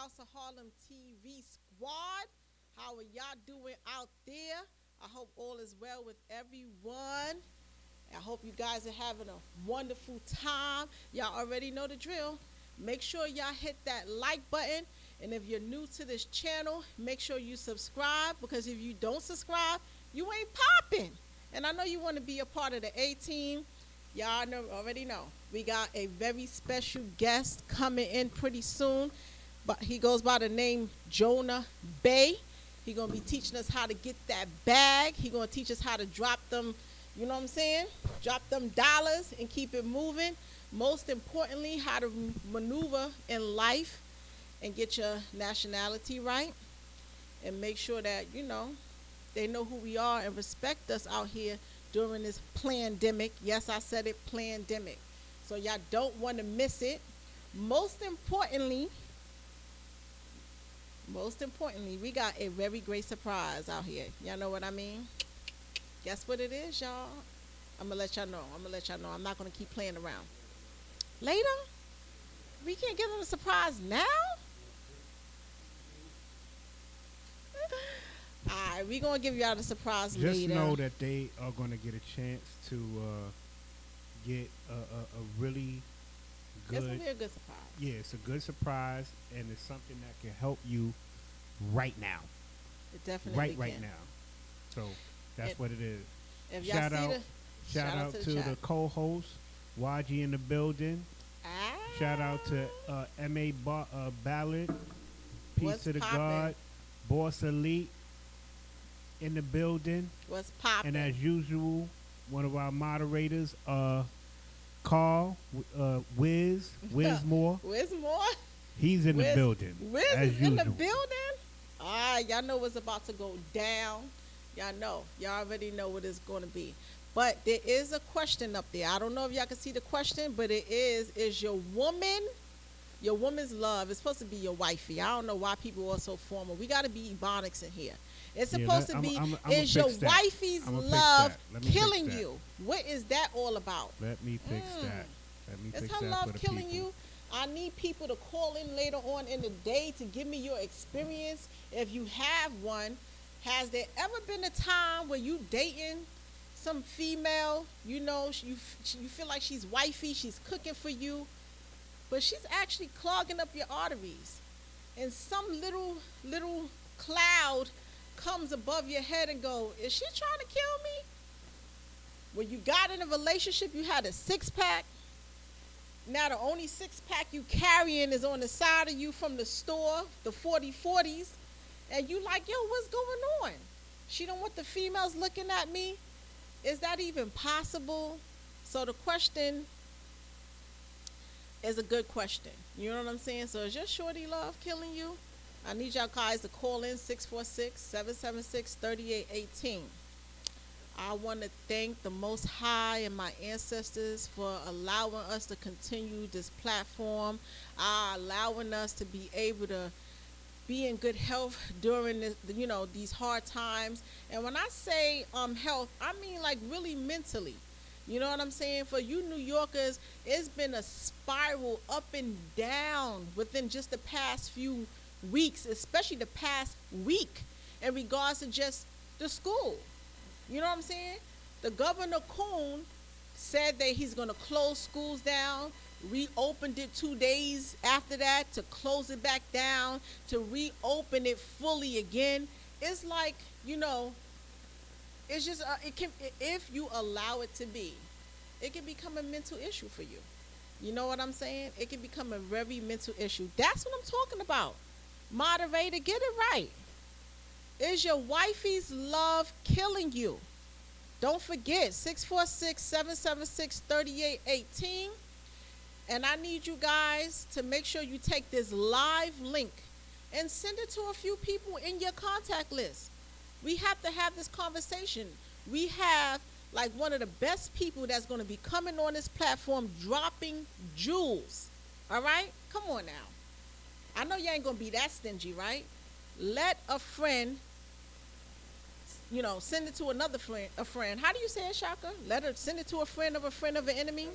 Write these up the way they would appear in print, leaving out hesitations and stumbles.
House of Harlem TV squad. How are y'all doing out there? I hope all is well with everyone. I hope you guys are having a wonderful time. Y'all already know the drill. Make sure y'all hit that like button. And if you're new to this channel, make sure you subscribe, because if you don't subscribe, you ain't popping. And I know you want to be a part of the A team. Y'all already know. We got a very special guest coming in pretty soon. But he goes by the name Jonah Bay. He's going to be teaching us how to get that bag. He's going to teach us how to drop them, you know what I'm saying? Drop them dollars and keep it moving. Most importantly, how to maneuver in life and get your nationality right. And make sure that, they know who we are and respect us out here during this pandemic. Yes, I said it, pandemic. So y'all don't want to miss it. Most importantly, we got a very great surprise out here. Y'all know what I mean? Guess what it is, y'all? I'm going to let y'all know. I'm not going to keep playing around. Later? We can't give them a surprise now? All right, we're going to give y'all the surprise later. Just know that they are going to get a chance to get a really good... It's going to be a good surprise. Yeah, it's a good surprise, and it's something that can help you right now. It definitely can. Right now. So that's what it is. If y'all shout out to the co-host, YG in the building. Shout out to M.A. Ballard, Peace to the God, Boss Elite in the building. What's poppin'? And as usual, one of our moderators, Carl, Wiz Moore. Wiz Moore? He's in the building. Wiz is in the building? All right, y'all know what's about to go down. Y'all know. Y'all already know what it's going to be. But there is a question up there. I don't know if y'all can see the question, but it is your woman's love, it's supposed to be your wifey. I don't know why people are so formal. We got to be ebonics in here. It's supposed to be, is your wifey's love killing you? What is that all about? Let me fix that. Is her love killing you? I need people to call in later on in the day to give me your experience. If you have one, has there ever been a time where you dating some female, you feel like she's wifey, she's cooking for you, but she's actually clogging up your arteries, and some little cloud comes above your head and go, is she trying to kill me? When you got in a relationship, you had a six-pack. Now the only six-pack you carrying is on the side of you from the store, the 40/40s, and you like, yo, what's going on? She don't want the females looking at me. Is that even possible? So the question is a good question. You know what I'm saying? So is your shorty love killing you? I need y'all guys to call in 646-776-3818. I want to thank the Most High and my ancestors for allowing us to continue this platform, allowing us to be able to be in good health during these hard times. And when I say health, I mean like really mentally. You know what I'm saying? For you New Yorkers, it's been a spiral up and down within just the past few weeks, especially the past week, in regards to just the school. You know what I'm saying? The Governor Kuhn said that he's going to close schools down, reopened it 2 days after that to close it back down, to reopen it fully again. It's like, it's just, if you allow it to be, it can become a mental issue for you. You know what I'm saying? It can become a very mental issue. That's what I'm talking about. Moderator, get it right. Is your wifey's love killing you? Don't forget, 646-776-3818. And I need you guys to make sure you take this live link and send it to a few people in your contact list. We have to have this conversation. We have like one of the best people that's going to be coming on this platform dropping jewels. All right? Come on now. I know you ain't going to be that stingy, right? Let a friend, send it to another friend, a friend. How do you say it, Shaka? Send it to a friend of an enemy.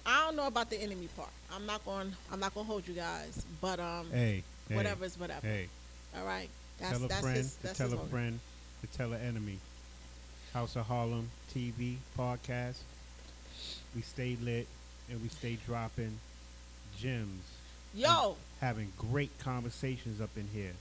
I don't know about the enemy part. I'm not gonna hold you guys, but whatever is whatever. Hey, all right. Tell a friend to tell a friend to tell an enemy. House of Harlem TV podcast. We stay lit and we stay dropping gems. Yo, having great conversations up in here.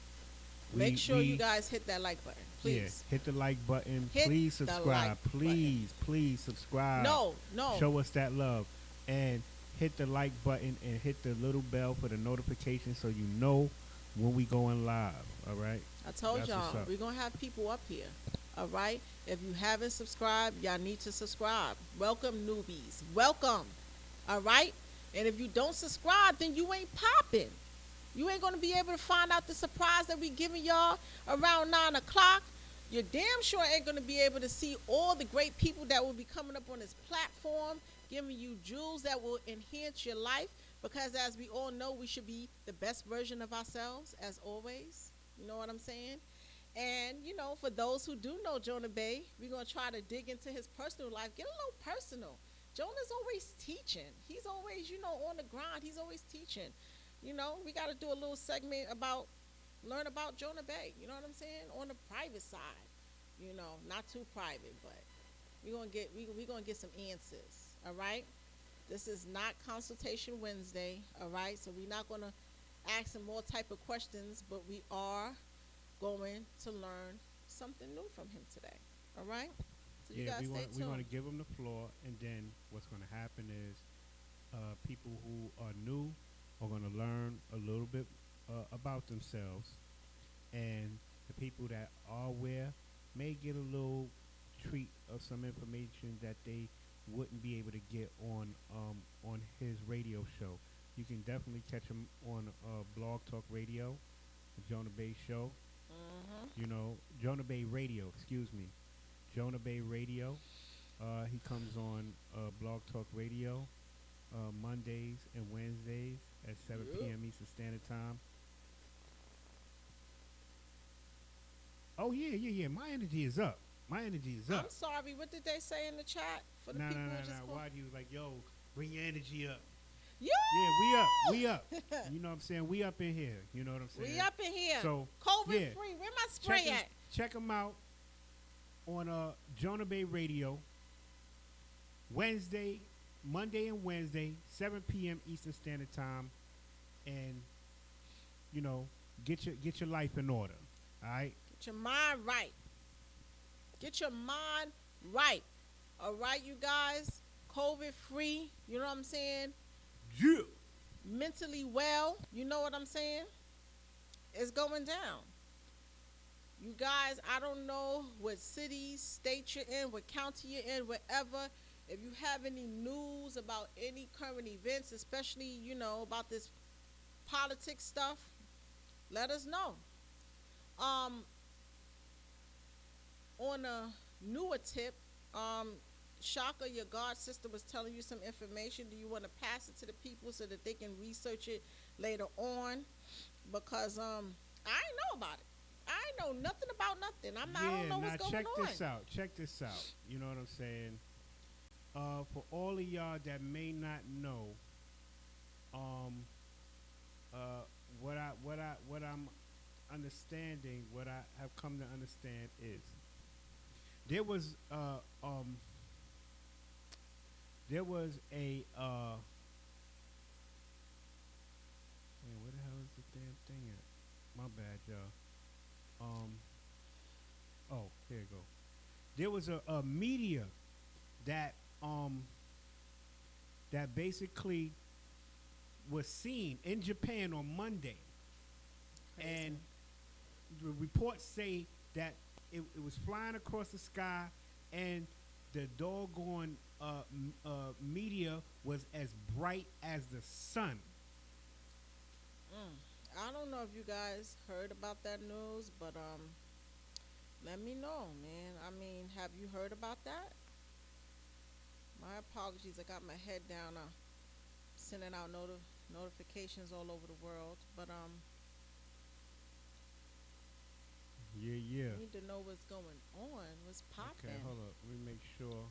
Make sure you guys hit that like button, please. Yeah, hit the like button. Please subscribe. Please subscribe. No. Show us that love. And hit the like button and hit the little bell for the notification so you know when we going live. All right? I told y'all, we're going to have people up here. All right? If you haven't subscribed, y'all need to subscribe. Welcome, newbies. Welcome. All right? And if you don't subscribe, then you ain't popping. You ain't going to be able to find out the surprise that we giving y'all around 9 o'clock. You're damn sure ain't going to be able to see all the great people that will be coming up on this platform, giving you jewels that will enhance your life. Because as we all know, we should be the best version of ourselves, as always. You know what I'm saying? And, you know, for those who do know Jonah Bey, we're going to try to dig into his personal life, get a little personal. Jonah's always teaching. He's always, you know, on the grind. He's always teaching. You know, we got to do a little segment learn about Jonah Bey. You know what I'm saying? On the private side. You know, not too private, but we're going to get some answers. All right? This is not Consultation Wednesday. All right? So we're not going to ask him all type of questions, but we are going to learn something new from him today. All right? So you guys stay tuned. We're going to give him the floor, and then what's going to happen is people who are new are going to learn a little bit about themselves, and the people that are aware may get a little treat of some information that they wouldn't be able to get on his radio show. You can definitely catch him on Blog Talk Radio, the Jonah Bey Show. You know, Jonah Bey Radio, excuse me. Jonah Bey Radio. He comes on Blog Talk Radio Mondays and Wednesdays at 7 p.m. Eastern Standard Time. Oh, yeah. My energy is up. I'm sorry. What did they say in the chat? For the people who just Why do you like, yo, bring your energy up? Yeah, we up. You know what I'm saying? We up in here. You know what I'm saying? We up in here. So, COVID free. Where my spray at? Check them out on Jonah Bey Radio. Monday and Wednesday, 7 p.m. Eastern Standard Time. And, you know, get your life in order. All right? Get your mind right. Get your mind right. All right, you guys? COVID free. You know what I'm saying? Yeah. Mentally well. You know what I'm saying? It's going down. You guys, I don't know what city, state you're in, what county you're in, wherever. If you have any news about any current events, especially, you know, about this politics stuff, let us know. On a newer tip, Shaka, your god sister, was telling you some information. Do you want to pass it to the people so that they can research it later on? Because I ain't know about it. I ain't know nothing about nothing. I don't know what's going on. Check this out. You know what I'm saying? For all of y'all that may not know, what I'm understanding, what I have come to understand is there was a man, where the hell is the damn thing at? My bad, y'all. Oh, here you go. There was a media that that basically was seen in Japan on Monday. Crazy. And the reports say that it was flying across the sky, and the doggone media was as bright as the sun. I don't know if you guys heard about that news, but let me know, man. I mean, have you heard about that? My apologies. I got my head down. Sending out notifications all over the world, but yeah. You need to know what's going on, what's popping. Okay, hold up. Let me make sure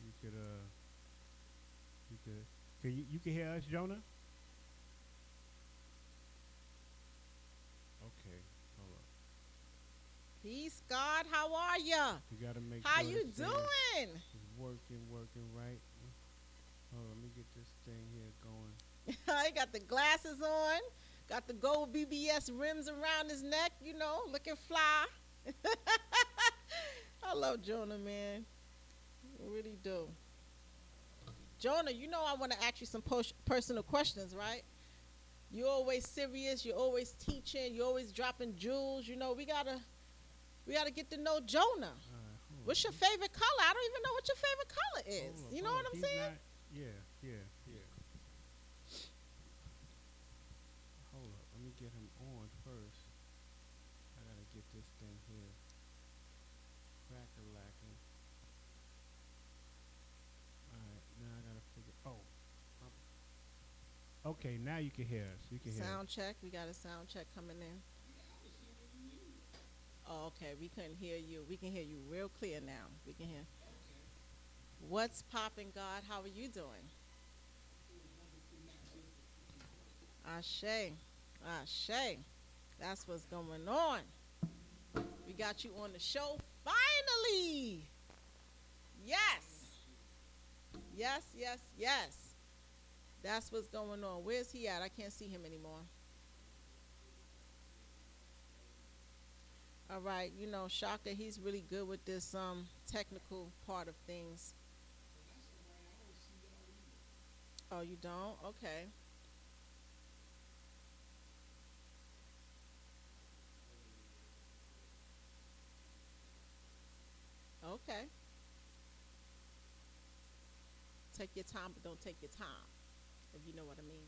you could good. You can hear us, Jonah? Okay, hold up. Peace, God. How are ya? You gotta make How sure you this doing? is working right. Hold on, let me get this thing here going. He got the glasses on, got the gold BBS rims around his neck, looking fly. I love Jonah, man. I really do. Jonah, I want to ask you some personal questions, right? You're always serious. You're always teaching. You're always dropping jewels. We gotta get to know Jonah. What's your favorite color? I don't even know what your favorite color is. You know what I'm saying? Yeah. Hold up, let me get him on first. I gotta get this thing here. Crack-a-lacking. Alright, now I gotta figure. Okay, now you can hear us. You can hear us. Sound check. We got a sound check coming in. Oh, okay. We couldn't hear you. We can hear you real clear now. We can hear. What's popping, God? How are you doing? Ashe. Ashe. That's what's going on. We got you on the show finally. Yes. Yes. That's what's going on. Where's he at? I can't see him anymore. All right, Shaka, he's really good with this technical part of things. Oh, you don't? Okay. Okay. Take your time, but don't take your time, if you know what I mean.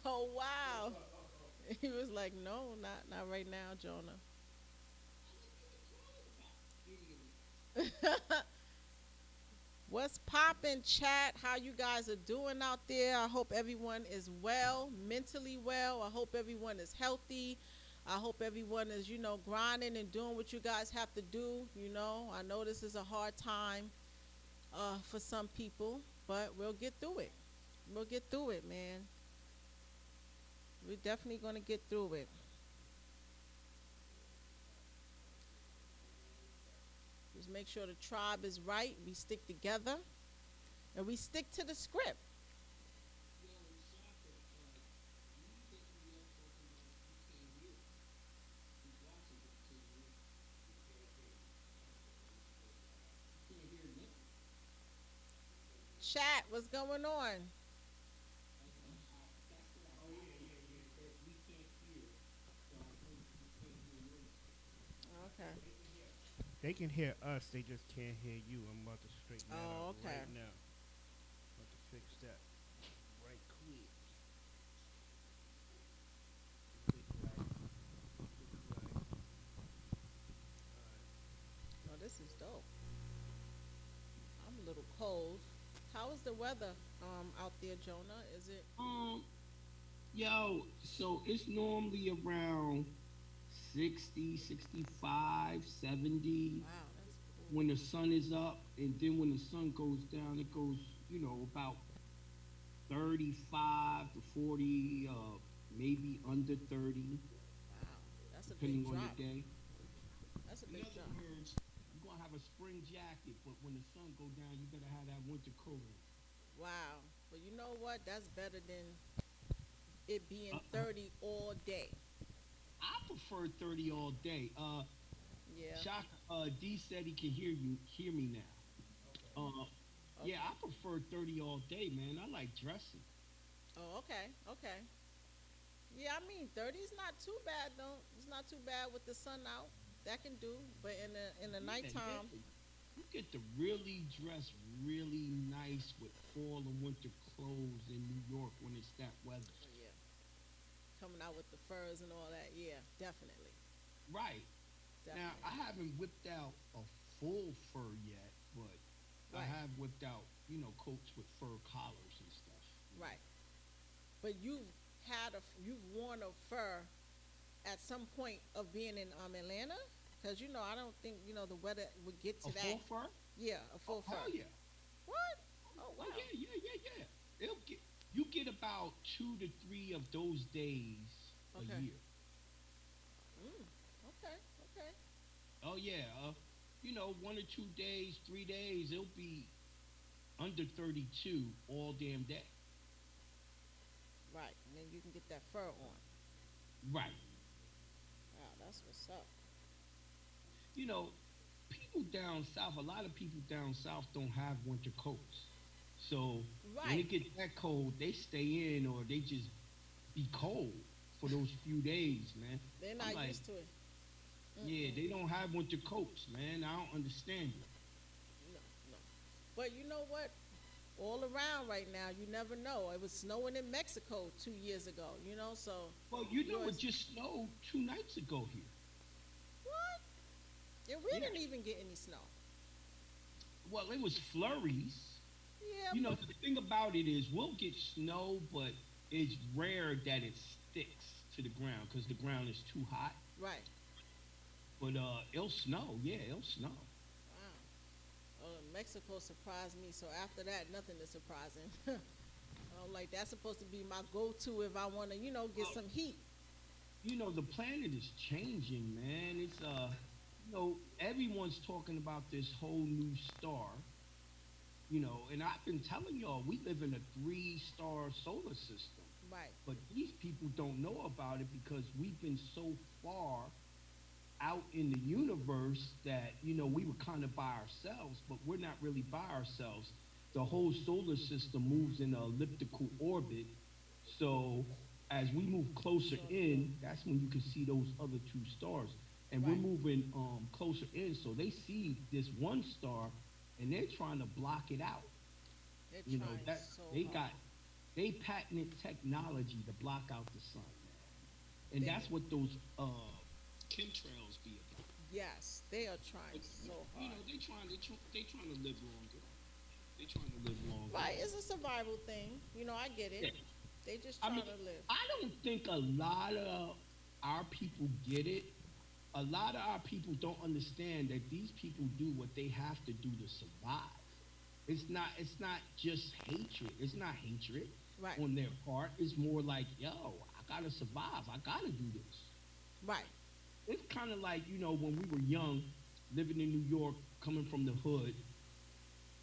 Oh, wow. He was like, no, not right now, Jonah. What's poppin', chat? How you guys are doing out there? I hope everyone is well, mentally well. I hope everyone is healthy. I hope everyone is, grinding and doing what you guys have to do. I know this is a hard time for some people, but we'll get through it. We'll get through it, man. We're definitely going to get through it. Just make sure the tribe is right. We stick together and we stick to the script. Chat, what's going on? Okay. They can hear us, they just can't hear you. I'm about to straighten that out Okay. right now. About to fix that right quick. Oh, this is dope. I'm a little cold. How is the weather out there, Jonah? Is it? Yo, so it's normally around 60, 65, 70 Wow, that's cool. when the sun is up, and then when the sun goes down, it goes, about 35 to 40, maybe under 30, Wow, that's a big depending on drop. the day. That's a In big other drop. words, you're gonna have a spring jacket, but when the sun go down, you better have that winter coat on. Wow. But you know what? That's better than it being Uh, 30 all day. I prefer 30 all day. Yeah. Shock. D said he can hear me now. Uh, yeah, Okay. I prefer 30 all day, man. I like dressing. Oh, okay. Okay. Yeah, I mean 30 is not too bad though. It's not too bad with the sun out. That can do. But in the Yeah, nighttime, you get to really dress really nice with fall and winter clothes in New York when it's that weather. oh, yeah, coming out with the furs and all that. Yeah, definitely. Right. Now, I Definitely. haven't whipped out a full fur yet, but I Right. have whipped out, coats with fur collars and stuff. Right. But you've worn a fur at some point of being in Atlanta, because I don't think the weather would get A to that. full fur? Yeah, a full fur. Oh yeah. What? Oh wow. Oh yeah. You get about 2 to 3 of those days a Okay. year. Mm, okay. Okay. Oh yeah. 1 or 2 days, 3 days, it'll be under 32 all damn day. Right. And then you can get that fur on. Right. Wow, that's what's up. You know, people down south, a lot of people down south don't have winter coats. So when Right. it gets that cold, they stay in or they just be cold for those few days, man. They're I'm not like, used to it. yeah, Mm-mm. they don't have winter coats, man. I don't understand it. No, no. But you know what? All around right now, you never know. It was snowing in Mexico 2 years ago, so Well, you know it it's just snowed 2 nights ago here. what? And we Yeah. didn't even get any snow. Well, it was flurries. Yeah, You know, but the thing about it is we'll get snow, but it's rare that it sticks to the ground because the ground is too hot. right. But it'll snow. Yeah, it'll snow. Wow. Mexico surprised me. So after that, nothing is surprising. Like that's supposed to be my go-to if I want to, get Well, some heat. the planet is changing, man. It's everyone's talking about this whole new star. And I've been telling y'all we live in a three-star solar system. Right. But these people don't know about it because we've been so far out in the universe that we were kind of by ourselves, but we're not really by ourselves. The whole solar system moves in an elliptical orbit, so as we move closer in, that's when you can see those other two stars, and we're Right. moving closer in, so they see this one star and they're trying to block it out. They're you know trying that so they hard. got they patented technology to block out the sun, and They, that's what those chemtrails be about. yes, they are But trying so you hard. know, they trying to live longer. They trying to live longer. Right, it's a survival thing. I get Yeah. it. They just I trying mean, to live. I don't think a lot of our people get it. A lot of our people don't understand that these people do what they have to do to survive. It's not just hatred. It's not hatred Right, on their part. It's more like, yo, I gotta survive. I gotta do this. right, It's kind of like, when we were young, living in New York, coming from the hood,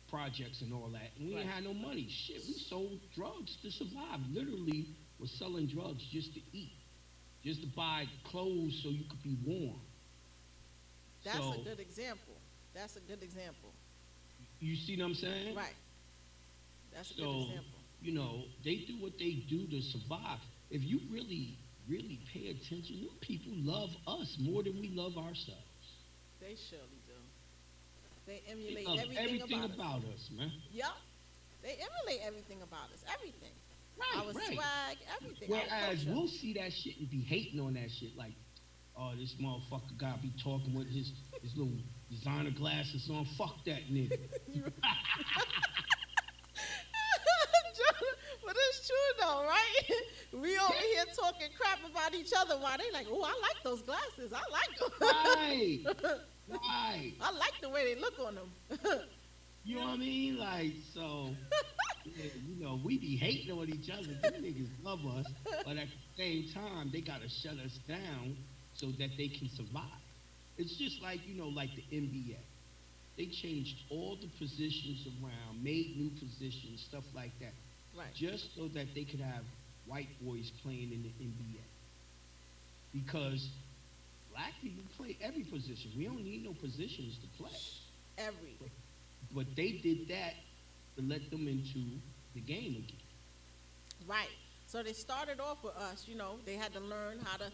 projects and all that, and we right. ain't had no money. Shit, we sold drugs to survive. Literally was selling drugs just to eat, just to buy clothes so you could be warm. That's So a good example. That's a good example. you see what I'm saying? Right. That's a good So, example. they do what they do to survive. If you really, really pay attention, them people love us more than we love ourselves. They surely do. They They emulate love everything about us. us, man. Yup. They emulate everything about us. Everything. Our Right. swag, everything. Our Whereas culture. we'll see that shit and be hating on that shit, like, oh, this motherfucker gotta be talking with his little designer glasses on. Fuck that nigga. But it's true though, right? We over here talking crap about each other while they like, oh, I like those glasses. I like them. Right. Right. I like the way they look on them. You know what I mean? Like, so, yeah, we be hating on each other. Them niggas love us, but at the same time, they gotta shut us down so that they can survive. It's just like, like the NBA. They changed all the positions around, made new positions, stuff like that, Right. just so that they could have white boys playing in the NBA. Because black people play every position. We don't need no positions to play. Every. But they did that to let them into the game again. Right. So they started off with us, they had to learn how to,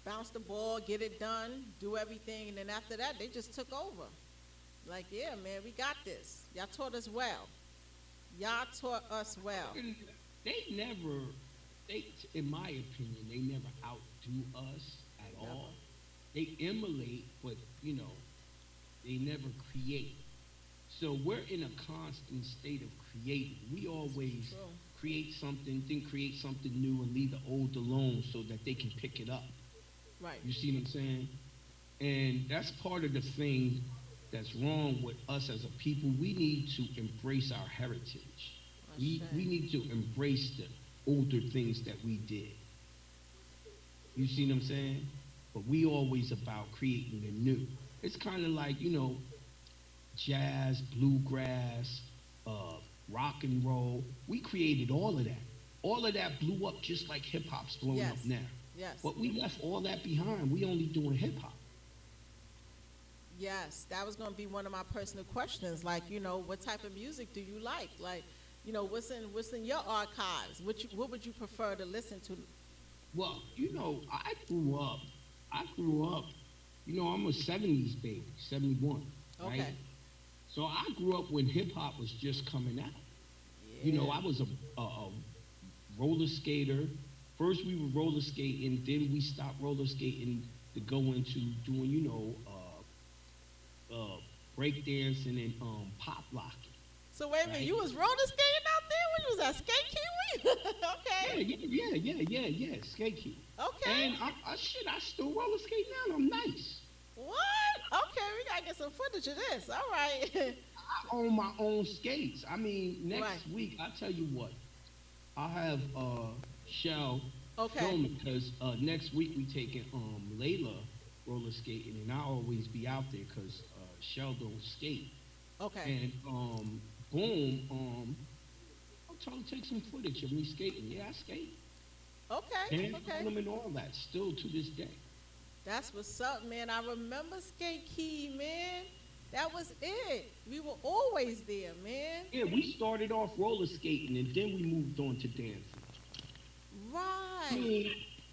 bounce the ball, get it done, do everything, and then after that they just took over. Like, yeah, man, we got this. Y'all taught us well. Y'all taught us well. And in my opinion, they never outdo us at Never. all. They emulate, but, they never create. So we're in a constant state of creating. We always True. create something, then create something new and leave the old alone so that they can pick it up. Right. You see what I'm saying? And that's part of the thing that's wrong with us as a people. We need to embrace our heritage. We need to embrace the older things that we did. You see what I'm saying? But we always about creating the new. It's kind of like, jazz, bluegrass, rock and roll. We created all of that. All of that blew up just like hip hop's blowing up now. Yes. But we left all that behind. We only doing hip hop. Yes, that was going to be one of my personal questions. Like, what type of music do you like? Like, what's in your archives? What would you prefer to listen to? Well, I grew up. I'm a 70s baby, 71, right? Okay. So I grew up when hip hop was just coming out. Yeah. I was a roller skater. First we were roller skating, then we stopped roller skating to go into doing, break dancing and pop locking. So wait a minute, you was roller skating out there when you was at Skate Kiwi? Okay. Yeah, skate key. Okay. And I still roller skate now, and I'm nice. What? Okay, we gotta get some footage of this. All right. I own my own skates. I mean, next week, I tell you what, I'll have Shell film it, because next week we taking Layla roller skating, and I always be out there because Shell don't skate. Okay. And boom, I'll try to take some footage of me skating. Yeah, I skate. Okay. And Harlem and all that, still to this day. That's what's up, man. I remember Skate Key, man. That was it. We were always there, man. Yeah, we started off roller skating, and then we moved on to dancing. Right. I mean,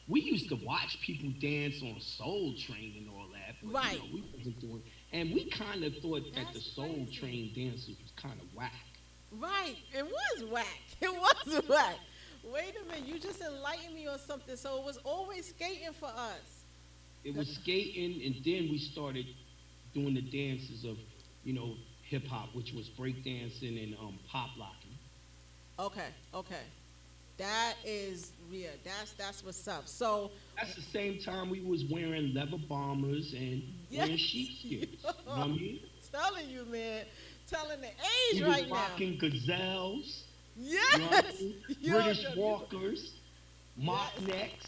we used to watch people dance on Soul Train and all that. But, right. We wasn't doing. And we kind of thought that the Soul crazy. Train dances was kind of whack. Right. It was whack. It was whack. Wait a minute. You just enlightened me on something. So it was always skating for us. It was skating, and then we started doing the dances of, hip hop, which was break dancing and pop locking. Okay. That is that's what's up. So that's the same time we was wearing leather bombers and wearing sheepskins. You know what I mean? Telling you, man. Telling the age we right was rocking gazelles. Yes. You know what I mean? British walkers, mock necks.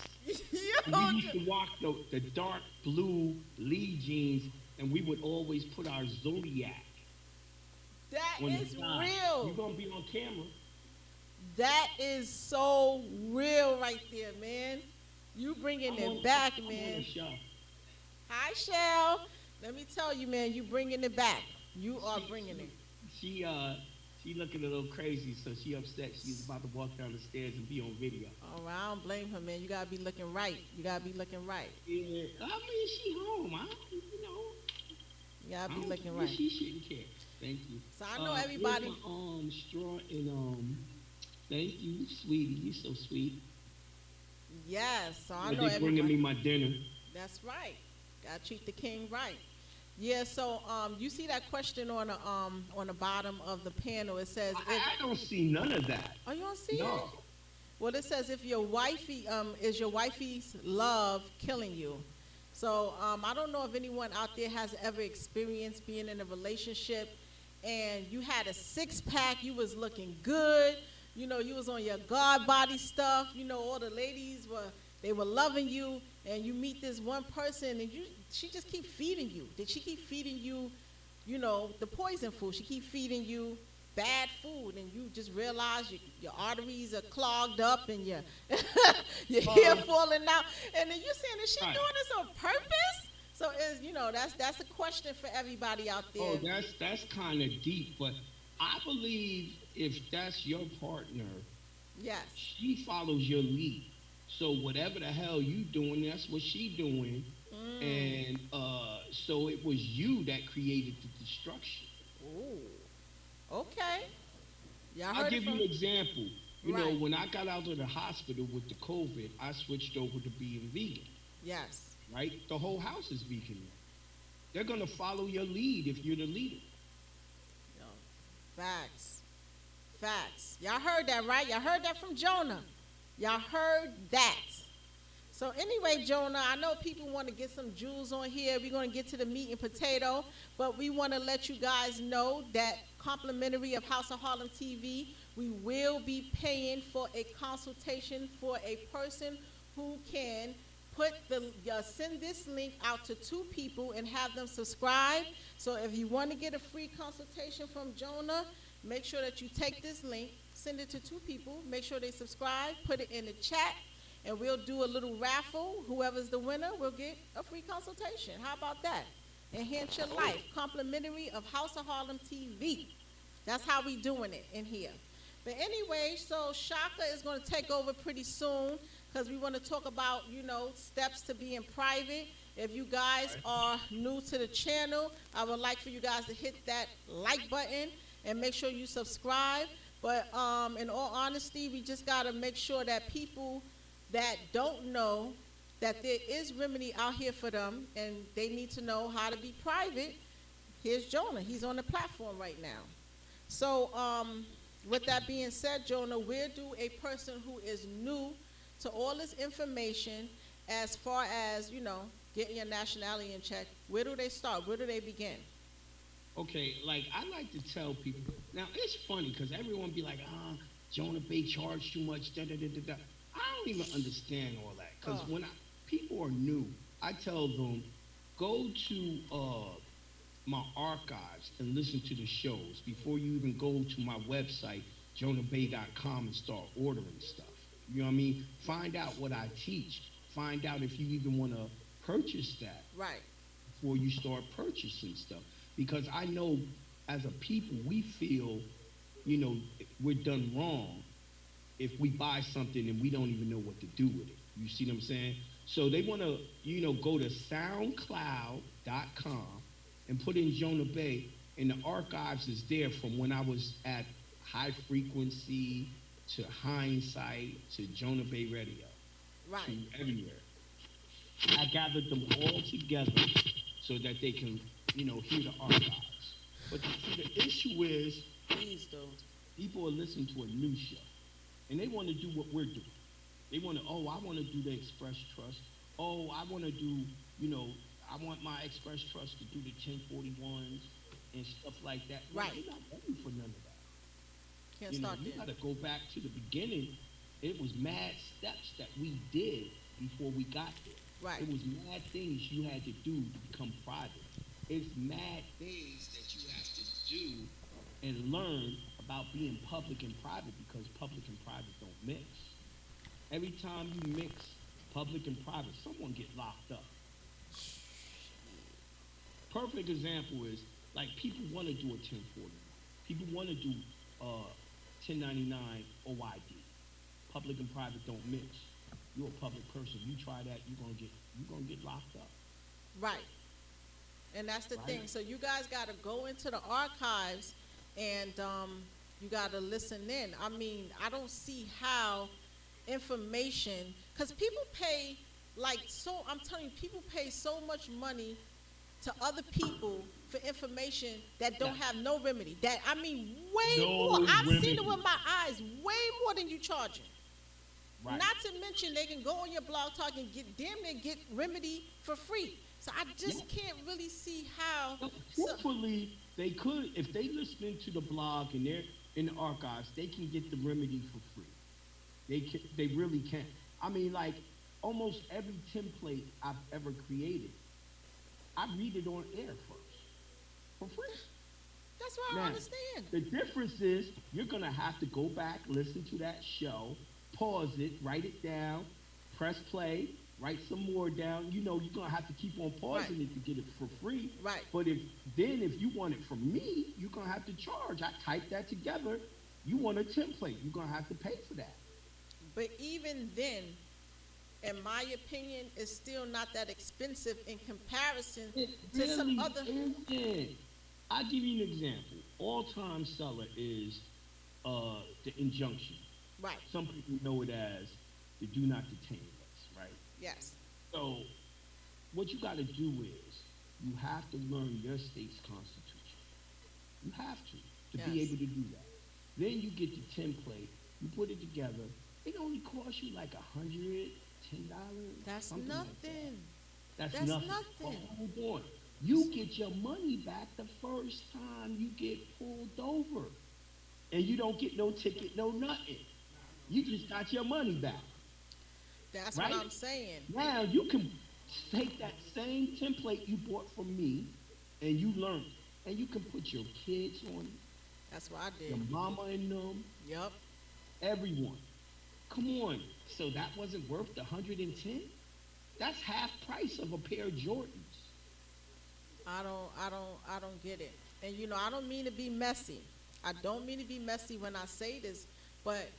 And we used to rock the dark blue Lee jeans, and we would always put our Zodiac. That is real. You're gonna be on camera. That is so real right there, man. You bringing it back, man. Hi, Shell. Let me tell you, man, you bringing it back. You are bringing it. She looking a little crazy, so she upset. She's about to walk down the stairs and be on video. All right, I don't blame her, man. You gotta be looking right. Yeah, I mean, she home. You gotta be looking right. She shouldn't care. Thank you. So I know everybody. Straw and thank you, sweetie. You so sweet. Yes, so I know everybody. Bringing me my dinner. That's right. Gotta treat the king right. Yeah, so you see that question on the bottom of the panel. It says, I don't see none of that. Oh, you don't see it? No. Well, it says if your wifey is your wifey's love killing you. So I don't know if anyone out there has ever experienced being in a relationship and you had a six-pack, you was looking good, you was on your God body stuff, all the ladies were loving you, and you meet this one person and she just keep feeding you. Did she keep feeding you, the poison food? She keep feeding you bad food, and you just realize your arteries are clogged up and your hair falling out, and then you're saying, is she doing this on purpose? So that's a question for everybody out there. Oh, that's kind of deep, but I believe if that's your partner, yes, she follows your lead. So whatever the hell you doing, that's what she doing. And so it was you that created the destruction. Ooh. Okay. I'll give you an example. When I got out of the hospital with the COVID, I switched over to being vegan. Yes. Right? The whole house is vegan now. They're going to follow your lead if you're the leader. Facts. Y'all heard that, right? Y'all heard that from Jonah. Y'all heard that. So anyway, Jonah, I know people want to get some jewels on here. We're going to get to the meat and potato, but we want to let you guys know that complimentary of House of Harlem TV, we will be paying for a consultation for a person who can send this link out to 2 people and have them subscribe. So if you want to get a free consultation from Jonah, make sure that you take this link, send it to 2 people, make sure they subscribe, put it in the chat, and we'll do a little raffle. Whoever's the winner will get a free consultation. How about that? Enhance your life. Complimentary of House of Harlem TV. That's how we doing it in here. But anyway, so Shaka is going to take over pretty soon because we want to talk about, steps to being private. If you guys are new to the channel, I would like for you guys to hit that like button and make sure you subscribe. But in all honesty, we just got to make sure that people that don't know that there is remedy out here for them and they need to know how to be private. Here's Jonah. He's on the platform right now. So with that being said, Jonah, where do a person who is new to all this information as far as, getting your nationality in check, where do they start? Where do they begin? Okay, like I like to tell people, now it's funny because everyone be like, Jonah Bay charged too much, da-da-da-da-da. I don't even understand all that because when people are new, I tell them, go to my archives and listen to the shows before you even go to my website, jonahnbay.com, and start ordering stuff. You know what I mean? Find out what I teach. Find out if you even want to purchase that. Right. Before you start purchasing stuff. Because I know as a people, we feel, we're done wrong if we buy something and we don't even know what to do with it. You see what I'm saying? So they want to, go to soundcloud.com and put in Jonah Bay, and the archives is there from when I was at High Frequency to Hindsight to Jonah Bay Radio. Right. To everywhere. I gathered them all together so that they can, hear the archives. But the issue is, people are listening to a new show, and they want to do what we're doing. They want to, I want to do the Express Trust. I want to do, I want my Express Trust to do the 1041s and stuff like that. Right. You're not ready for none of that. Can't start You there. got to go back to the beginning. It was mad steps that we did before we got there. Right. It was mad things you had to do to become private. It's mad things that you have to do and learn about being public and private because public and private don't mix. Every time you mix public and private, someone get locked up. Perfect example is, like, people want to do a 1040. People want to do 1099 OID. Public and private don't mix. You're a public person. You try that, you're gonna get locked up. Right. And that's the thing. So you guys got to go into the archives and you got to listen in. I mean, I don't see how information, because people pay I'm telling you, people pay so much money to other people for information that don't have no remedy. That, I mean, way more. I've seen it with my eyes, way more than you charging. Right. Not to mention they can go on your blog talk and get remedy for free. So I just can't really see how. Hopefully they could, if they listen to the blog and they're in the archives, they can get the remedy for free. They really can. I mean, like, almost every template I've ever created, I read it on air first for free. That's what I understand. The difference is you're gonna have to go back, listen to that show, pause it, write it down, press play, write some more down. You're gonna have to keep on pausing it to get it for free. Right. But if you want it from me, you're gonna have to charge. I typed that together. You want a template, you're gonna have to pay for that. But even then, in my opinion, it's still not that expensive in comparison to some other. Isn't. I'll give you an example. All-time seller is the injunction. Right. Some people know it as the do not detain list, right? Yes. So what you got to do is you have to learn your state's constitution. You have to be able to do that. Then you get the template, you put it together. It only costs you like $100, $10. That's something nothing. Like that. That's nothing. nothing. But hold on. You get your money back the first time you get pulled over. And you don't get no ticket, no nothing. You just got your money back. That's right? what I'm saying. Now you can take that same template you bought from me and you learned. And you can put your kids on it. That's what I did. Your mama and them. Yep. Everyone. Come on. So that wasn't worth the 110? That's half price of a pair of Jordans. I don't get it. And I don't mean to be messy. I don't mean to be messy when I say this, but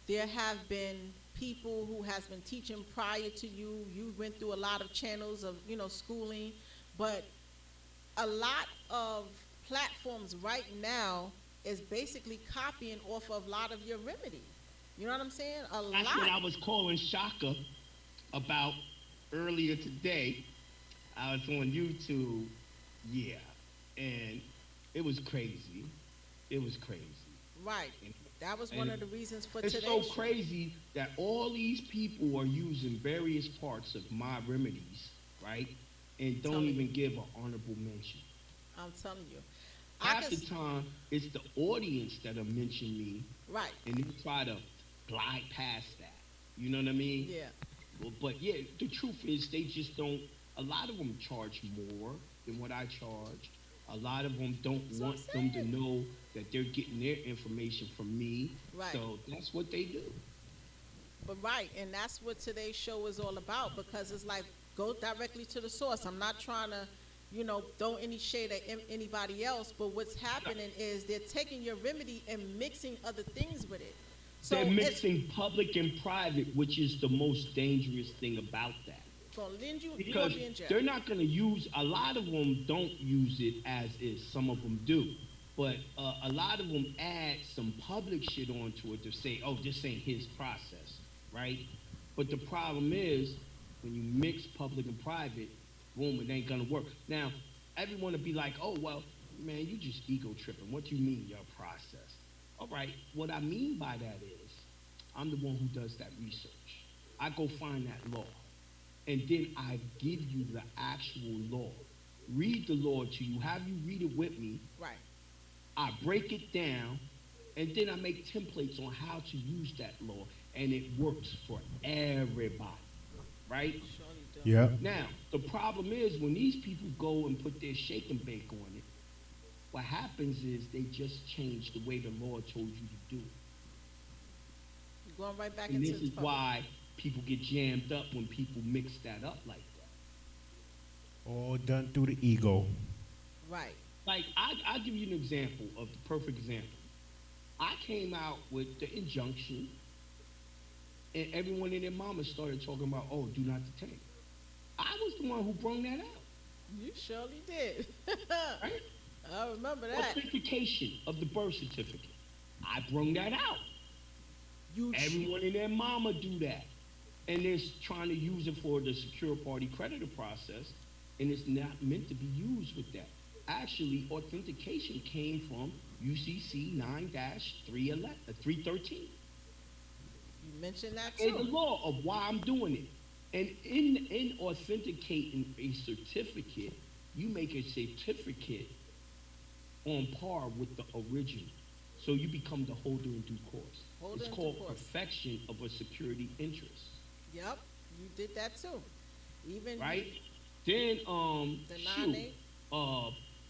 there have been people who has been teaching prior to you. You went through a lot of channels of, schooling, but a lot of platforms right now is basically copying off of a lot of your remedy. You know what I'm saying? That's what I was calling Shaka about earlier today. I was on YouTube, and it was crazy. It was crazy. Right. That was one of the reasons for today's show. It's so crazy that all these people are using various parts of my remedies, right? And don't even give an honorable mention. I'm telling you. Half the time, it's the audience that'll mention me. Right. And they try to glide past that. You know what I mean? Yeah. Well, but yeah, the truth is they just don't, a lot of them charge more than what I charge. A lot of them don't want them to know that they're getting their information from me. Right. So that's what they do. But right, and that's what today's show is all about, because it's like, go directly to the source. I'm not trying to, throw any shade at anybody else, but what's happening is they're taking your remedy and mixing other things with it. So they're mixing public and private, which is the most dangerous thing about that. Because they're not going to use, a lot of them don't use it as is, some of them do. But a lot of them add some public shit onto it to say, oh, this ain't his process, right? But the problem is, when you mix public and private, boom, it ain't going to work. Now, everyone will be like, oh, well, man, you just ego tripping. What do you mean your process? All right, what I mean by that is, I'm the one who does that research. I go find that law. And then I give you the actual law. Read the law to you. Have you read it with me. Right. I break it down, and then I make templates on how to use that law, and it works for everybody. Right? Yeah. Now, the problem is when these people go and put their shake and bake on it, what happens is they just change the way the law told you to do it. You're going right back and into this is why people get jammed up when people mix that up like that. All done through the ego. Right. Like, I'll give you an example of the perfect example. I came out with the injunction, and everyone and their mama started talking about, oh, do not detain. I was the one who brought that out. You surely did. Right? I remember that. Authentication of the birth certificate. I brought that out. Everyone and their mama do that. And they're trying to use it for the secure party creditor process, and it's not meant to be used with that. Actually, authentication came from UCC 9-313. You mentioned that too. too. And the law of why I'm doing it. And in authenticating a certificate, you make a certificate on par with the original. So you become the holder in due course. It's called perfection of a security interest. Yep, you did that too. Even right? Then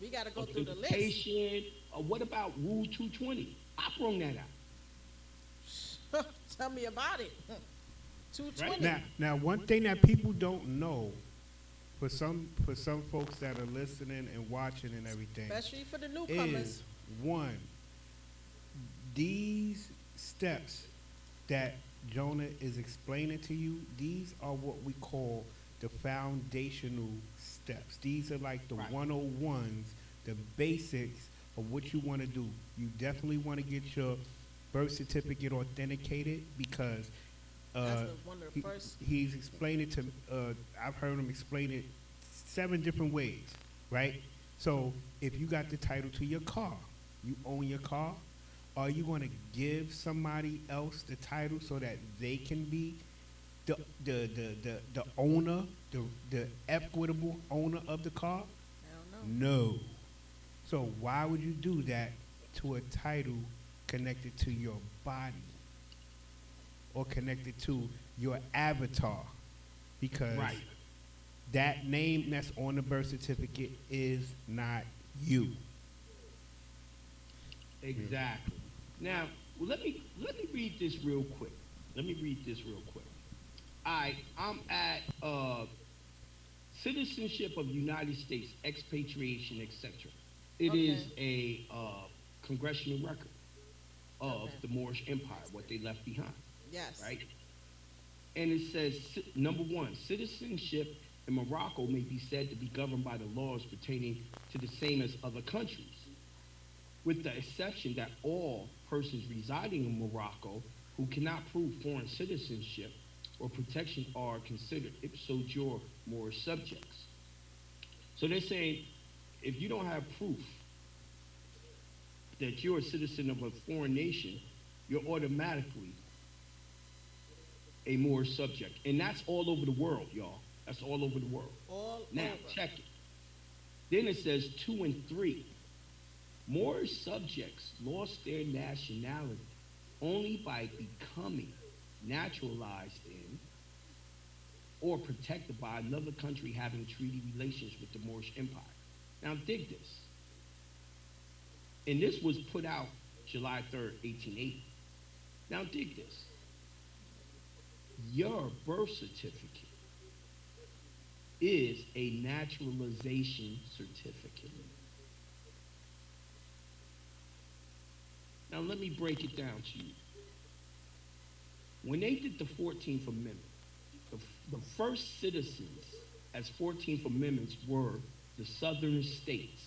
we gotta go through the list. What about Rule 220? I brought that out. Tell me about it. 220. Right? Now, one thing that people don't know, for some folks that are listening and watching and everything, especially for the newcomers, is one, these steps that Jonah is explaining to you, these are what we call the foundational steps. These are like the 101s, the basics of what you want to do. You definitely want to get your birth certificate authenticated because that's one of the first. He's explained it to, I've heard him explain it 7 different ways, right? So if you got the title to your car, you own your car, are you going to give somebody else the title so that they can be the owner, the equitable owner of the car? I don't know. No. So why would you do that to a title connected to your body or connected to your avatar? Because Right. that name that's on the birth certificate is not you. Exactly. Now, let me read this real quick. I'm at citizenship of United States, expatriation, etc. It is a congressional record of the Moorish Empire, what they left behind. Yes. Right? And it says, number one, citizenship in Morocco may be said to be governed by the laws pertaining to the same as other countries, with the exception that all persons residing in Morocco who cannot prove foreign citizenship or protection are considered ipso jure Moorish subjects. So they're saying if you don't have proof that you're a citizen of a foreign nation, you're automatically a Moorish subject. And that's all over the world, y'all. That's all over the world. Now, check it. Then it says 2 and 3. Moorish subjects lost their nationality only by becoming naturalized in or protected by another country having treaty relations with the Moorish Empire. Now, dig this. And this was put out July 3rd, 1880. Now, dig this. Your birth certificate is a naturalization certificate. Now, let me break it down to you. When they did the 14th Amendment, the first citizens as 14th Amendments were the southern states.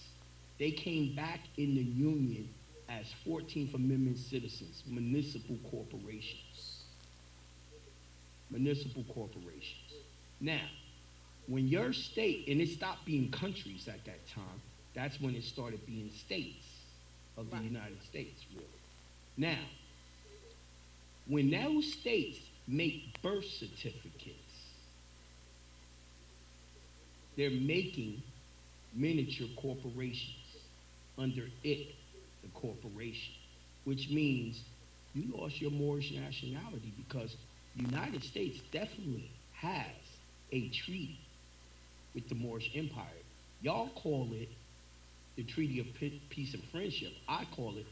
They came back in the Union as 14th Amendment citizens, municipal corporations. Municipal corporations. Now, when your state, and it stopped being countries at that time, that's when it started being states of the United States, really. Now, when those states make birth certificates, they're making miniature corporations under it, the corporation, which means you lost your Moorish nationality because the United States definitely has a treaty with the Moorish Empire. Y'all call it the Treaty of Peace and Friendship. I call it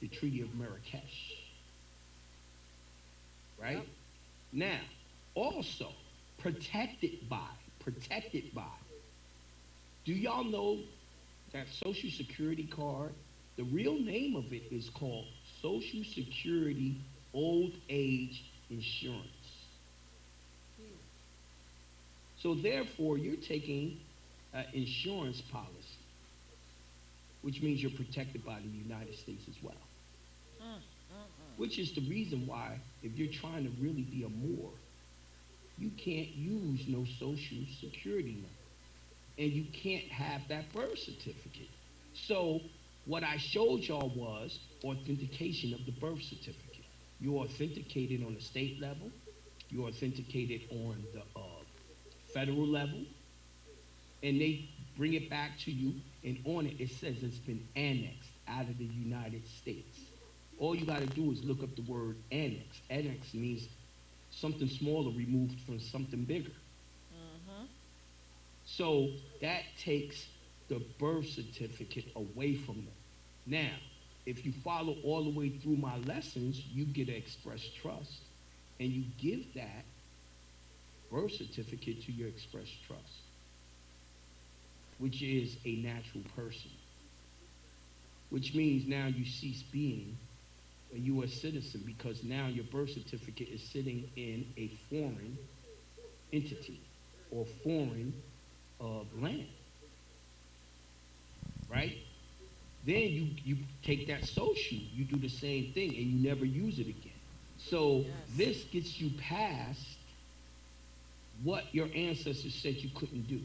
the Treaty of Marrakesh. Right? Yep. Now, also, protected by. Do y'all know that Social Security card, the real name of it is called Social Security Old Age Insurance. So therefore, you're taking an insurance policy, which means you're protected by the United States as well. Which is the reason why, if you're trying to really be a Moor, you can't use no Social Security number. And you can't have that birth certificate. So what I showed y'all was authentication of the birth certificate. You authenticated on the state level. You authenticated on the federal level. And they bring it back to you, and on it, it says it's been annexed out of the United States. All you got to do is look up the word annex. Annex means something smaller removed from something bigger. So that takes the birth certificate away from them. Now, if you follow all the way through my lessons, you get an express trust, and you give that birth certificate to your express trust, which is a natural person, which means now you cease being a U.S. citizen because now your birth certificate is sitting in a foreign entity or foreign land, right? Then you take that social, you do the same thing, and you never use it again. So this gets you past what your ancestors said you couldn't do.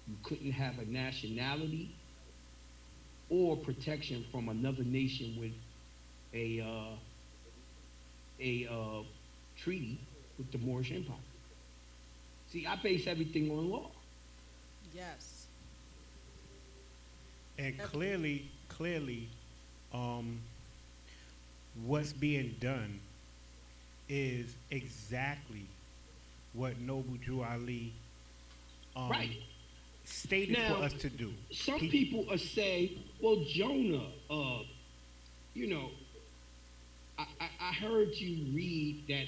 You couldn't have a nationality or protection from another nation with a treaty with the Moorish Empire. See, I base everything on law. Yes. And clearly, um, what's being done is exactly what Noble Drew Ali Right. stated Now, for us to do. some people say, well, Jonah, you know, I heard you read that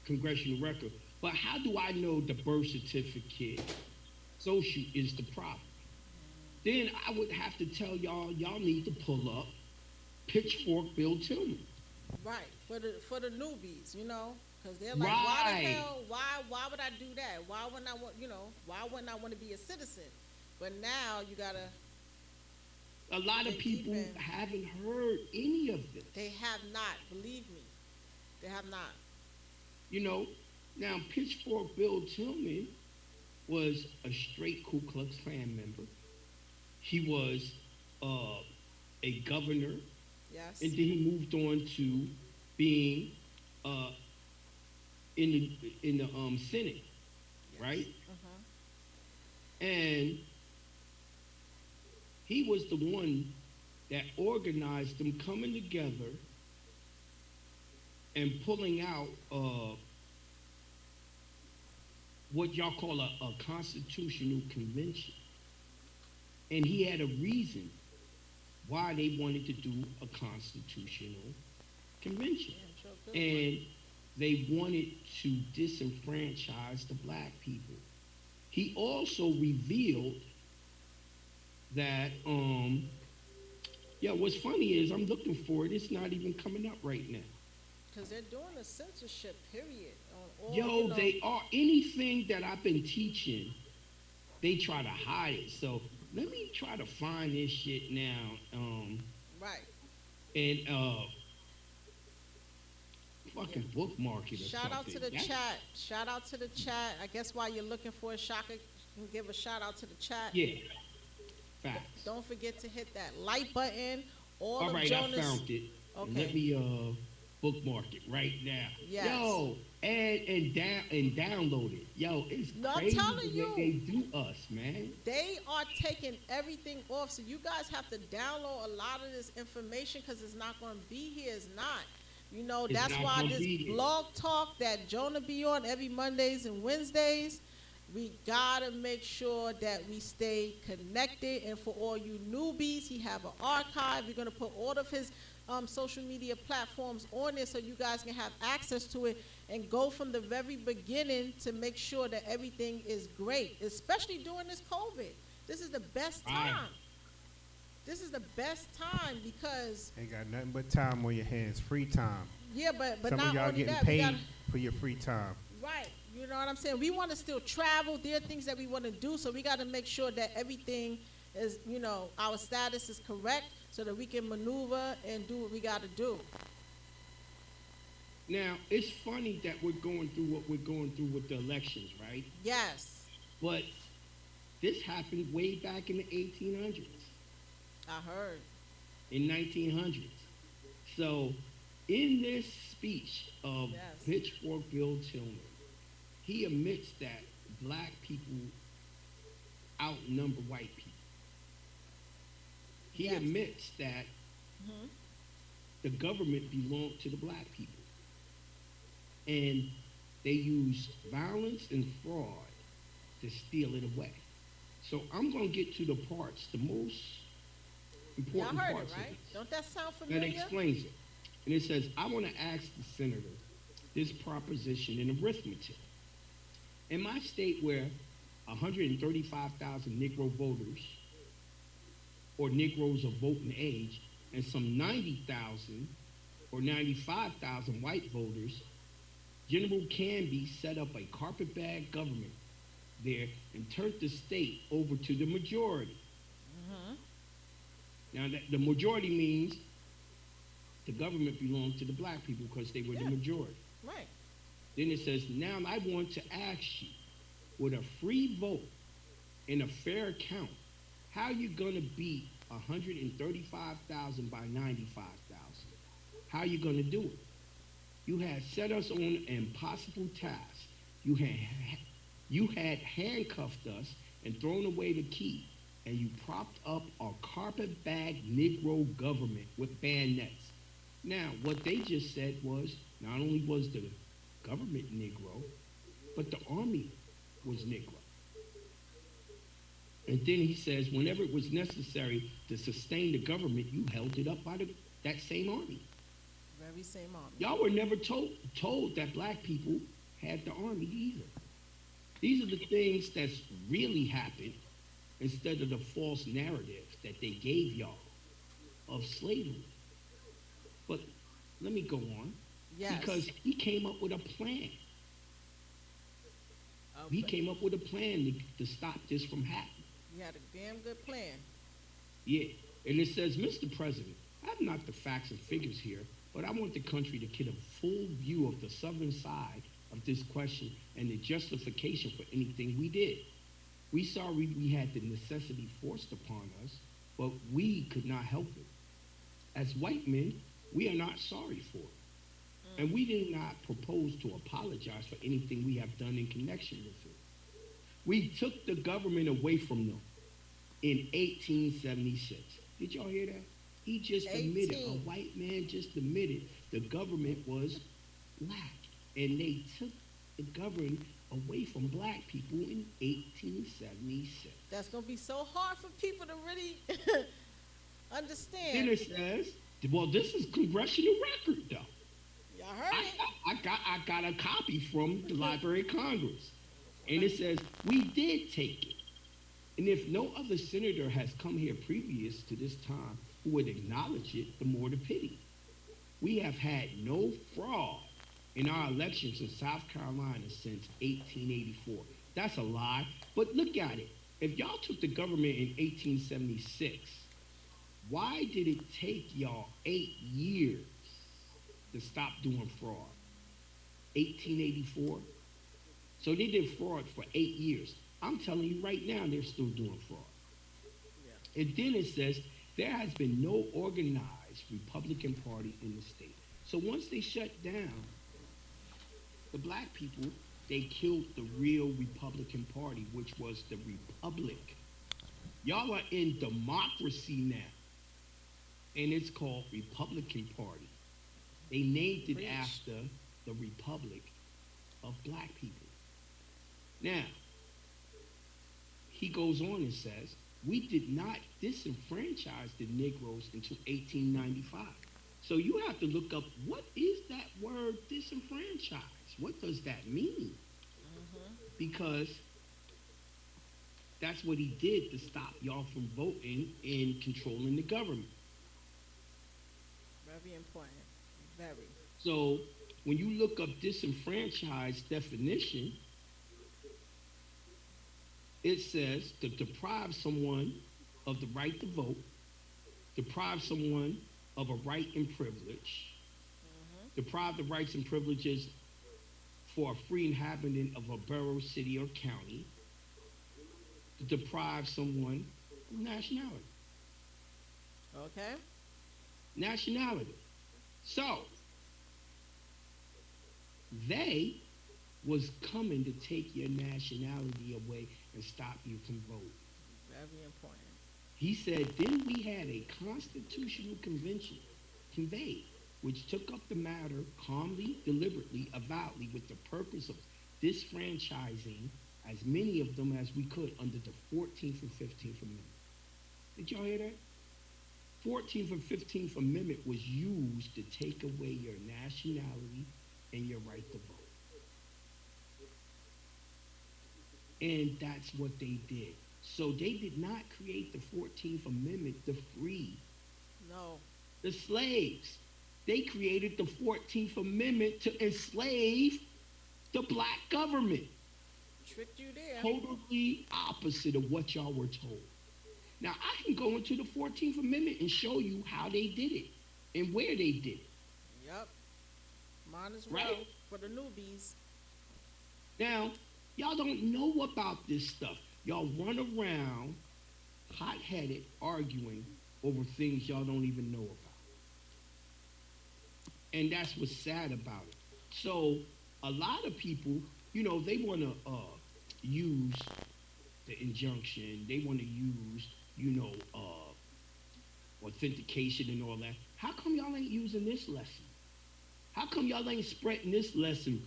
congressional record, but how do I know the birth certificate social is the problem? Then I would have to tell y'all need to pull up Pitchfork Bill Tillman. Right. For the newbies, because they're like, why the Right. hell? Why would I do that? Why wouldn't I want? Why wouldn't I want to be a citizen? But now you gotta. A lot of people haven't heard any of this. They have not. Believe me, they have not. Now Pitchfork Bill Tillman was a straight Ku Klux Klan member. He was a governor, Yes. and then he moved on to being in the Senate, Yes. right? Uh-huh. And he was the one that organized them coming together and pulling out what y'all call a constitutional convention. And he had a reason why they wanted to do a constitutional convention. Yeah, And they wanted to disenfranchise the black people. He also revealed that, what's funny is I'm looking for it. It's not even coming up right now. Because they're doing a censorship period on all. They are. Anything that I've been teaching, they try to hide it. So let me try to find this shit now. Right. And fucking bookmark it or Shout out something. to the chat. Shout out to the chat. I guess while you're looking for it, Shaka can give a shout out to the chat. Yeah. Facts. Don't forget to hit that like button. All right, Jonah's, I found it. Okay. Let me bookmark it right now. Yes. Yo, and download it. Yo, it's crazy I'm telling what they do us, man. They are taking everything off, so you guys have to download a lot of this information because it's not going to be here. It's not. That's why this blog talk that Jonah be on every Mondays and Wednesdays, we gotta make sure that we stay connected. And for all you newbies, he have an archive. We're gonna put all of his social media platforms on there so you guys can have access to it and go from the very beginning to make sure that everything is great, especially during this COVID. This is the best time. This is the best time because ain't got nothing but time on your hands, free time. Yeah, but some not of y'all only getting that, paid for your free time. Right. You know what I'm saying? We want to still travel. There are things that we want to do, so we got to make sure that everything is, our status is correct so that we can maneuver and do what we got to do. Now, it's funny that we're going through what we're going through with the elections, right? Yes. But this happened way back in the 1800s. I heard. In 1900s. So, in this speech of Pitchfork Bill Tillman, he admits that black people outnumber white people. He admits that the government belonged to the black people. And they use violence and fraud to steal it away. So I'm going to get to the parts, the most important Y'all heard parts it, right? of this. Don't that sound familiar? That explains it. And it says, I want to ask the senator this proposition in arithmetic. In my state where 135,000 Negro voters or Negroes of voting age and some 90,000 or 95,000 white voters, General Canby set up a carpetbag government there and turned the state over to the majority. Now, the majority means the government belonged to the black people because they were the majority. Right. Then it says, now I want to ask you, with a free vote and a fair count, how you going to beat 135,000 by 95,000? How you going to do it? You have set us on an impossible task. You You had handcuffed us and thrown away the key, and you propped up our carpetbag Negro government with bayonets. Now, what they just said was not only was the government Negro, but the army was Negro. And then he says, whenever it was necessary to sustain the government, you held it up by that same army. Very same army. Y'all were never told that black people had the army either. These are the things that's really happened instead of the false narrative that they gave y'all of slavery. But let me go on. Yes. Because he came up with a plan. Okay. He came up with a plan to stop this from happening. He had a damn good plan. Yeah. And it says, Mr. President, I have not the facts and figures here, but I want the country to get a full view of the southern side of this question and the justification for anything we did. We saw we had the necessity forced upon us, but we could not help it. As white men, we are not sorry for it. And we did not propose to apologize for anything we have done in connection with it. We took the government away from them in 1876. Did y'all hear that? He just admitted, a white man just admitted the government was black. And they took the government away from black people in 1876. That's going to be so hard for people to really understand. Then it says, well, this is congressional record, though. Y'all heard it? I got a copy from the Library of Congress. And it says, we did take it. And if no other senator has come here previous to this time who would acknowledge it, the more the pity. We have had no fraud in our elections in South Carolina since 1884. That's a lie. But look at it. If y'all took the government in 1876, why did it take y'all 8 years to stop doing fraud? 1884? So they did fraud for 8 years. I'm telling you right now, they're still doing fraud. Yeah. And then it says, there has been no organized Republican Party in the state. So once they shut down the black people, they killed the real Republican Party, which was the Republic. Y'all are in democracy now, and it's called Republican Party. They named it after the Republic of black people. Now, he goes on and says, we did not disenfranchise the Negroes until 1895. So you have to look up, what is that word disenfranchise? What does that mean? Because that's what he did to stop y'all from voting and controlling the government. Very important. Very. So when you look up disenfranchised definition, it says to deprive someone of the right to vote, deprive someone of a right and privilege, deprive the rights and privileges for a free inhabitant of a borough, city, or county, to deprive someone of nationality. Okay. Nationality. So, they was coming to take your nationality away and stop you from voting. Very important. He said, then we had a constitutional convention conveyed, which took up the matter calmly, deliberately, avowedly, with the purpose of disfranchising as many of them as we could under the 14th and 15th Amendment. Did y'all hear that? 14th and 15th Amendment was used to take away your nationality and your right to vote. And that's what they did. So they did not create the 14th Amendment to free the slaves. They created the 14th Amendment to enslave the black government. Tricked you there. Totally opposite of what y'all were told. Now, I can go into the 14th Amendment and show you how they did it and where they did it. Yep. Might as well, right? For the newbies. Now, y'all don't know about this stuff. Y'all run around hot-headed arguing over things y'all don't even know about. And that's what's sad about it. So a lot of people, you know, they want to use the injunction. They want to use, authentication and all that. How come y'all ain't using this lesson? How come y'all ain't spreading this lesson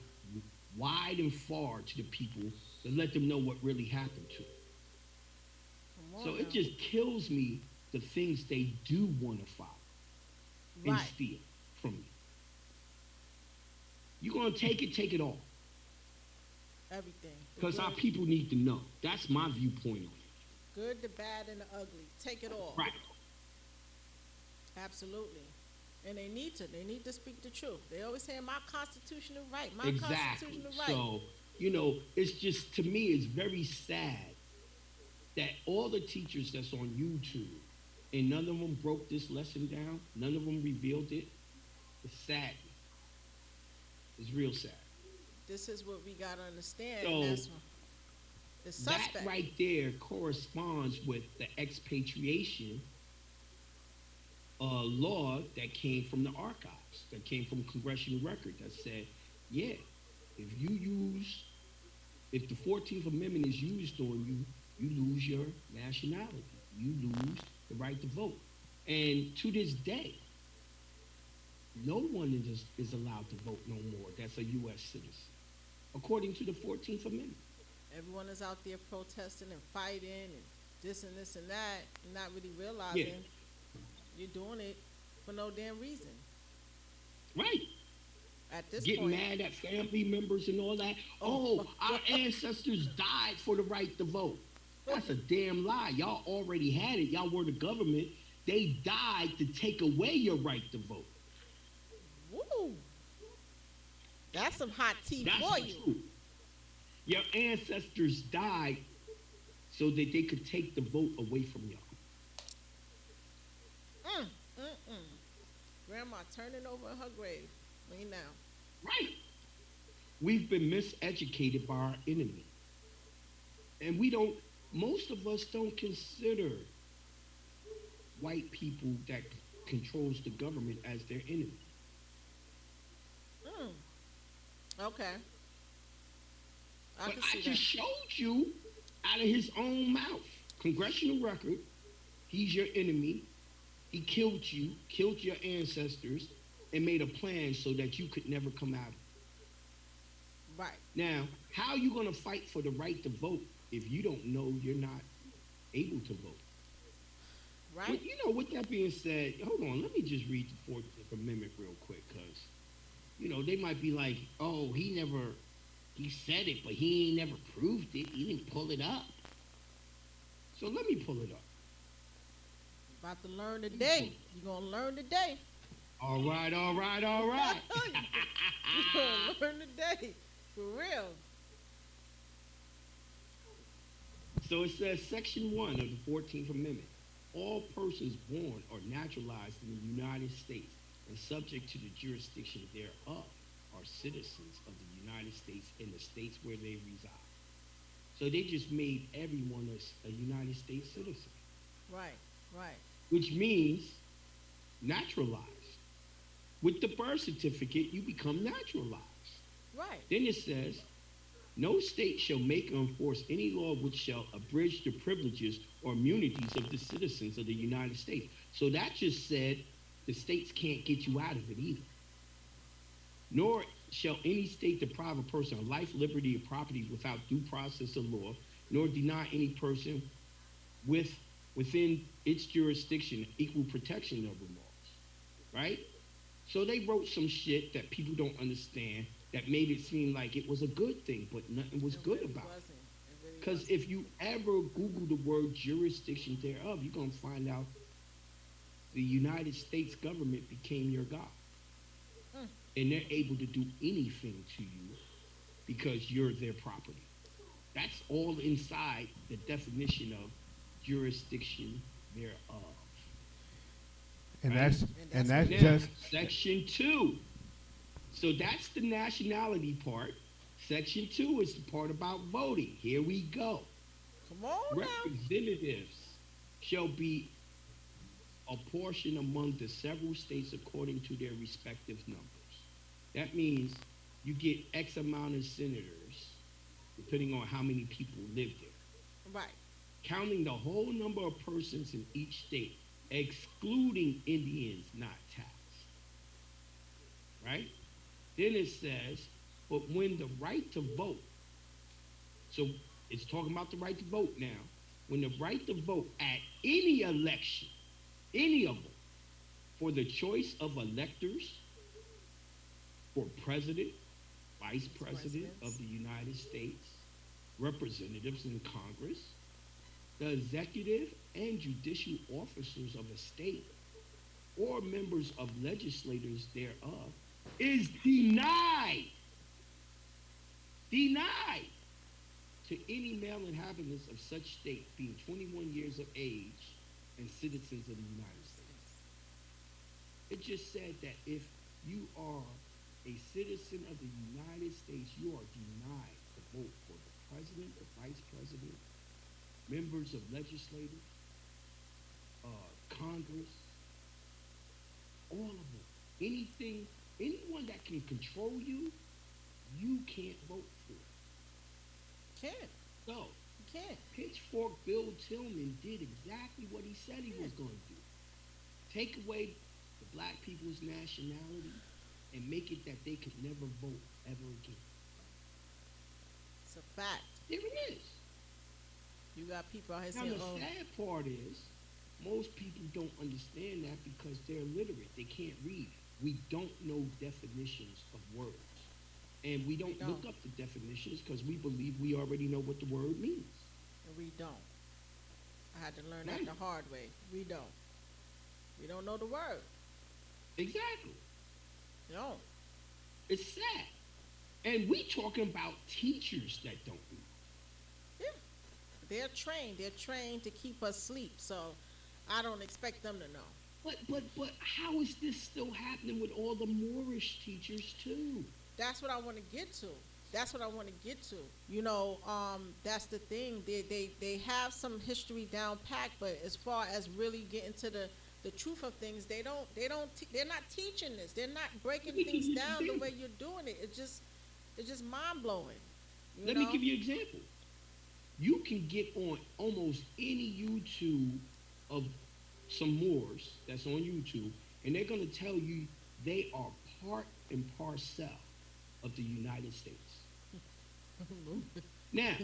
wide and far to the people to let them know what really happened to them? So it just kills me the things they do want to follow and steal from you. You're going to take it all. Everything. Because our people need to know. That's my viewpoint on it. Good, the bad, and the ugly. Take it all. Right. Absolutely. And they need to. They need to speak the truth. They always say, my constitutional right. My Exactly. constitutional right. So, it's just, to me, it's very sad that all the teachers that's on YouTube, and none of them broke this lesson down, none of them revealed it. It's sad. It's real sad. This is what we got to understand. So, that's the suspect. That right there corresponds with the expatriation law that came from the archives, that came from congressional record that said, yeah, if the 14th Amendment is used on you, you lose your nationality. You lose the right to vote. And to this day, no one is allowed to vote no more that's a U.S. citizen, according to the 14th Amendment. Everyone is out there protesting and fighting and this and that, and not really realizing you're doing it for no damn reason. Right. At this Getting point. Mad at family members and all that. Our ancestors died for the right to vote. That's a damn lie. Y'all already had it. Y'all were the government. They died to take away your right to vote. Woo. That's some hot tea for you. True. Your ancestors died so that they could take the vote away from y'all. Grandma turning over in her grave. Me now. Right. We've been miseducated by our enemy. And most of us don't consider white people that controls the government as their enemy. Okay. I just showed you out of his own mouth. Congressional record, he's your enemy. He killed you, killed your ancestors, and made a plan so that you could never come out of it. Right. Now, how are you going to fight for the right to vote if you don't know you're not able to vote? Right. But, with that being said, hold on, let me just read the 14th Amendment real quick, because, they might be like, oh, he said it, but he ain't never proved it. He didn't pull it up. So let me pull it up. About to learn today. You're going to learn today. All right. You're going to learn today. For real. So it says, Section 1 of the 14th Amendment. All persons born or naturalized in the United States and subject to the jurisdiction thereof are citizens of the United States in the states where they reside. So they just made everyone a United States citizen. Right. Which means naturalized. With the birth certificate, you become naturalized. Right. Then it says, no state shall make or enforce any law which shall abridge the privileges or immunities of the citizens of the United States. So that just said the states can't get you out of it either. Nor shall any state deprive a person of life, liberty, or property without due process of law, nor deny any person within its jurisdiction equal protection of the laws. Right? So they wrote some shit that people don't understand that made it seem like it was a good thing, but nothing was good about it. Because if you ever Google the word jurisdiction thereof, you're going to find out the United States government became your God. And they're able to do anything to you because you're their property. That's all inside the definition of jurisdiction thereof. And right? that's now, just Section 2. So that's the nationality part. Section 2 is the part about voting. Here we go. Come on now. Representatives shall be apportioned among the several states according to their respective numbers. That means you get X amount of senators depending on how many people live there. Right. Counting the whole number of persons in each state, excluding Indians not taxed. Right? Then it says, but when the right to vote, so it's talking about the right to vote now, when the right to vote at any election, any of them, for the choice of electors for president, vice president of the United States, representatives in Congress, the executive and judicial officers of a state, or members of legislators thereof, is denied to any male inhabitants of such state being 21 years of age and citizens of the United States. It just said that if you are a citizen of the United States, you are denied the vote for the president, the vice president, members of legislators, Congress, all of them. Anyone that can control you, you can't vote for. Can't. So, you can't. Pitchfork Bill Tillman did exactly what he said he was going to do. Take away the black people's nationality and make it that they could never vote ever again. It's a fact. There it is. You got people out here now, saying, the sad part is, most people don't understand that because they're illiterate. They can't read. We don't know definitions of words. And we don't look up the definitions because we believe we already know what the word means. And we don't. I had to learn that the hard way. We don't. We don't know the word. Exactly. No. It's sad. And we talking about teachers that don't read. Yeah. They're trained. They're trained to keep us asleep. So I don't expect them to know. But how is this still happening with all the Moorish teachers too? That's what I want to get to. That's what I want to get to. You know, that's the thing. They have some history down packed, but as far as really getting to the truth of things, they're not teaching this. They're not breaking things down the way you're doing it. It's just mind blowing. Let me give you an example. You can get on almost any YouTube of some Moors that's on YouTube, and they're going to tell you they are part and parcel of the United States. Now,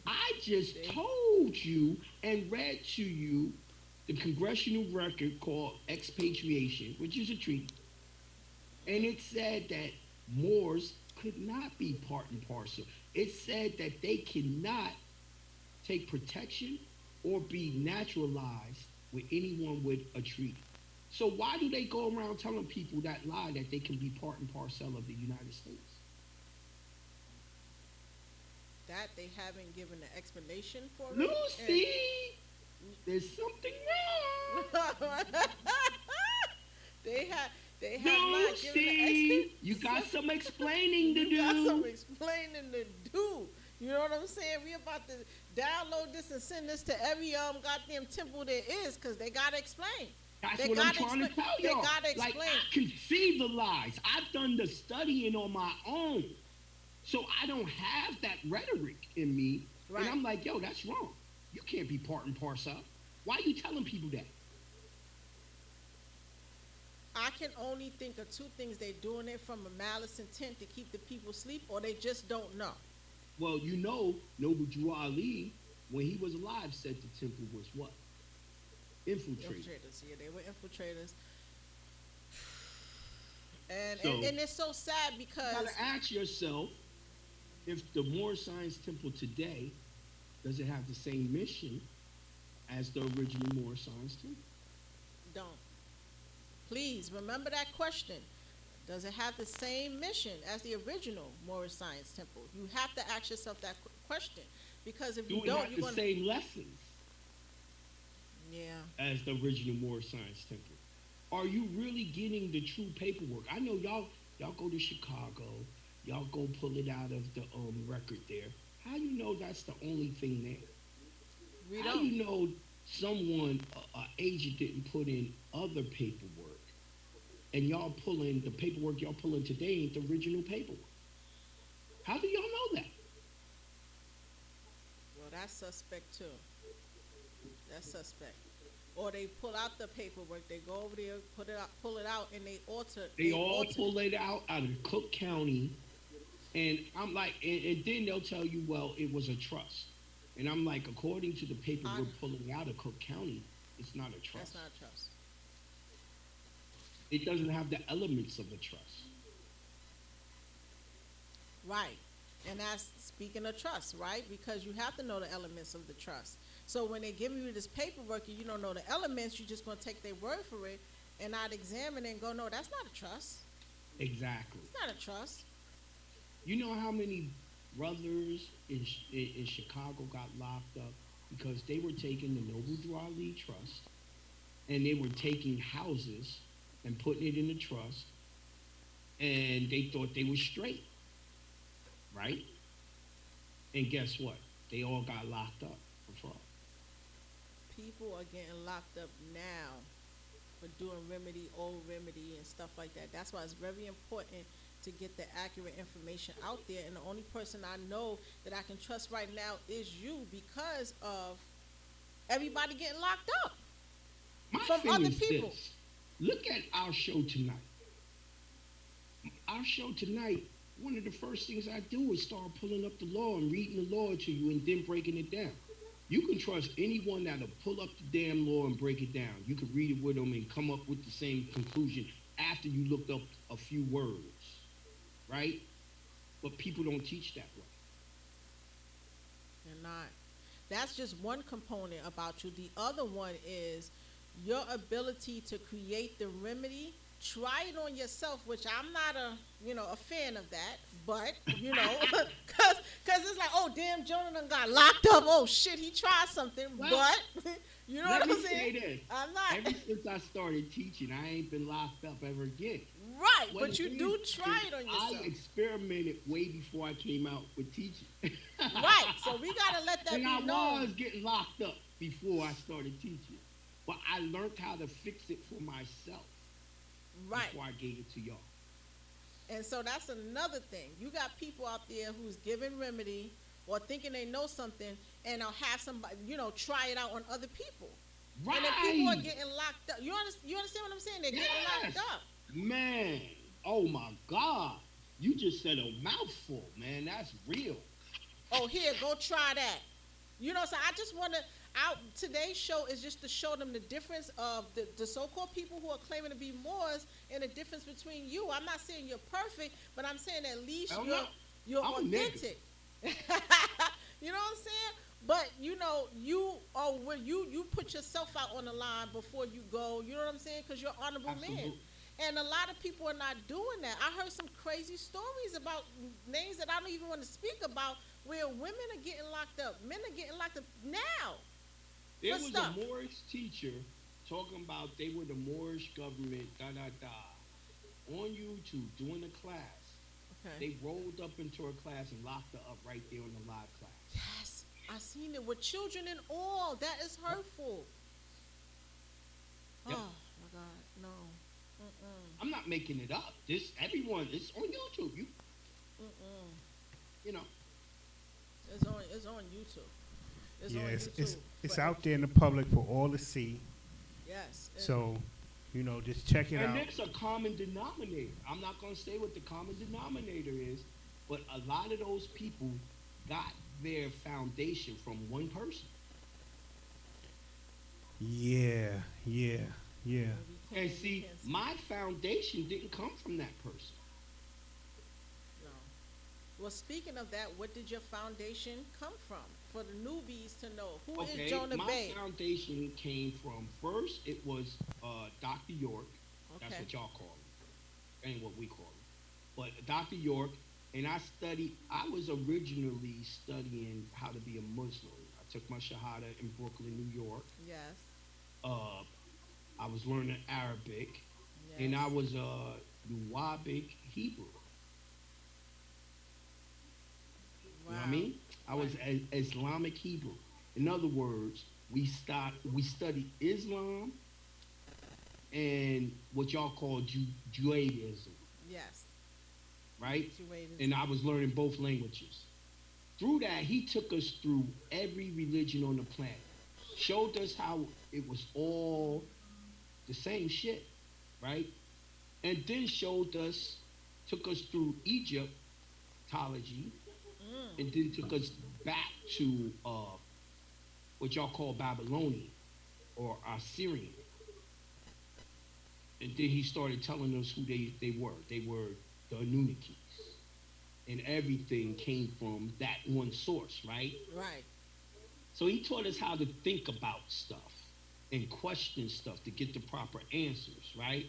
I just told you and read to you the congressional record called expatriation, which is a treaty, and it said that Moors could not be part and parcel. It said that they cannot take protection or be naturalized with anyone with a treaty. So why do they go around telling people that lie that they can be part and parcel of the United States? That they haven't given an explanation for it. Lucy, there's something wrong. They have Lucy, not given an explanation. You got some explaining to do. You got some explaining to do. You know what I'm saying? We about to download this and send this to every goddamn temple there is, because they gotta explain. That's what I'm trying to tell y'all. They gotta explain. Like, I can see the lies. I've done the studying on my own. So I don't have that rhetoric in me. Right. And I'm like, yo, that's wrong. You can't be part and parcel. Why are you telling people that? I can only think of two things. They're doing it from a malice intent to keep the people asleep, or they just don't know. Well, you know, Noble Drew Ali, when he was alive, said the temple was what? Infiltrators. Yeah, they were infiltrators. And it's so sad because... You gotta ask yourself, if the Moor Science Temple today, does it have the same mission as the original Moor Science Temple? Don't. Please, remember that question. Does it have the same mission as the original Moorish Science Temple? You have to ask yourself that question, because if you don't, you're going to... Do it have the same lessons? Yeah. As the original Moorish Science Temple? Are you really getting the true paperwork? I know y'all go to Chicago, y'all go pull it out of the record there. How you know that's the only thing there? How you know someone, an agent, didn't put in other paperwork? And y'all pulling the paperwork y'all pulling today ain't the original paperwork. How do y'all know that? that's suspect too. That's suspect. Or they pull out the paperwork. They go over there, pull it out, and they alter. They all pull it out of Cook County, and I'm like, and then they'll tell you, well, it was a trust, and I'm like, according to the paperwork pulling out of Cook County, it's not a trust. That's not a trust. It doesn't have the elements of a trust. Right. And that's speaking of trust, right? Because you have to know the elements of the trust. So when they give you this paperwork and you don't know the elements, you're just going to take their word for it and not examine it and go, no, that's not a trust. Exactly. It's not a trust. You know how many brothers in Chicago got locked up because they were taking the Noble Drew Ali Trust and they were taking houses and putting it in the trust, and they thought they were straight, right? And guess what? They all got locked up for fraud. People are getting locked up now for doing old remedy and stuff like that. That's why it's very important to get the accurate information out there. And the only person I know that I can trust right now is you, because of everybody getting locked up from other people. This. Look at our show tonight. Our show tonight, one of the first things I do is start pulling up the law and reading the law to you and then breaking it down. You can trust anyone that'll pull up the damn law and break it down. You can read it with them and come up with the same conclusion after you looked up a few words, right? But people don't teach that way. They're not. That's just one component about you. The other one is your ability to create the remedy. Try it on yourself, which I'm not a fan of that, but because it's like, oh damn, Jonah done got locked up. Oh shit, he tried something, well, but you know what I'm saying? This. I'm not. Ever since I started teaching, I ain't been locked up ever again. Right, but you do try it on yourself. I experimented way before I came out with teaching. Right, so we gotta let that and be known. I was getting locked up before I started teaching, but I learned how to fix it for myself. Right. Before I gave it to y'all. And so that's another thing. You got people out there who's giving remedy or thinking they know something, and they'll have somebody, try it out on other people. Right. And then people are getting locked up. You understand what I'm saying? They're getting locked up. Man, oh my God. You just said a mouthful, man. That's real. Oh, here, go try that. So I just want to, today's show is just to show them the difference of the so-called people who are claiming to be Moors and the difference between you. I'm not saying you're perfect, but I'm saying at least you're authentic. You know what I'm saying? But you put yourself out on the line before you go. You know what I'm saying? Because you're an honorable man. And a lot of people are not doing that. I heard some crazy stories about names that I don't even want to speak about, where women are getting locked up, men are getting locked up now. There was a Moorish teacher talking about they were the Moorish government, on YouTube doing a class. Okay. They rolled up into her class and locked her up right there on the live class. Yes, I seen it with children and all. That is hurtful. Yep. Oh my God, no. I'm not making it up. Everyone, it's on YouTube. It's on YouTube. It's out there in the public for all to see. Yes. So, just check it out. And it's a common denominator. I'm not going to say what the common denominator is, but a lot of those people got their foundation from one person. Yeah. And see, my foundation didn't come from that person. No. Well, speaking of that, what did your foundation come from? For the newbies to know, who is Jonah Bey? My foundation came from, first, it was Dr. York. Okay. That's what y'all call him. Ain't what we call him. But Dr. York, and I was originally studying how to be a Muslim. I took my Shahada in Brooklyn, New York. Yes. I was learning Arabic, yes. And I was Nuwabic Hebrew. Wow. You know what I mean? I was Islamic Hebrew. In other words, we studied Islam and what y'all call Judaism. Yes. Right? Judaism. And I was learning both languages. Through that, he took us through every religion on the planet, showed us how it was all the same shit, right? And then showed us, took us through Egyptology, and then took us back to what y'all call Babylonian or Assyrian. And then he started telling us who they were. They were the Anunnakis. And everything came from that one source, right? Right. So he taught us how to think about stuff and question stuff to get the proper answers, right?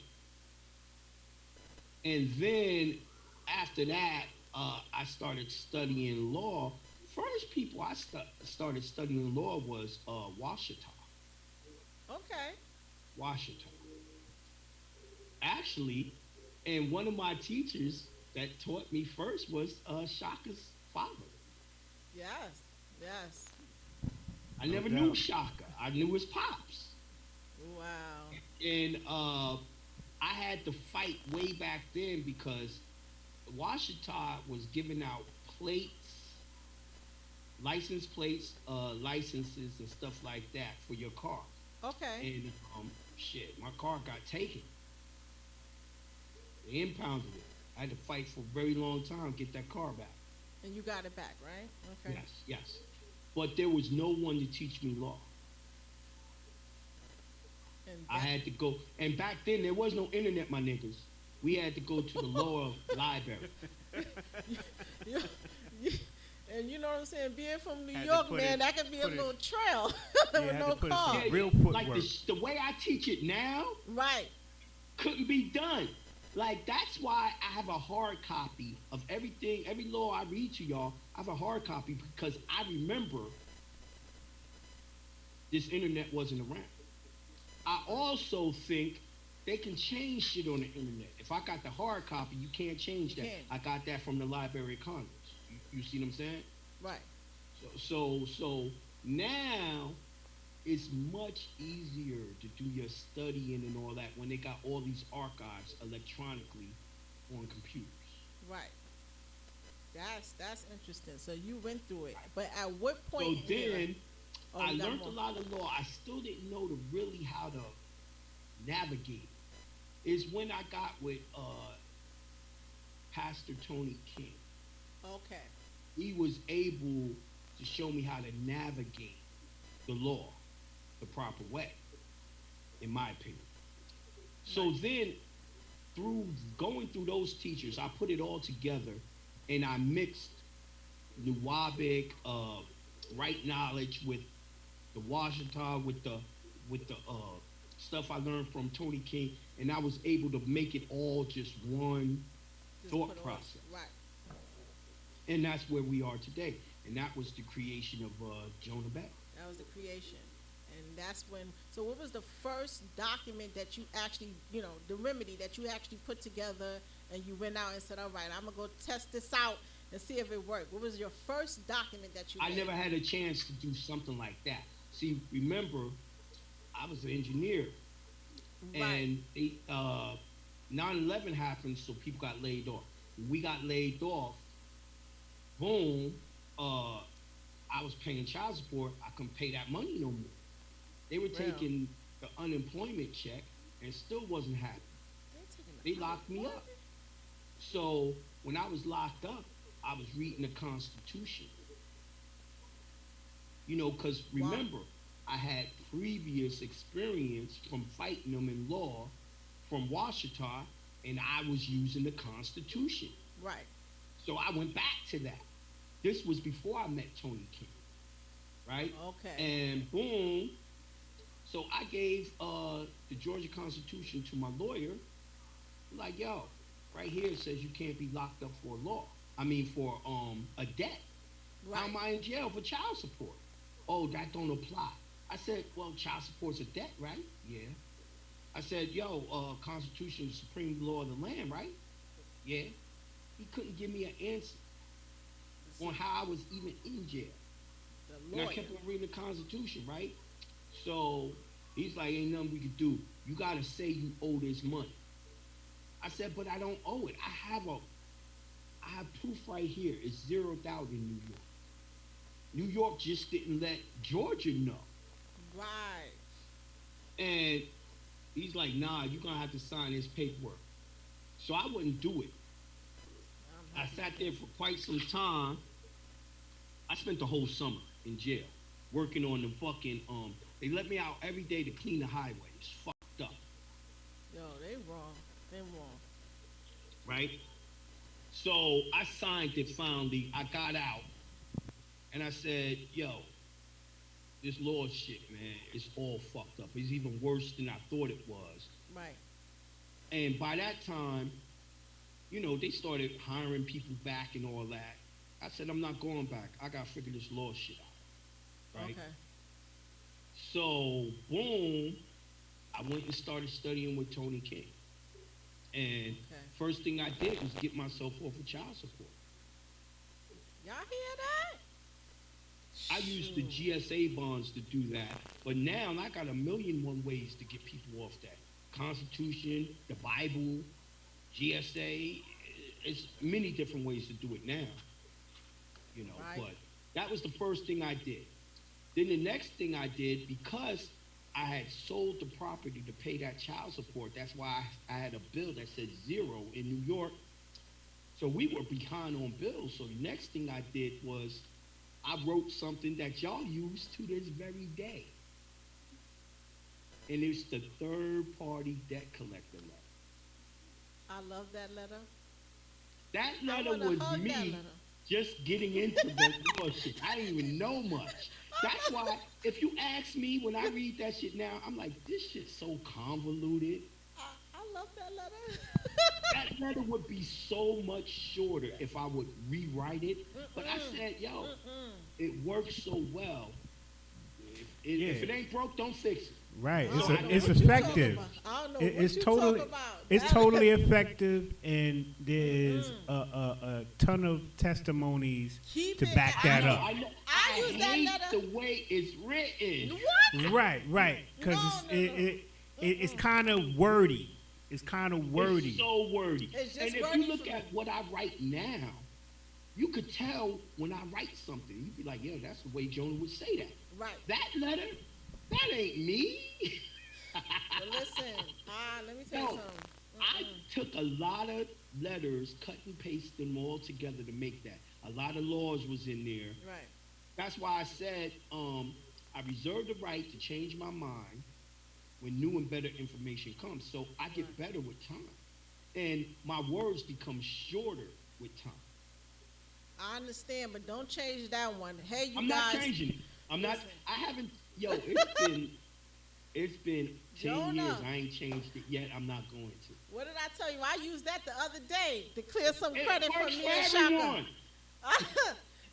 And then after that, I started studying law. First people I started studying law was Washita. Okay. Washita. Actually, and one of my teachers that taught me first was Shaka's father. Yes. Yes. I never knew Shaka. I knew his pops. Wow. And I had to fight way back then because Washita was giving out plates, license plates, licenses, and stuff like that for your car. Okay. And shit, my car got taken. They impounded it. I had to fight for a very long time to get that car back. And you got it back, right? Okay. Yes, yes. But there was no one to teach me law. I had to go, and back then there was no internet, my niggas. We had to go to the law library. And you know what I'm saying? Being from New York, man, that could be a little trail with no car. Real footwork. Like the way I teach it now, right, couldn't be done. Like, that's why I have a hard copy of everything, every law I read to y'all. I have a hard copy because I remember this internet wasn't around. I also think they can change shit on the internet. If I got the hard copy, you can't change that. I got that from the Library of Congress. You see what I'm saying? Right. So now it's much easier to do your studying and all that when they got all these archives electronically on computers. Right. That's interesting. So you went through it, but at what point? So then I learned a lot of law. I still didn't know really how to navigate. Is when I got with Pastor Tony King. Okay. He was able to show me how to navigate the law the proper way, in my opinion. So then, through going through those teachers, I put it all together, and I mixed Nuwabic, right knowledge with the Washington, with the stuff I learned from Tony King, and I was able to make it all just one thought process. Right. And that's where we are today. And that was the creation of Jonah Bell. That was the creation. And that's when, so what was the first document that you actually, the remedy that you actually put together and you went out and said, all right, I'm going to go test this out and see if it worked? What was your first document that you made? I never had a chance to do something like that. See, remember, I was an engineer. Right. And 9/11 happened, so people got laid off. When we got laid off, boom, I was paying child support. I couldn't pay that money no more. They were taking the unemployment check and still wasn't happy. They locked me up. So when I was locked up, I was reading the Constitution. Because remember, I had previous experience from fighting them in law from Washita, and I was using the Constitution. Right. So I went back to that. This was before I met Tony King, right? Okay. And boom, so I gave the Georgia Constitution to my lawyer. Like, yo, right here it says you can't be locked up for for a debt. Right. How am I in jail for child support? Oh, that don't apply. I said, well, child support's a debt, right? Yeah. I said, yo, Constitution is supreme law of the land, right? Yeah. He couldn't give me an answer on how I was even in jail. And I kept on reading the Constitution, right? So he's like, ain't nothing we could do. You got to say you owe this money. I said, but I don't owe it. I have proof right here. It's 0,000 in New York. New York just didn't let Georgia know. Right. And he's like, nah, you're going to have to sign this paperwork. So I wouldn't do it. I sat there for quite some time. I spent the whole summer in jail working on the fucking, they let me out every day to clean the highways. Fucked up. Yo, they wrong. They wrong. Right? So I signed it finally. I got out. And I said, yo, this law shit, man, it's all fucked up. It's even worse than I thought it was. Right. And by that time, you know, they started hiring people back and all that. I said, I'm not going back. I got to figure this law shit out. Right? Okay. So, boom, I went and started studying with Tony King. And first thing I did was get myself off of child support. Y'all hear that? I used the GSA bonds to do that. But now I got 1,000,001 ways to get people off that. Constitution, the Bible, GSA, it's many different ways to do it now. You know, right. But that was the first thing I did. Then the next thing I did, because I had sold the property to pay that child support, that's why I had a bill that said 0 in New York. So we were behind on bills. So the next thing I did was I wrote something that y'all use to this very day. And it's the third-party debt collector letter. I love that letter. That letter was me just getting into the bullshit. I didn't even know much. That's why, if you ask me when I read that shit now, I'm like, this shit's so convoluted. I love that letter. That letter would be so much shorter if I would rewrite it. But I said, yo, it works so well. If it ain't broke, don't fix it. Right, it's effective. It's totally effective, and there's a ton of testimonies to back that up. I use that letter the way it's written. What? Right, because it's kind of wordy. It's kind of wordy. It's so wordy. And if you look at what I write now, you could tell when I write something. You'd be like, yeah, that's the way Jonah would say that. Right. That letter, that ain't me. Well, listen, let me tell you something. I took a lot of letters, cut and paste them all together to make that. A lot of laws was in there. Right. That's why I said I reserve the right to change my mind when new and better information comes. So I get better with time. And my words become shorter with time. I understand, but don't change that one. Hey, you I'm guys. not changing it. I'm not. I haven't. Yo, it's been 10 Jonah. years. I ain't changed it yet. I'm not going to. What did I tell you? I used that the other day to clear some credit from me and Shaka.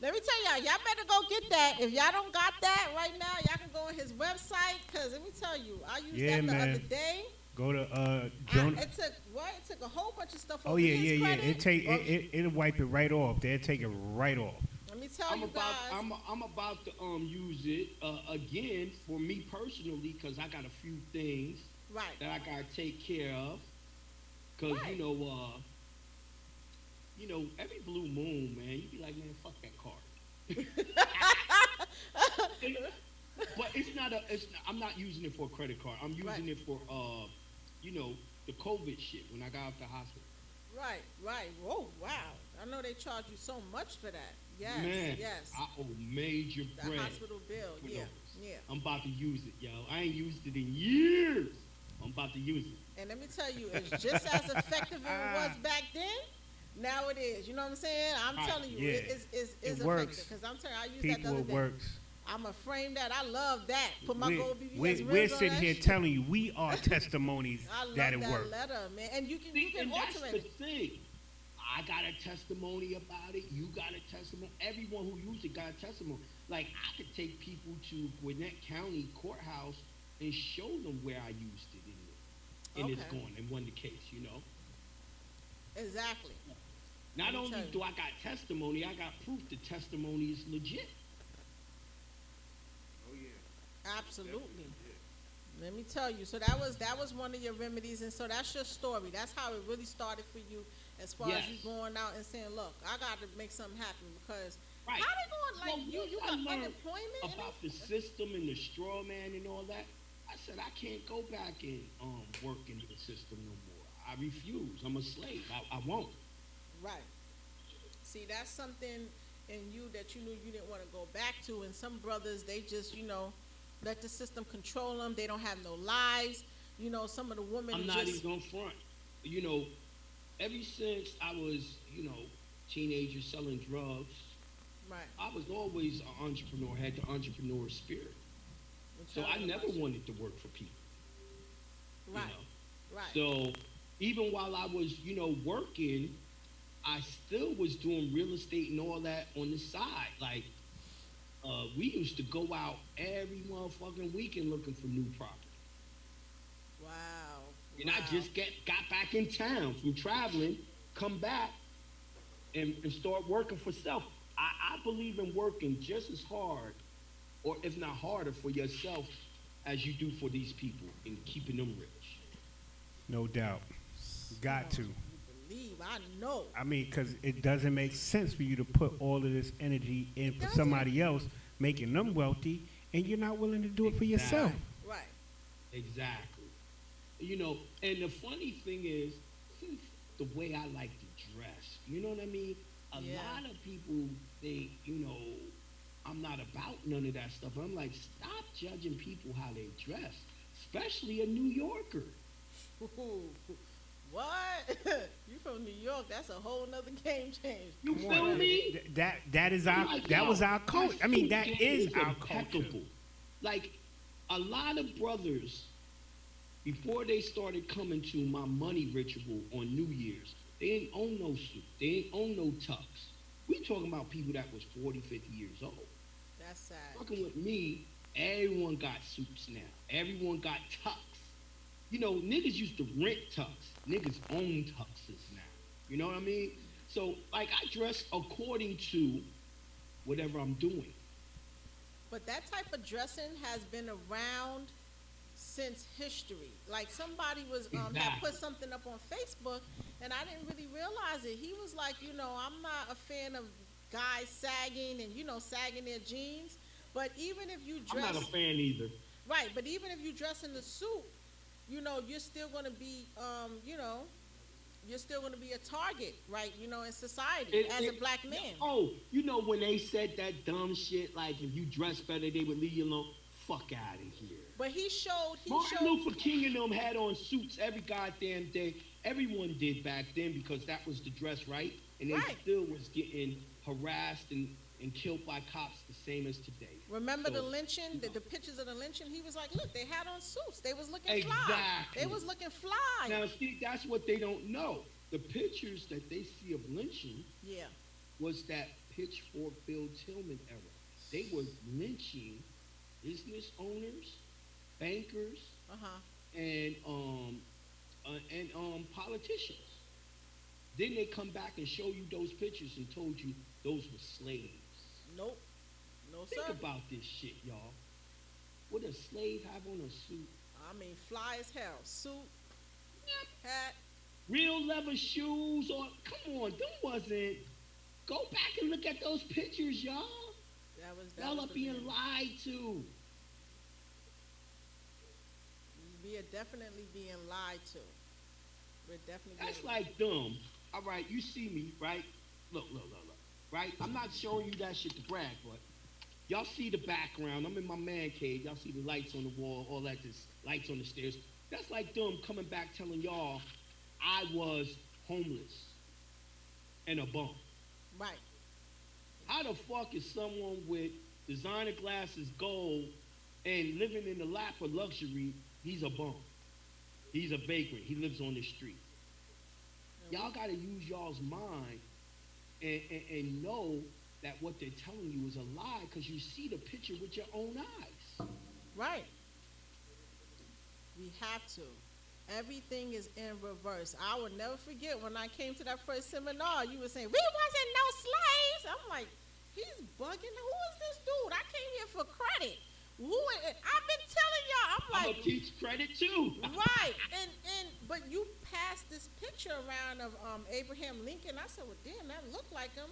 Let me tell y'all better go get that. If y'all don't got that right now, y'all can go on his website. Cause let me tell you, I used that the other day. Go to Jonah. It took a whole bunch of stuff. Oh yeah. It'll wipe it right off. They'll take it right off. Let me tell you guys. I'm about to use it again for me personally, cause I got a few things that I gotta take care of. Cause you know, every blue moon, man, you be like, man, fuck that card. But I'm not using it for a credit card. I'm using it for, the COVID shit when I got out the hospital. Right. Oh, wow. I know they charge you so much for that. Yes, man, yes. I owe major bread. The hospital bill, yeah. I'm about to use it, yo. I ain't used it in years. I'm about to use it. And let me tell you, it's just as effective as it was back then. Now it is. You know what I'm saying? I'm telling you, it's effective. Because I'm telling you, I used that the other day. Works. I'm a frame that. I love that. Put my gold BBS We're sitting here telling you we are testimonies that it works. I love that letter, man. And you can automate it. That's the thing. I got a testimony about it. You got a testimony. Everyone who used it got a testimony. Like, I could take people to Gwinnett County Courthouse and show them where I used it in it's gone and won the case, you know? Exactly. Not only do I got testimony, I got proof the testimony is legit. Oh, yeah. Absolutely. Let me tell you. So that was one of your remedies, and so that's your story. That's how it really started for you, as far as you going out and saying, "Look, I got to make something happen," because Right. How they going, like, Well, you got unemployment? About the system and the straw man and all that, I said, I can't go back and work in the system no more. I refuse. I'm a slave. I won't. Right. See, that's something in you that you knew you didn't want to go back to. And some brothers, they just, let the system control them. They don't have no lives. Some of the women. I'm not even going to front. Ever since I was, teenager selling drugs, right. I was always an entrepreneur, had the entrepreneur spirit. So I never wanted to work for people. Right. Right. So even while I was, working, I still was doing real estate and all that on the side. Like, we used to go out every motherfucking weekend looking for new property. Wow. And I just got back in town from traveling, come back, and start working for self. I believe in working just as hard, or if not harder, for yourself as you do for these people and keeping them rich. No doubt. Got to. I know. I mean, because it doesn't make sense for you to put all of this energy in for somebody else, making them wealthy, and you're not willing to do it for yourself. Right. Exactly. And the funny thing is, since the way I like to dress, you know what I mean? A lot of people think, I'm not about none of that stuff. I'm like, stop judging people how they dress, especially a New Yorker. What? You from New York? That's a whole nother game change. You feel me? That is our was our culture. I mean, that is our culture. Like, a lot of brothers, before they started coming to my money ritual on New Year's, they ain't own no suit. They ain't own no tux. We talking about people that was 40, 50 years old. That's sad. Talking with me, everyone got suits now. Everyone got tux. Niggas used to rent tux. Niggas own tuxes now. You know what I mean? So, like, I dress according to whatever I'm doing. But that type of dressing has been around since history. Like, somebody was had put something up on Facebook, and I didn't really realize it. He was like, I'm not a fan of guys sagging and, sagging their jeans. But even if you dress... I'm not a fan either. Right, but even if you dress in the suit, you're still going to be, you're still going to be a target, right? In society as a black man. Oh, when they said that dumb shit, like if you dress better, they would leave you alone. Fuck out of here. But he showed. Martin Luther King and them had on suits every goddamn day. Everyone did back then because that was the dress, right? And they still was getting harassed and killed by cops the same as today. Remember the lynching, the pictures of the lynching? He was like, look, they had on suits. They was looking fly. They was looking fly. Now, see, that's what they don't know. The pictures that they see of lynching was that Pitchfork Bill Tillman era. They were lynching business owners, bankers, and politicians. Then they come back and show you those pictures and told you those were slaves. Nope. No, sir. Think about this shit, y'all. Would a slave have on a suit? I mean, fly as hell. Suit, hat. Real leather shoes. Or come on, them wasn't. Go back and look at those pictures, y'all. Y'all are being lied to. We are definitely being lied to. We're definitely. That's like dumb. All right, you see me, right? Look. Right? I'm not showing you that shit to brag, but y'all see the background. I'm in my man cave. Y'all see the lights on the wall, all that, just lights on the stairs. That's like them coming back telling y'all I was homeless and a bum. Right. How the fuck is someone with designer glasses, gold, and living in the lap of luxury, he's a bum? He's a vagrant. He lives on the street. Y'all got to use y'all's mind and know that what they're telling you is a lie because you see the picture with your own eyes. Right. We have to. Everything is in reverse. I will never forget when I came to that first seminar, you were saying, we wasn't no slaves. I'm like, he's bugging. Who is this dude? I came here for credit. I've been telling y'all. I'm like, I'm gonna teach credit too. Right. But you passed this picture around of Abraham Lincoln. I said, well, damn, that looked like him.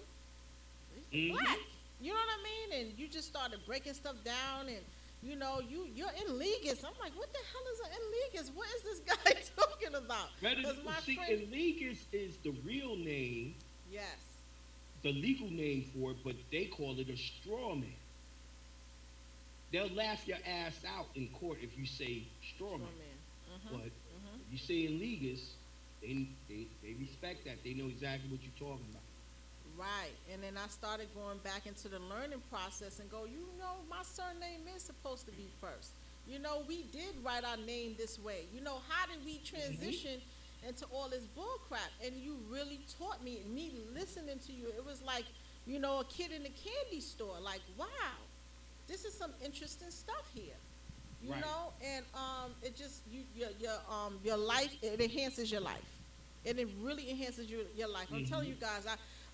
He's black. You know what I mean? And you just started breaking stuff down, and you're in leaguist. I'm like, what the hell is an leaguist? What is this guy talking about? In leaguist is the real name. Yes. The legal name for it, but they call it a straw man. They'll laugh your ass out in court if you say straw man. Mm-hmm. But if you say in leaguist, they respect that. They know exactly what you're talking about. Right. And then I started going back into the learning process and go, my surname is supposed to be first. We did write our name this way. How did we transition into all this bull crap? And you really taught me listening to you. It was like, a kid in a candy store. Like, wow, this is some interesting stuff here. You know, and it just your life, it enhances your life. And it really enhances your life. I'm telling you guys,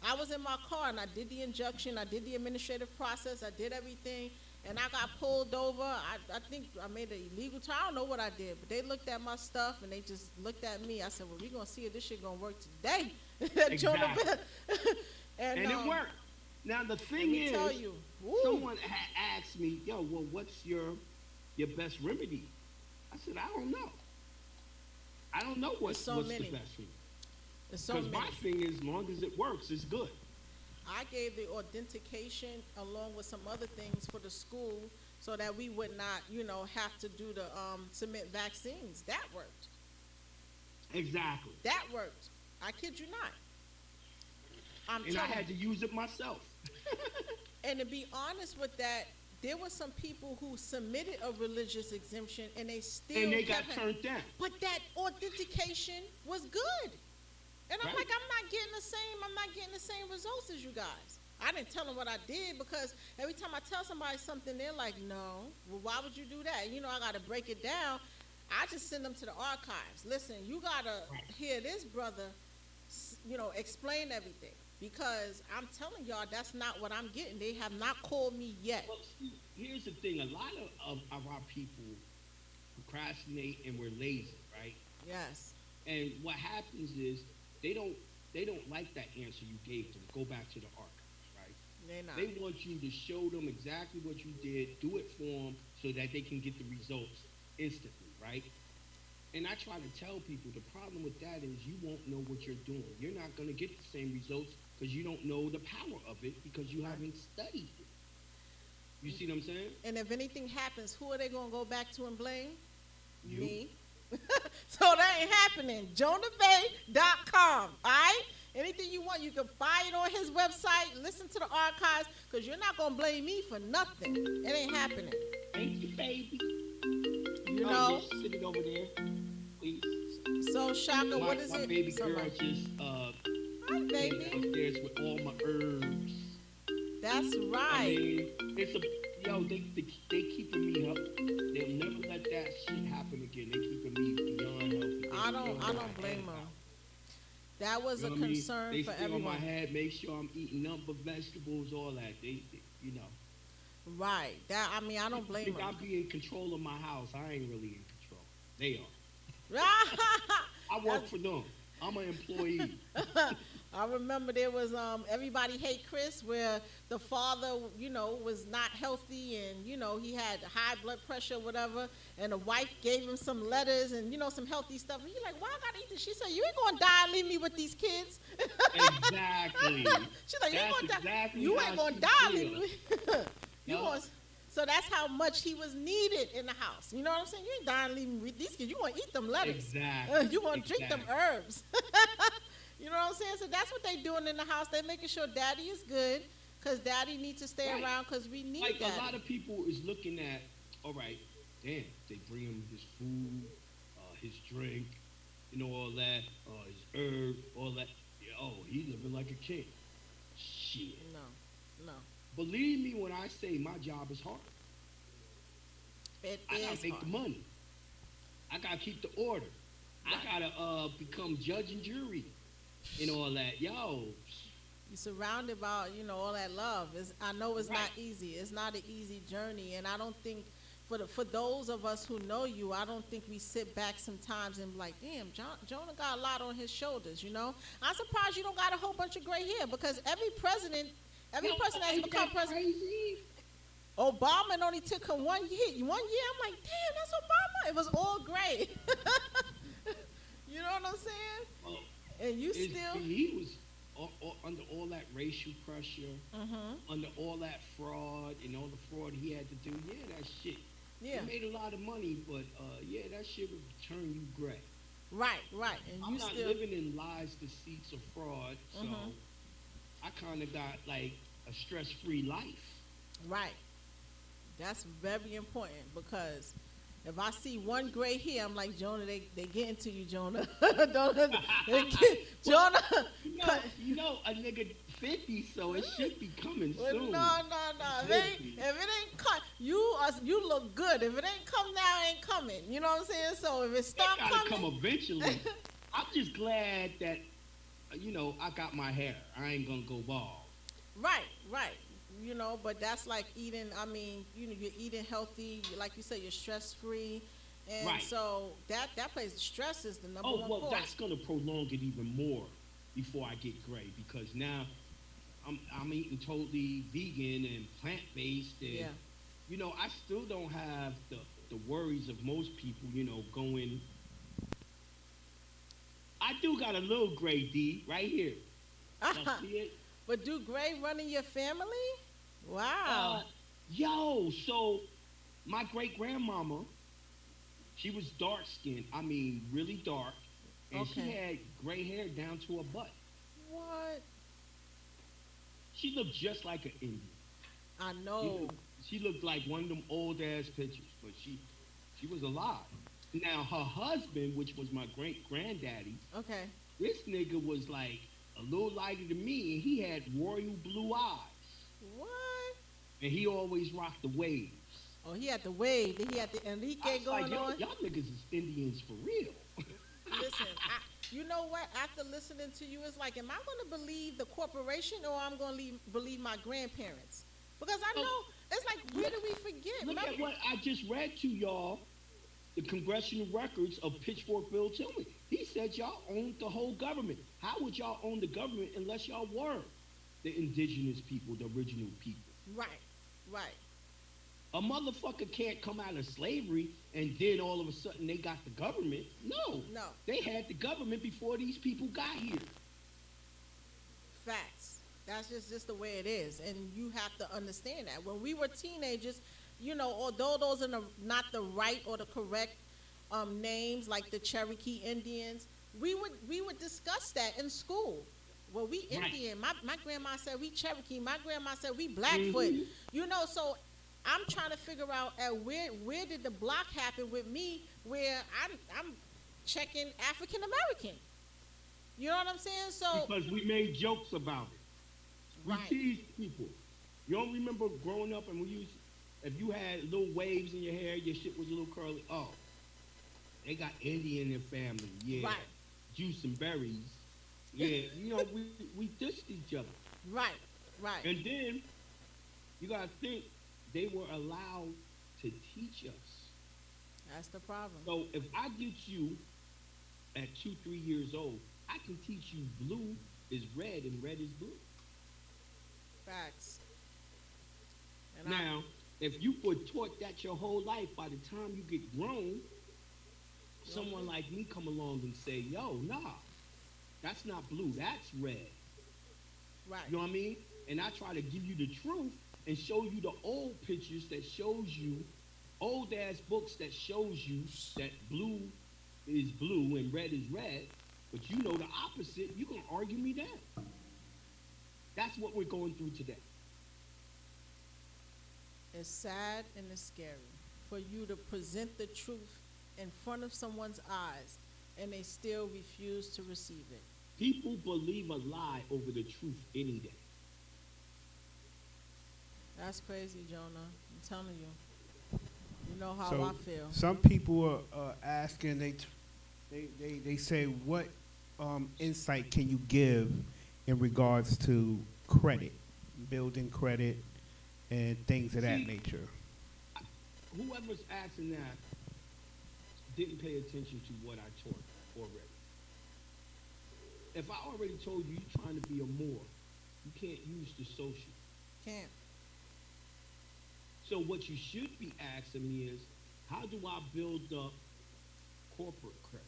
I was in my car and I did the injunction, I did the administrative process, I did everything, and I got pulled over. I think I made an illegal turn. I don't know what I did, but they looked at my stuff and they just looked at me. I said, well, we're going to see if this shit going to work today. Exactly. and it worked. Now, the thing is, someone had asked me, well, what's your best remedy? I said, I don't know. I don't know what's the best remedy. Because my thing is, as long as it works, it's good. I gave the authentication along with some other things for the school so that we would not, have to do the submit vaccines. That worked. Exactly. That worked. I kid you not. I had to use it myself. And to be honest with that, there were some people who submitted a religious exemption and they got turned down. But that authentication was good. And I'm like, I'm not getting the same results as you guys. I didn't tell them what I did because every time I tell somebody something, they're like, no, well, why would you do that? I got to break it down. I just send them to the archives. Listen, you got to hear this brother, explain everything. Because I'm telling y'all, that's not what I'm getting. They have not called me yet. Well, see, here's the thing. A lot of our people procrastinate and we're lazy, right? Yes. And what happens is they don't like that answer you gave them. Go back to the archives, right? They're not. They want you to show them exactly what you did, do it for them so that they can get the results instantly, right? And I try to tell people the problem with that is you won't know what you're doing. You're not going to get the same results because you don't know the power of it because you haven't studied it. You see what I'm saying? And if anything happens, who are they going to go back to and blame? You. Me. So that ain't happening. JonahBay.com. All right? Anything you want, you can buy it on his website, listen to the archives, because you're not going to blame me for nothing. It ain't happening. Thank you, baby. Just sitting over there, please. So, Shaka, what is my it? My baby girl just hi, baby. Upstairs with all my herbs. That's right. I mean, they keeping me up. They'll never let that shit happen again. They keeping me beyond healthy. I don't blame them. That was a concern for everyone. They stay on my head, make sure I'm eating nothing but vegetables, all that. They. Right. I don't blame them. I'll be in control of my house. I ain't really in control. They are. I work for them. I'm an employee. I remember there was Everybody Hate Chris, where the father, was not healthy and, he had high blood pressure or whatever, and the wife gave him some letters and, some healthy stuff. And he's like, why I gotta eat this? She said, you ain't gonna die and leave me with these kids. Exactly. She's like, you ain't gonna die and leave me. So that's how much he was needed in the house. You know what I'm saying? You ain't dying leaving with these kids. You want to eat them lettuce. Exactly. You want to drink them herbs. You know what I'm saying? So that's what they doing in the house. They making sure daddy is good because daddy needs to stay around because we need that. A lot of people is looking at, all right, damn, they bring him his food, his drink, all that, his herb, all that. Yeah, he living like a king. Shit. No. Believe me when I say my job is hard. I gotta make the money. I gotta keep the order. Right. I gotta become judge and jury and all that. Yo. You're surrounded by, all that love. I know it's not easy. It's not an easy journey. And I don't think for those of us who know you, I don't think we sit back sometimes and be like, damn, Jonah got a lot on his shoulders, I'm surprised you don't got a whole bunch of gray hair because every president Every person that's become president. Crazy? Obama only took him 1 year. 1 year, I'm like, damn, that's Obama. It was all gray. You know what I'm saying? Well, and you still. He was under all that racial pressure, under all that fraud and all the fraud he had to do. Yeah, that shit. Yeah. He made a lot of money, but yeah, that shit would turn you gray. Right. And I'm not living in lies, deceits, or fraud, so I kind of got like a stress-free life. Right. That's very important because if I see one gray hair, I'm like, Jonah, they getting to you, Jonah. Jonah. You know, a nigga 50, so it should be coming soon. No. If it ain't cut, you look good. If it ain't come now, it ain't coming. You know what I'm saying? So if it start coming, gotta come eventually. I'm just glad that I got my hair. I ain't gonna go bald. Right. You know, but that's like eating. I mean, you're eating healthy. Like you said, you're stress free, and so that plays. Stress is the number one cause. Well, that's gonna prolong it even more before I get gray because now I'm eating totally vegan and plant based, and I still don't have the worries of most people. Going. I do got a little gray D right here. Y'all see it? But do gray run in your family? Wow. So my great grandmama, she was dark skinned. I mean, really dark. And she had gray hair down to her butt. What? She looked just like an Indian. I know. She looked like one of them old ass pictures, but she was alive. Now her husband, which was my great granddaddy, this nigga was like a little lighter than me, and he had royal blue eyes. What? And he always rocked the waves. Oh, he had the wave. He had the Enrique going on. Y'all niggas is Indians for real. Listen, you know what? After listening to you, it's like, am I going to believe the corporation or I'm going to believe my grandparents? Because I know, it's like, where do we forget? Look at what I just read to y'all, the congressional records of Pitchfork Bill Tillman. He said y'all owned the whole government. How would y'all own the government unless y'all were the indigenous people, the original people? Right. A motherfucker can't come out of slavery and then all of a sudden they got the government. No. They had the government before these people got here. Facts. That's just the way it is. And you have to understand that. When we were teenagers, although those are not the right or the correct names, like the Cherokee Indians, we would discuss that in school. Well, we Indian. My grandma said we Cherokee. My grandma said we Blackfoot. So I'm trying to figure out where did the block happen with me where I'm checking African American. You know what I'm saying? So because we made jokes about it. We teased people. You don't remember growing up and if you had little waves in your hair, your shit was a little curly. Oh, they got Indian in their family. Yeah. Right. Juice and berries. Yeah, we dissed each other. Right. And then you gotta think they were allowed to teach us. That's the problem. So if I get you at 2-3 years old, I can teach you blue is red and red is blue. Facts. And now, if you were taught that your whole life, by the time you get grown, someone like me come along and say, yo, nah, that's not blue, that's red. Right. You know what I mean? And I try to give you the truth and show you the old pictures that shows you, old ass books that shows you that blue is blue and red is red, but you know the opposite, you're going to argue me down. That's what we're going through today. It's sad and it's scary for you to present the truth in front of someone's eyes and they still refuse to receive it. People believe a lie over the truth any day. That's crazy, Jonah. I'm telling you. You know how I feel. Some people are asking, they say, what insight can you give in regards to credit, building credit, and things of that nature? Whoever's asking that didn't pay attention to what I taught already. If I already told you you're trying to be a Moor, You can't use the social. Can't. So what you should be asking me is, how do I build up corporate credit?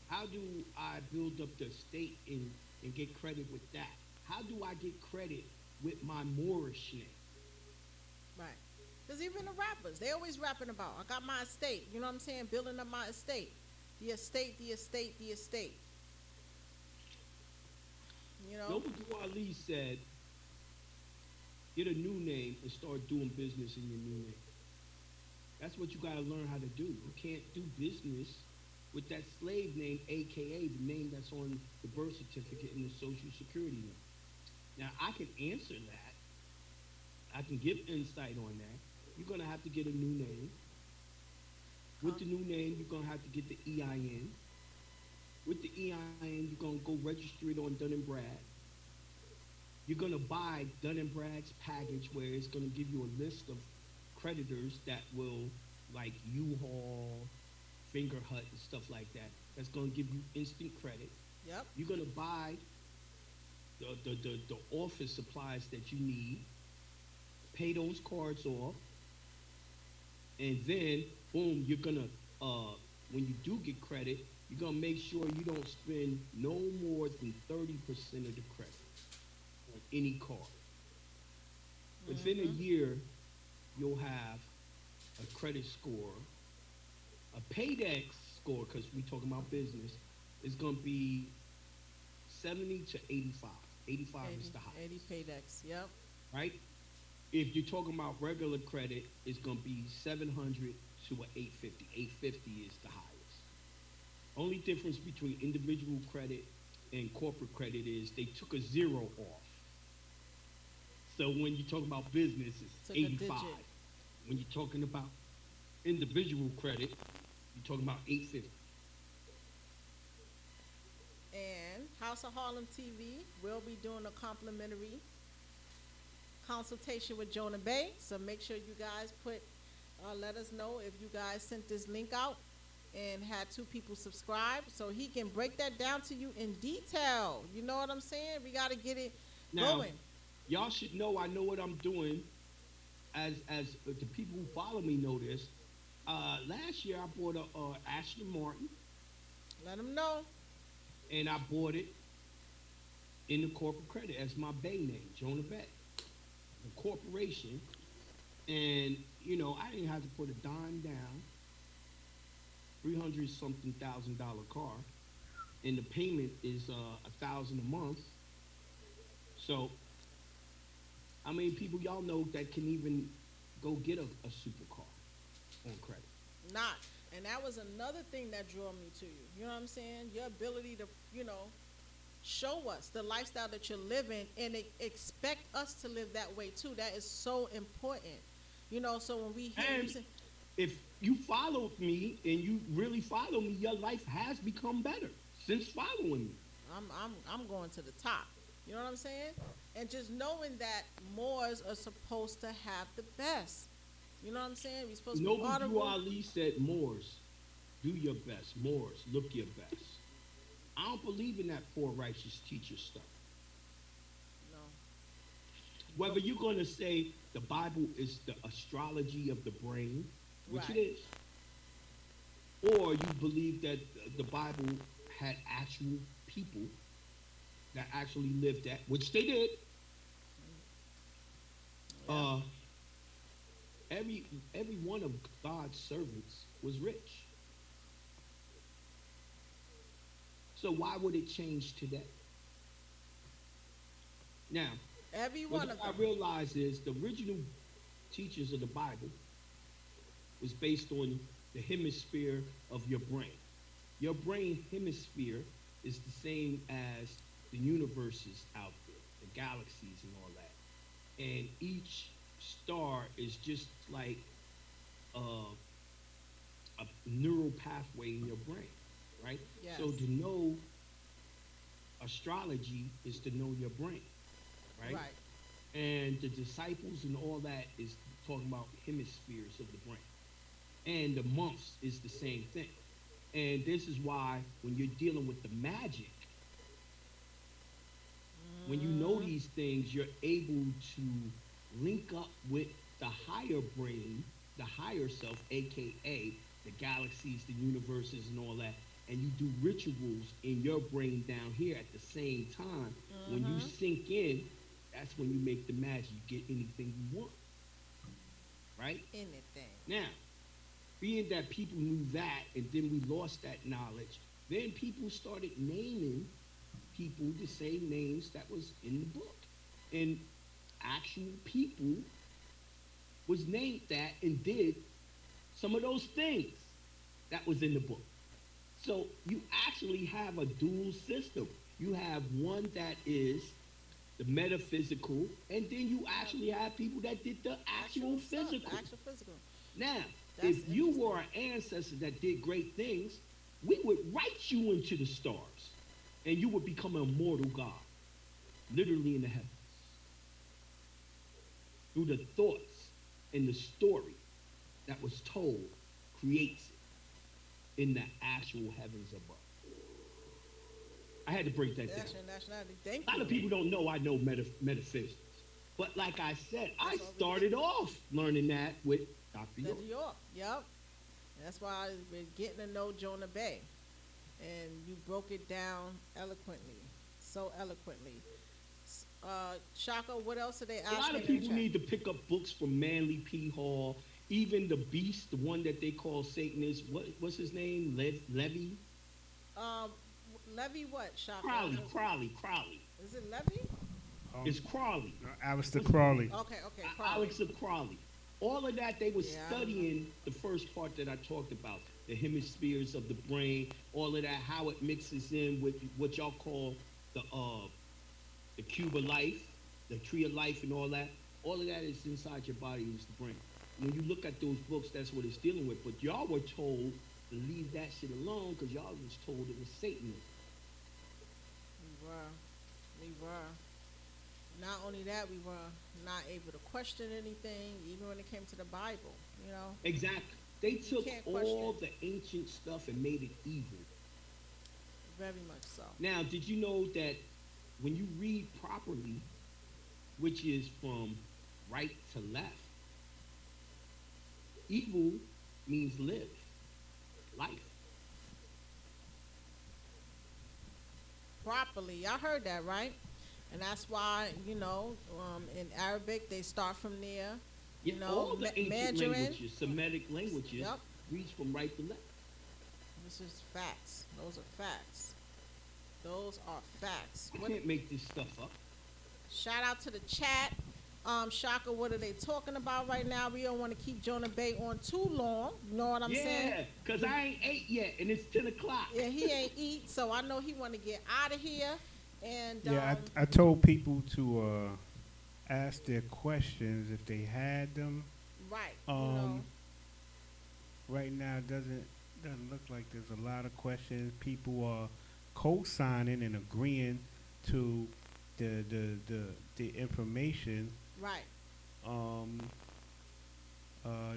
How do I build up the estate and get credit with that? How do I get credit with my Moorish name? Right. Because even the rappers, they always rapping about, I got my estate. You know what I'm saying? Building up my estate. The estate, the estate, the estate. You know? Noble Ali said, get a new name and start doing business in your new name. That's what you got to learn how to do. You can't do business with that slave name, a.k.a. the name that's on the birth certificate and the social security number. Now, I can answer that. I can give insight on that. You're going to have to get a new name. With the new name, you're going to have to get the EIN. With the EIN, you're going to go register it on Dun & Brad. You're going to buy Dun & Brad's package where it's going to give you a list of creditors that will, like U-Haul, Finger Hut, and stuff like that. That's going to give you instant credit. Yep. You're going to buy the office supplies that you need, pay those cards off, and then, boom, you're going to, when you do get credit, you're going to make sure you don't spend no more than 30% of the credit on any card. Within a year, you'll have a credit score, a paydex score, because we're talking about business, is going to be 70 to 85. 85 is the highest. 80 paydex, yep. Right? If you're talking about regular credit, it's going to be 700 to an 850. 850 is the highest. Only difference between individual credit and corporate credit is they took a zero off. So when you're talking about business, it's 85. When you're talking about individual credit, you're talking about 850. And House of Harlem TV will be doing a complimentary consultation with Jonah Bay. So make sure you guys let us know if you guys sent this link out and had 2 people subscribe so he can break that down to you in detail. You know what I'm saying? We got to get it going. Y'all should know I know what I'm doing. As the people who follow me know this. Last year I bought a Aston Martin. Let them know. And I bought it in the corporate credit as my Bay name, Jonah Bay, the corporation. And, you know, I didn't have to put a dime down, $300-something thousand car, and the payment is $1,000 a month. So, how many people y'all know that can even go get a supercar on credit? Not. And that was another thing that drew me to you. You know what I'm saying? Your ability to, you know, show us the lifestyle that you're living and expect us to live that way too. That is so important. You know, so when we hear you say, if you followed me and you really follow me, your life has become better since following me. I'm going to the top. You know what I'm saying? And just knowing that Moors are supposed to have the best. You know what I'm saying? We're supposed to be honorable. Noble Ali said, Moors, do your best. Moors, look your best. I don't believe in that poor righteous teacher stuff. No. Whether you're going to say the Bible is the astrology of the brain, which Right. it is, or you believe that the Bible had actual people that actually lived that, which they did. Yeah. Every one of God's servants was rich. So why would it change today? Now, Every one of what them. I realize is the original teachers of the Bible was based on the hemisphere of your brain. Your brain hemisphere is the same as the universes out there, the galaxies and all that. And each star is just like a neural pathway in your brain, right? Yes. So to know astrology is to know your brain, right? Right. And the disciples and all that is talking about hemispheres of the brain. And the months is the same thing. And this is why when you're dealing with the magic, When you know these things, you're able to link up with the higher brain, the higher self, aka the galaxies, the universes, and all that. And you do rituals in your brain down here at the same time. When you sink in, that's when you make the magic. You get anything you want. Right? Anything. Now, being that people knew that and then we lost that knowledge, then people started naming people the same names that was in the book. And actual people was named that and did some of those things that was in the book. So you actually have a dual system. You have one that is the metaphysical, and then you actually have people that did the actual physical. Actual physical. Now, if you were an ancestor that did great things, we would write you into the stars, and you would become an immortal God, literally in the heavens. Through the thoughts and the story that was told creates it in the actual heavens above. I had to break that down. Thank a lot of people don't know I know metaphysics. But like I said, I started off learning that with Dr. York. Yep. That's why we're getting to know Jonah Bey. And you broke it down eloquently. So eloquently. Shaka, what else are they asking? A lot of people need to pick up books from Manly P. Hall. Even the beast, the one that they call Satanist, what's his name? Levy? Levy what, Shaka? Crowley. Is it Levy? It's Crowley. Alistair Crowley. Okay, Crowley. Alistair Crowley. All of that, they were studying the first part that I talked about, the hemispheres of the brain, all of that, how it mixes in with what y'all call the cube of life, the tree of life and all that. All of that is inside your body, is the brain. When you look at those books, that's what it's dealing with. But y'all were told to leave that shit alone because y'all was told it was Satanism. We were. Not only that, we were not able to question anything, even when it came to the Bible, you know? Exactly. They took all the ancient stuff and made it evil. Very much so. Now, did you know that when you read properly, which is from right to left, evil means live, life. Properly. Y'all heard that, right? And that's why, you know, in Arabic, they start from there. You know, all the ancient Mandarin. languages, Semitic languages, reach from right to left. This is facts. Those are facts. Those are facts. I can't make this stuff up. Shout out to the chat. Shaka, what are they talking about right now? We don't want to keep Jonah Bey on too long. You know what I'm saying? Yeah, because I ain't ate yet, and it's 10 o'clock. Yeah, he ain't eat, so I know he want to get out of here. And I told people to ask their questions if they had them. Right. Right now, it doesn't look like there's a lot of questions. People are co-signing and agreeing to the information. Right.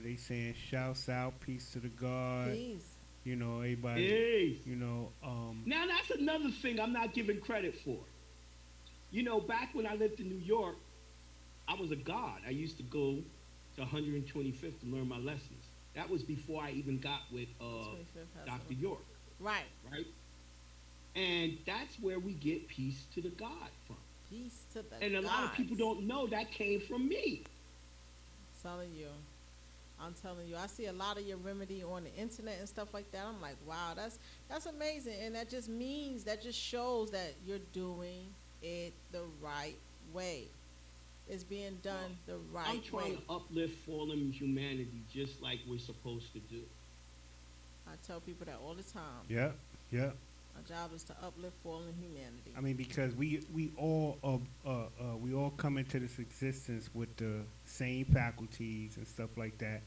They saying shouts out, peace to the God. Peace. You know, everybody. Peace. You know. Now that's another thing I'm not giving credit for. You know, back when I lived in New York, I was a god. I used to go to 125th to learn my lessons. That was before I even got with Dr. York. Right. Right. And that's where we get peace to the God from. Peace to the And a lot of people don't know that came from me. I'm telling you, I see a lot of your remedy on the internet and stuff like that. I'm like, wow, that's amazing. And that just shows that you're doing it the right way. It's being done the right way. I'm trying to uplift fallen humanity just like we're supposed to do. I tell people that all the time. Yeah. Our job is to uplift fallen humanity. I mean, because we all come into this existence with the same faculties and stuff like that,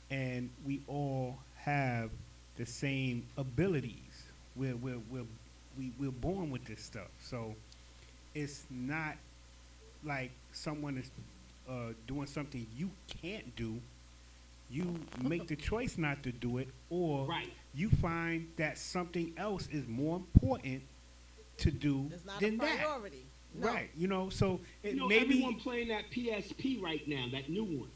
and we all have the same abilities. We're born with this stuff, so it's not like someone is doing something you can't do. You make the choice not to do it, or you find that something else is more important to do it's not than a priority. that. No. Right. You know, so maybe everyone playing that PSP right now, that new one.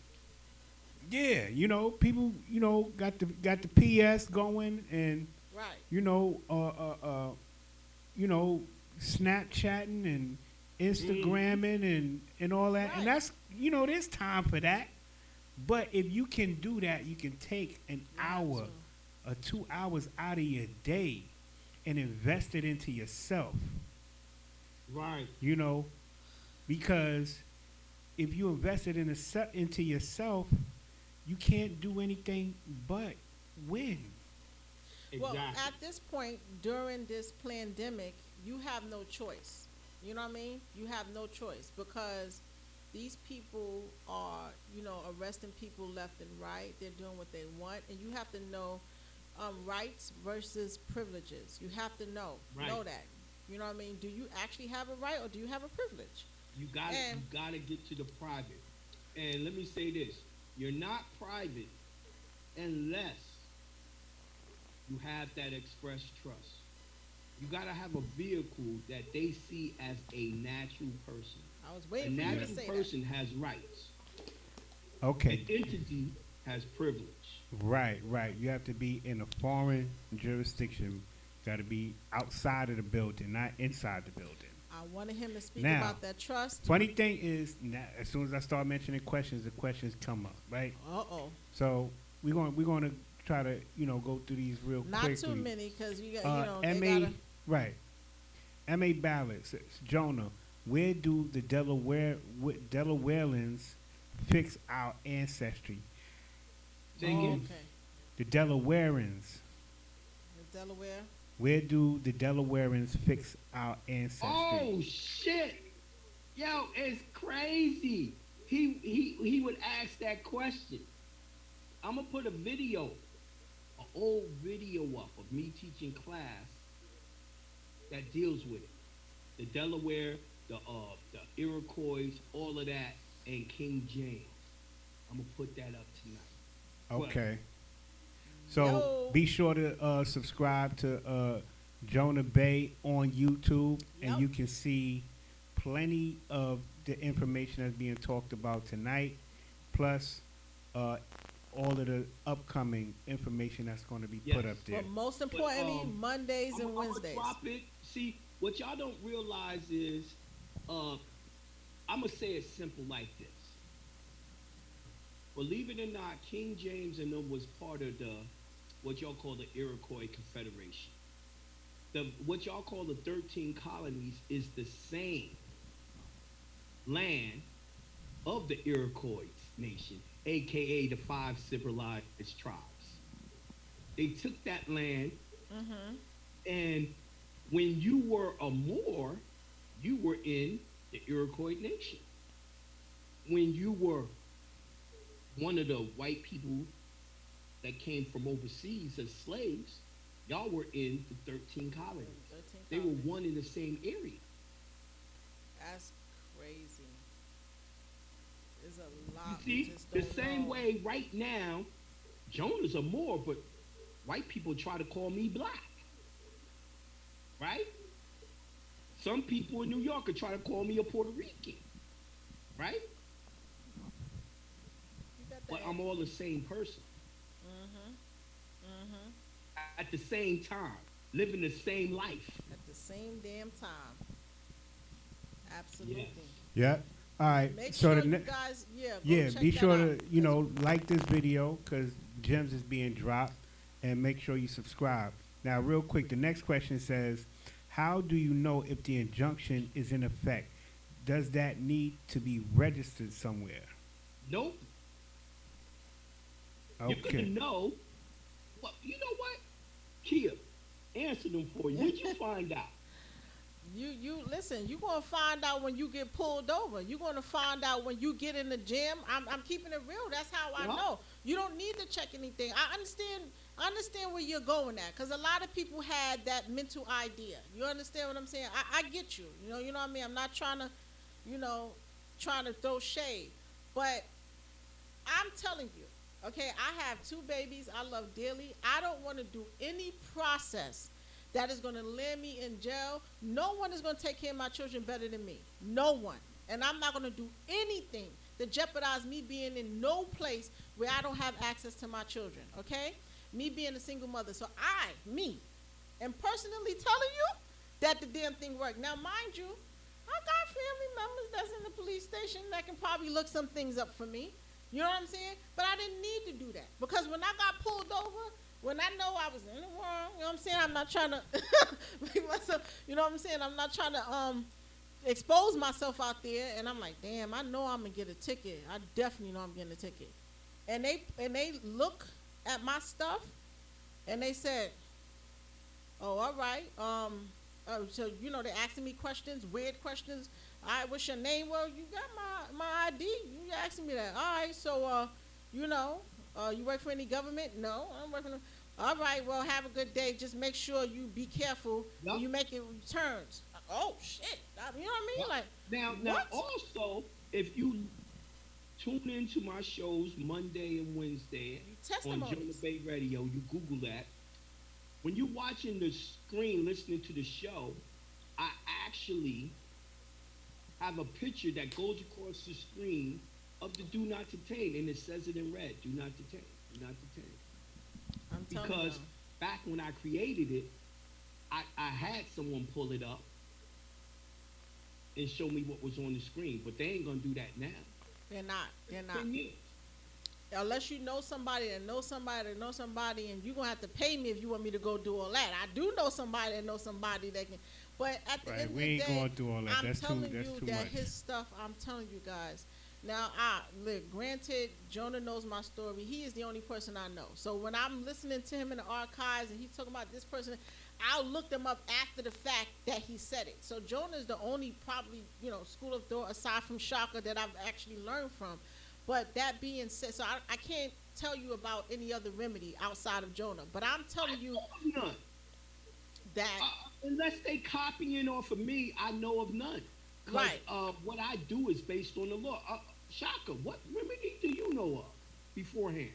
Yeah, you know, people, you know, got the PS going, and right. You know, Snapchatting and Instagramming and all that, Right. and that's, you know, there's time for that. But if you can do that, you can take an hour or 2 hours out of your day and invest it into yourself. Right. You know, because if you invest it into yourself, you can't do anything but win. Exactly. Well, at this point, during this pandemic, you have no choice. You know what I mean? You have no choice because these people are, you know, arresting people left and right. They're doing what they want. And you have to know rights versus privileges. You have to know that. You know what I mean? Do you actually have a right or do you have a privilege? You gotta get to the private. And let me say this. You're not private unless you have that express trust. You gotta have a vehicle that they see as a natural person. I was waiting for you to say that. A natural person has rights. Okay. An entity has privilege. Right. You have to be in a foreign jurisdiction. Got to be outside of the building, not inside the building. I wanted him to speak now, about that trust. Funny thing is, now, as soon as I start mentioning questions, the questions come up, right? So we're going to try to, you know, go through these real quickly. Not too many, because you know, they gotta. Right. M.A. Ballard says, Jonah, where do the Delawareans fix our ancestry? Okay. The Delawareans. The Delaware. Where do the Delawareans fix our ancestry? Oh shit! Yo, it's crazy. He would ask that question. I'm gonna put an old video up of me teaching class that deals with it. The Delaware, the Iroquois, all of that, and King James. I'm gonna put that up tonight. Okay. So be sure to subscribe to Jonah Bay on YouTube, and you can see plenty of the information that's being talked about tonight, plus all of the upcoming information that's going to be put up there. But most importantly, Mondays and Wednesdays. I'm drop it. See, what y'all don't realize is, I'm going to say it simple like this. Believe it or not, King James and them was part of what y'all call the Iroquois Confederation. What y'all call the 13 colonies is the same land of the Iroquois nation, aka the 5 civilized tribes. They took that land, and when you were a Moor, you were in the Iroquois nation. When you were one of the white people that came from overseas as slaves, y'all were in the 13 colonies. They were one in the same area. That's crazy. There's a lot. You see, the same way right now, Jonah's a Moor, but white people try to call me black. Right? Some people in New York are trying to call me a Puerto Rican. Right? But I'm all the same person. At the same time, living the same life. At the same damn time. Absolutely. Yeah. All right. Make so sure you guys, be sure to like this video because gems is being dropped, and make sure you subscribe. Now, real quick, the next question says, how do you know if the injunction is in effect? Does that need to be registered somewhere? Nope. Okay. You're gonna know. Well, you know what? Kia, answer them for you. What'd you find out? You listen. You're gonna find out when you get pulled over. You're gonna find out when you get in the gym. I'm keeping it real. That's how I know. You don't need to check anything. I understand where you're going at, because a lot of people had that mental idea. You understand what I'm saying? I get you. You know what I mean? I'm not trying to throw shade, but I'm telling you. Okay, I have 2 babies I love dearly. I don't want to do any process that is going to land me in jail. No one is going to take care of my children better than me. No one. And I'm not going to do anything to jeopardize me being in no place where I don't have access to my children, okay? Me being a single mother. So me, am personally telling you that the damn thing worked. Now, mind you, I got family members that's in the police station that can probably look some things up for me. You know what I'm saying? But I didn't need to do that. Because when I got pulled over, when I know I was in the wrong, you know what I'm saying? I'm not trying to make myself, you know what I'm saying? I'm not trying to expose myself out there. And I'm like, damn, I know I'm going to get a ticket. I definitely know I'm getting a ticket. And they look at my stuff and they said, oh, all right. So, you know, they're asking me questions, weird questions. All right, what's your name? Well, you got my ID. You asking me that. All right, so, you know, you work for any government? No, I'm working. All right, well, have a good day. Just make sure you be careful when you make your returns. Oh, shit. You know what I mean? Like, now, also, if you tune into my shows Monday and Wednesday on Jonah Bay Radio, you Google that. When you're watching the screen, listening to the show, I actually have a picture that goes across the screen of the do not detain, and it says it in red, do not detain, do not detain. Because back when I created it, I had someone pull it up and show me what was on the screen, but they ain't gonna do that now. They're not. Unless you know somebody that knows somebody that knows somebody, and you're going to have to pay me if you want me to go do all that. I do know somebody that knows somebody that can. But at the end of the day, we ain't going to do all that. I'm telling you that much. his stuff, I'm telling you guys. Now, look, granted, Jonah knows my story. He is the only person I know. So when I'm listening to him in the archives and he's talking about this person, I'll look them up after the fact that he said it. So Jonah is the only probably, you know, school of thought aside from Shaka that I've actually learned from. But that being said, so I can't tell you about any other remedy outside of Jonah. But I'm telling you that unless they copying off of me, I know of none. Right. What I do is based on the law. Shaka, what remedy do you know of beforehand?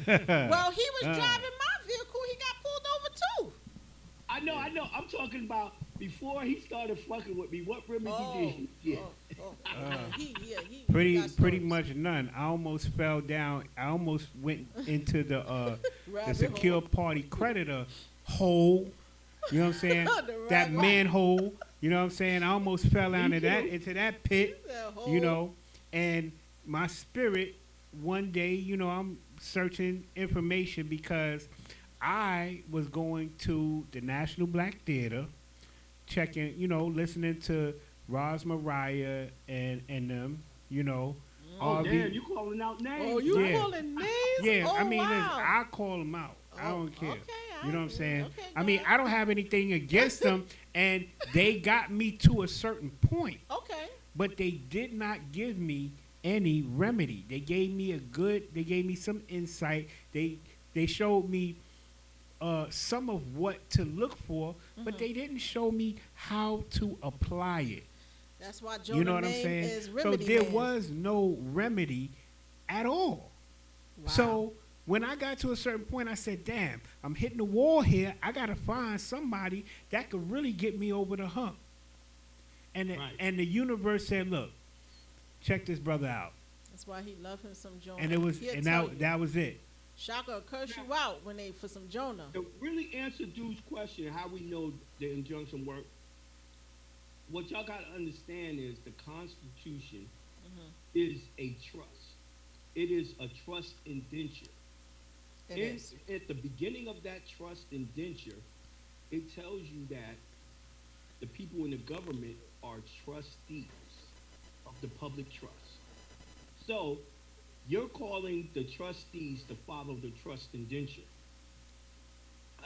Well, he was driving my vehicle. He got pulled over too. I know. I'm talking about before he started fucking with me. What remedy did he get? Pretty much none. I almost fell down. I almost went into the secure party creditor hole. You know what I'm saying? That manhole. You know what I'm saying? I almost fell down into that pit. You know, and my spirit one day, you know, I'm searching information because I was going to the National Black Theater, checking, you know, listening to Roz Mariah and them, you know. Oh, damn, you calling out names. Oh, you calling names? Yeah, oh, I mean, wow. listen, I call them out. I don't care. Okay, you know what I'm saying? Okay, I mean, I don't have anything against them, and they got me to a certain point. Okay. But they did not give me any remedy. They gave me some insight. They showed me some of what to look for, but they didn't show me how to apply it. That's why Jonah you know what I'm saying? Is remedy so there man. was no remedy at all. Wow. So when I got to a certain point, I said, damn, I'm hitting the wall here. I got to find somebody that could really get me over the hump. And the universe said, look, check this brother out. That's why he loved him some Jonah. And it was, that was it. Shaka curse you out for some Jonah. To really answer dude's question, how we know the injunction work, what y'all got to understand is the Constitution is a trust. It is a trust indenture. At the beginning of that trust indenture, it tells you that the people in the government are trustees of the public trust. So you're calling the trustees to follow the trust indenture.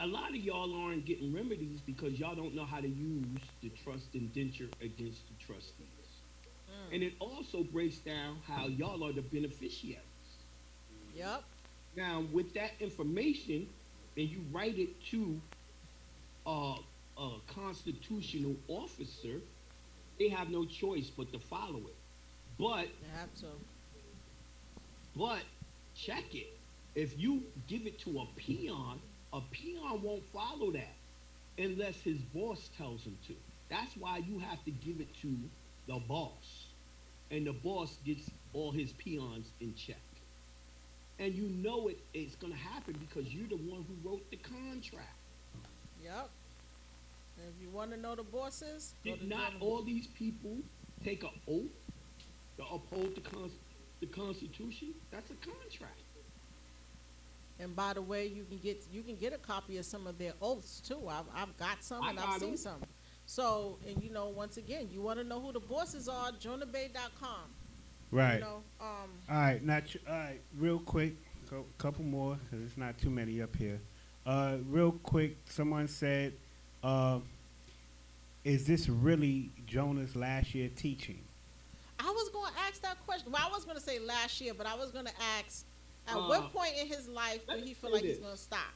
A lot of y'all aren't getting remedies because y'all don't know how to use the trust indenture against the trustees. And it also breaks down how y'all are the beneficiaries. Yep. Now, with that information, and you write it to a constitutional officer, they have no choice but to follow it. But they have to. But check it. If you give it to a peon, A peon won't follow that unless his boss tells him to. That's why you have to give it to the boss. And the boss gets all his peons in check. And you know it's going to happen because you're the one who wrote the contract. Yep. And if you want to know the bosses, did not all these people take an oath to uphold the Constitution? That's a contract. And by the way, you can get a copy of some of their oaths too. I've got some and I've seen some. So, and you know, once again, you want to know who the bosses are, jonahbay.com. Right. You know, all right, all right, real quick, couple more, because there's not too many up here. Real quick, someone said, is this really Jonah's last year teaching? I was going to ask that question. Well, I was going to say last year, but I was going to ask, at what point in his life do he feel like he's going to stop?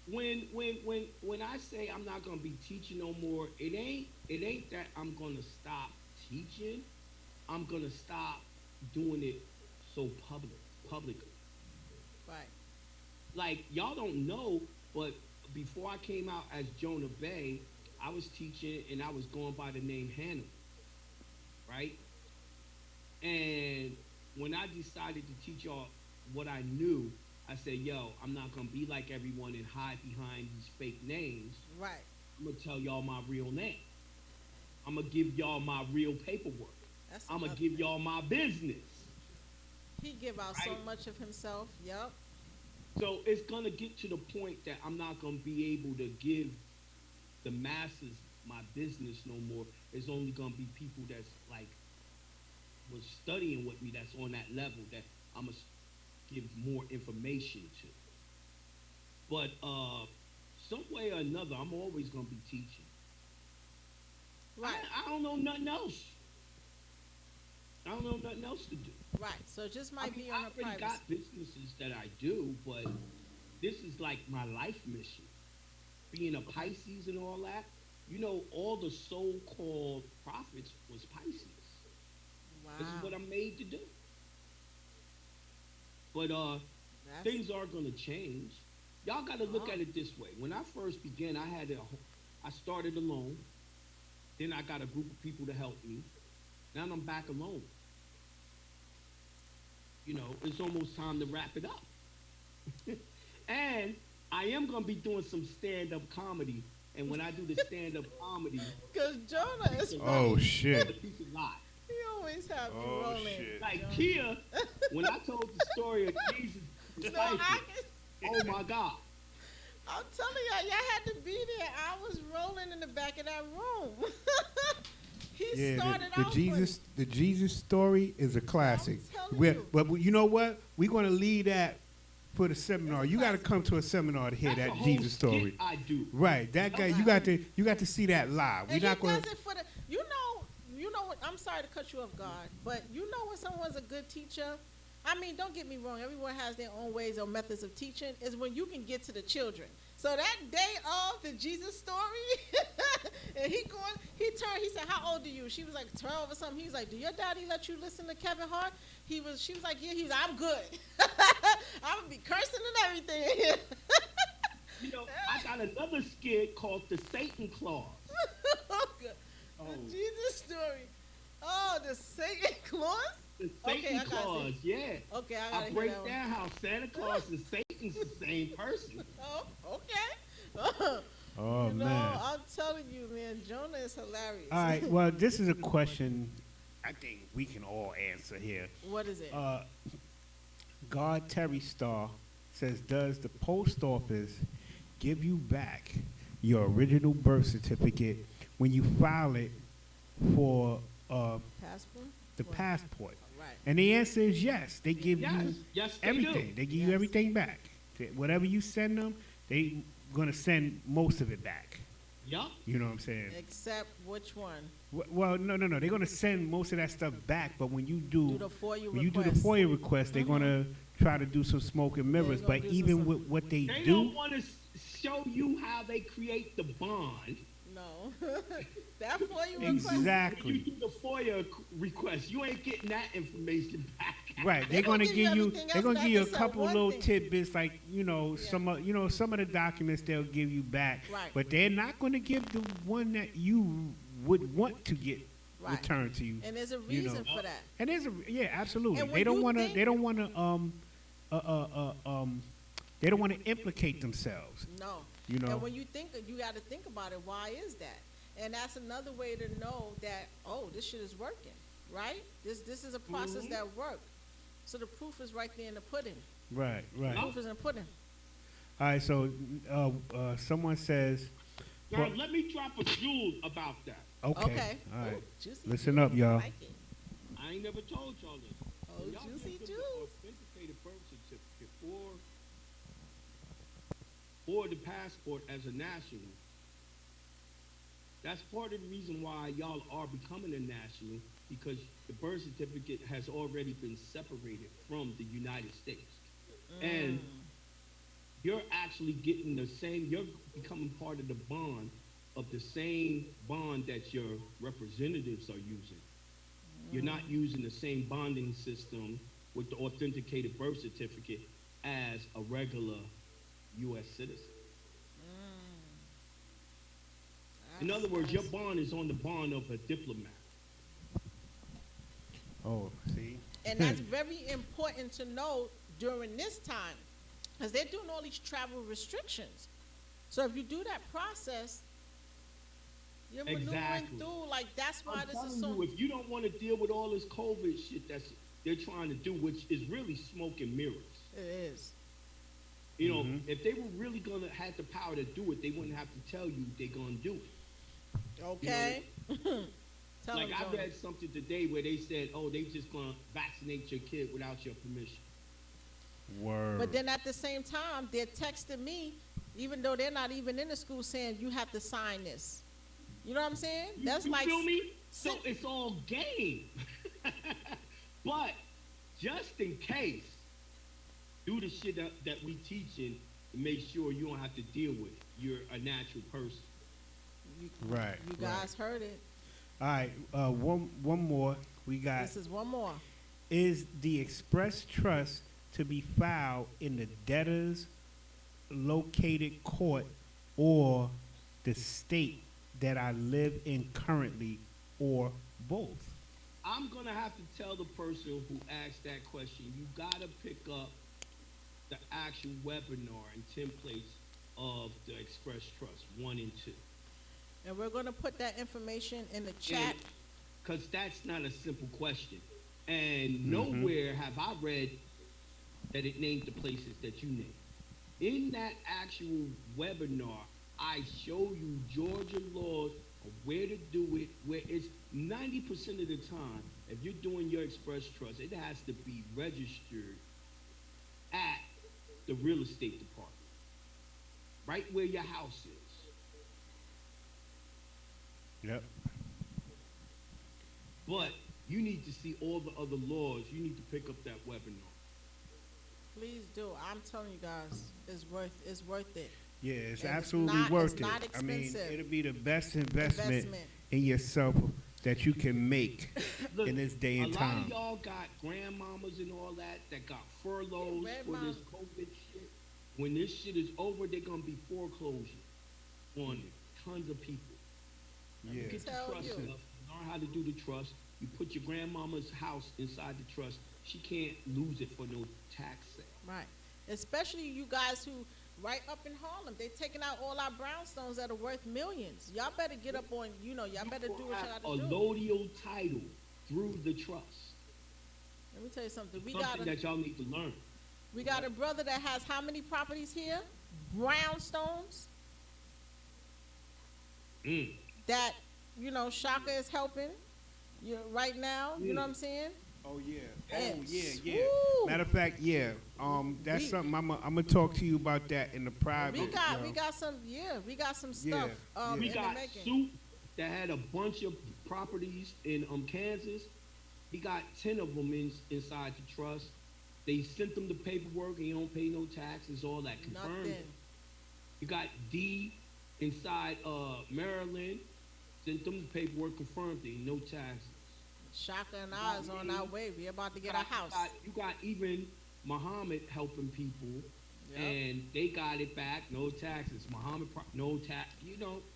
When I say I'm not going to be teaching no more, it ain't that I'm going to stop teaching. I'm going to stop doing it so publicly. Right. Like, y'all don't know, but before I came out as Jonah Bay, I was teaching and I was going by the name Hannah. Right? And when I decided to teach y'all what I knew, I said, yo, I'm not going to be like everyone and hide behind these fake names. Right. I'm going to tell y'all my real name. I'm going to give y'all my real paperwork. I'm going to give y'all my business. He give out so much of himself. Yep. So it's going to get to the point that I'm not going to be able to give the masses my business no more. It's only going to be people that's like was studying with me that's on that level that I'm going to give more information to. But some way or another, I'm always going to be teaching. Right. I don't know nothing else. I don't know nothing else to do. Right. So it just might be on a privacy. I already got businesses that I do, but this is like my life mission. Being a Pisces and all that, you know, all the so-called prophets was Pisces. Wow. This is what I'm made to do. But things are going to change. Y'all got to look at it this way. When I first began, I started alone. Then I got a group of people to help me. Now I'm back alone. You know, it's almost time to wrap it up. And I am going to be doing some stand-up comedy. And when I do the stand-up comedy... Because Jonah is... Oh, shit. He always have you rolling. Shit. Like Kia, when I told the story of Jesus... oh, my God. I'm telling y'all had to be there. I was rolling in the back of that room. The Jesus story is a classic. But you know what? We're going to leave that for the seminar. You got to come to a seminar to hear that Jesus story. I do. Right, that guy. You got to see that live. We're not going to. You know what? I'm sorry to cut you off, God, but you know when someone's a good teacher. I mean, don't get me wrong. Everyone has their own ways or methods of teaching. Is when you can get to the children. So that day of the Jesus story, and he turned. He said, "How old are you?" She was like 12 or something. He was like, "Do your daddy let you listen to Kevin Hart?" She was like, "Yeah." He was like, "I'm good. I'm gonna be cursing and everything." You know, I got another skit called the Satan Claus. The Jesus story. Oh, the Satan Claus. The Satan Claus, yeah. Okay, I break down how Santa Claus and Satan's the same person. Oh, okay. Oh, man. I'm telling you, man, Jonah is hilarious. All right, well, this is a question I think we can all answer here. What is it? God Terry Starr says, does the post office give you back your original birth certificate when you file it for passport? The passport. Right. And the answer is yes. They give you everything. Do. They give you everything back. Whatever you send them, they going to send most of it back. Yup. You know what I'm saying? Except which one? Well, no. They're going to send most of that stuff back, but when you do the FOIA request, they're going to try to do some smoke and mirrors. But even with what they do, don't want to show you how they create the bond. No. That FOIA request. Exactly. When you do the FOIA request, you ain't getting that information back. Right, they're gonna give you. They're gonna give you a couple little tidbits, like some of the documents they'll give you back. Right. But they're not gonna give the one that you would want to get returned to you. And there's a reason for that. And absolutely. And They don't want to. They don't want to. They don't want to implicate themselves. No. And when you think, you got to think about it. Why is that? And that's another way to know that, this shit is working, right? This is a process that works. So the proof is right there in the pudding. Right. The proof is in the pudding. All right. So someone says. Now let me drop a jewel about that. Okay. All right. Ooh, listen up, y'all. I ain't never told y'all this. Oh, y'all juicy get juice. the authenticated birth certificate or the passport as a national. That's part of the reason why y'all are becoming a national, because the birth certificate has already been separated from the United States. And you're actually getting you're becoming part of the bond of the same bond that your representatives are using. You're not using the same bonding system with the authenticated birth certificate as a regular U.S. citizen. In other words, your bond is on the bond of a diplomat. Oh, see? And that's very important to know during this time, because they're doing all these travel restrictions. So if you do that process, you're maneuvering through, that's why this is so... If you don't want to deal with all this COVID shit they're trying to do, which is really smoke and mirrors. It is. If they were really going to have the power to do it, they wouldn't have to tell you they're going to do it. Okay. I read something today where they said, they just going to vaccinate your kid without your permission. Word. But then at the same time, they're texting me, even though they're not even in the school, saying you have to sign this. You know what I'm saying? You feel me? So it's all game. But just in case, do the shit that we teaching to make sure you don't have to deal with it. You're a natural person. Right. You guys heard it. All right. One more. We got. This is one more. Is the express trust to be filed in the debtor's located court or the state that I live in currently, or both? I'm going to have to tell the person who asked that question, you got to pick up the actual webinar and templates of the Express Trust 1 and 2. And we're going to put that information in the chat. Because that's not a simple question. And nowhere have I read that it named the places that you named. In that actual webinar, I show you Georgia laws of where to do it, where it's 90% of the time, if you're doing your Express Trust, it has to be registered at the real estate department, right where your house is. Yep. But you need to see all the other laws. You need to pick up that webinar. Please do. I'm telling you guys, it's worth it. Yeah, it's absolutely worth it. Not expensive. I mean, it'll be the best investment in yourself that you can make in this day and time. A lot of y'all got grandmamas and all that got furloughs for this COVID shit. When this shit is over, they're going to be foreclosure on tons of people. Yeah. You get the trust stuff. Learn how to do the trust. You put your grandmama's house inside the trust. She can't lose it for no tax sale. Right. Especially you guys who, right up in Harlem, they're taking out all our brownstones that are worth millions. Y'all better get up on, y'all better do what y'all got to do. A allodial title through the trust. Let me tell you something. Something that y'all need to learn. We got a brother that has how many properties here? Brownstones. That, Shaka is helping right now. You know what I'm saying? Oh, yeah. And, yeah. Matter of fact, yeah. That's something I'm gonna talk to you about that in the private. We got some stuff. We got Soup that had a bunch of properties in Kansas. He got 10 of them inside the trust. They sent them the paperwork and he don't pay no taxes, all that confirmed. Nothing. You got D inside Maryland, sent them the paperwork, confirmed it, no taxes. Shaka and I is on our way. We're about to get a house. You got even Muhammad helping people, and they got it back. No taxes. Muhammad, no tax.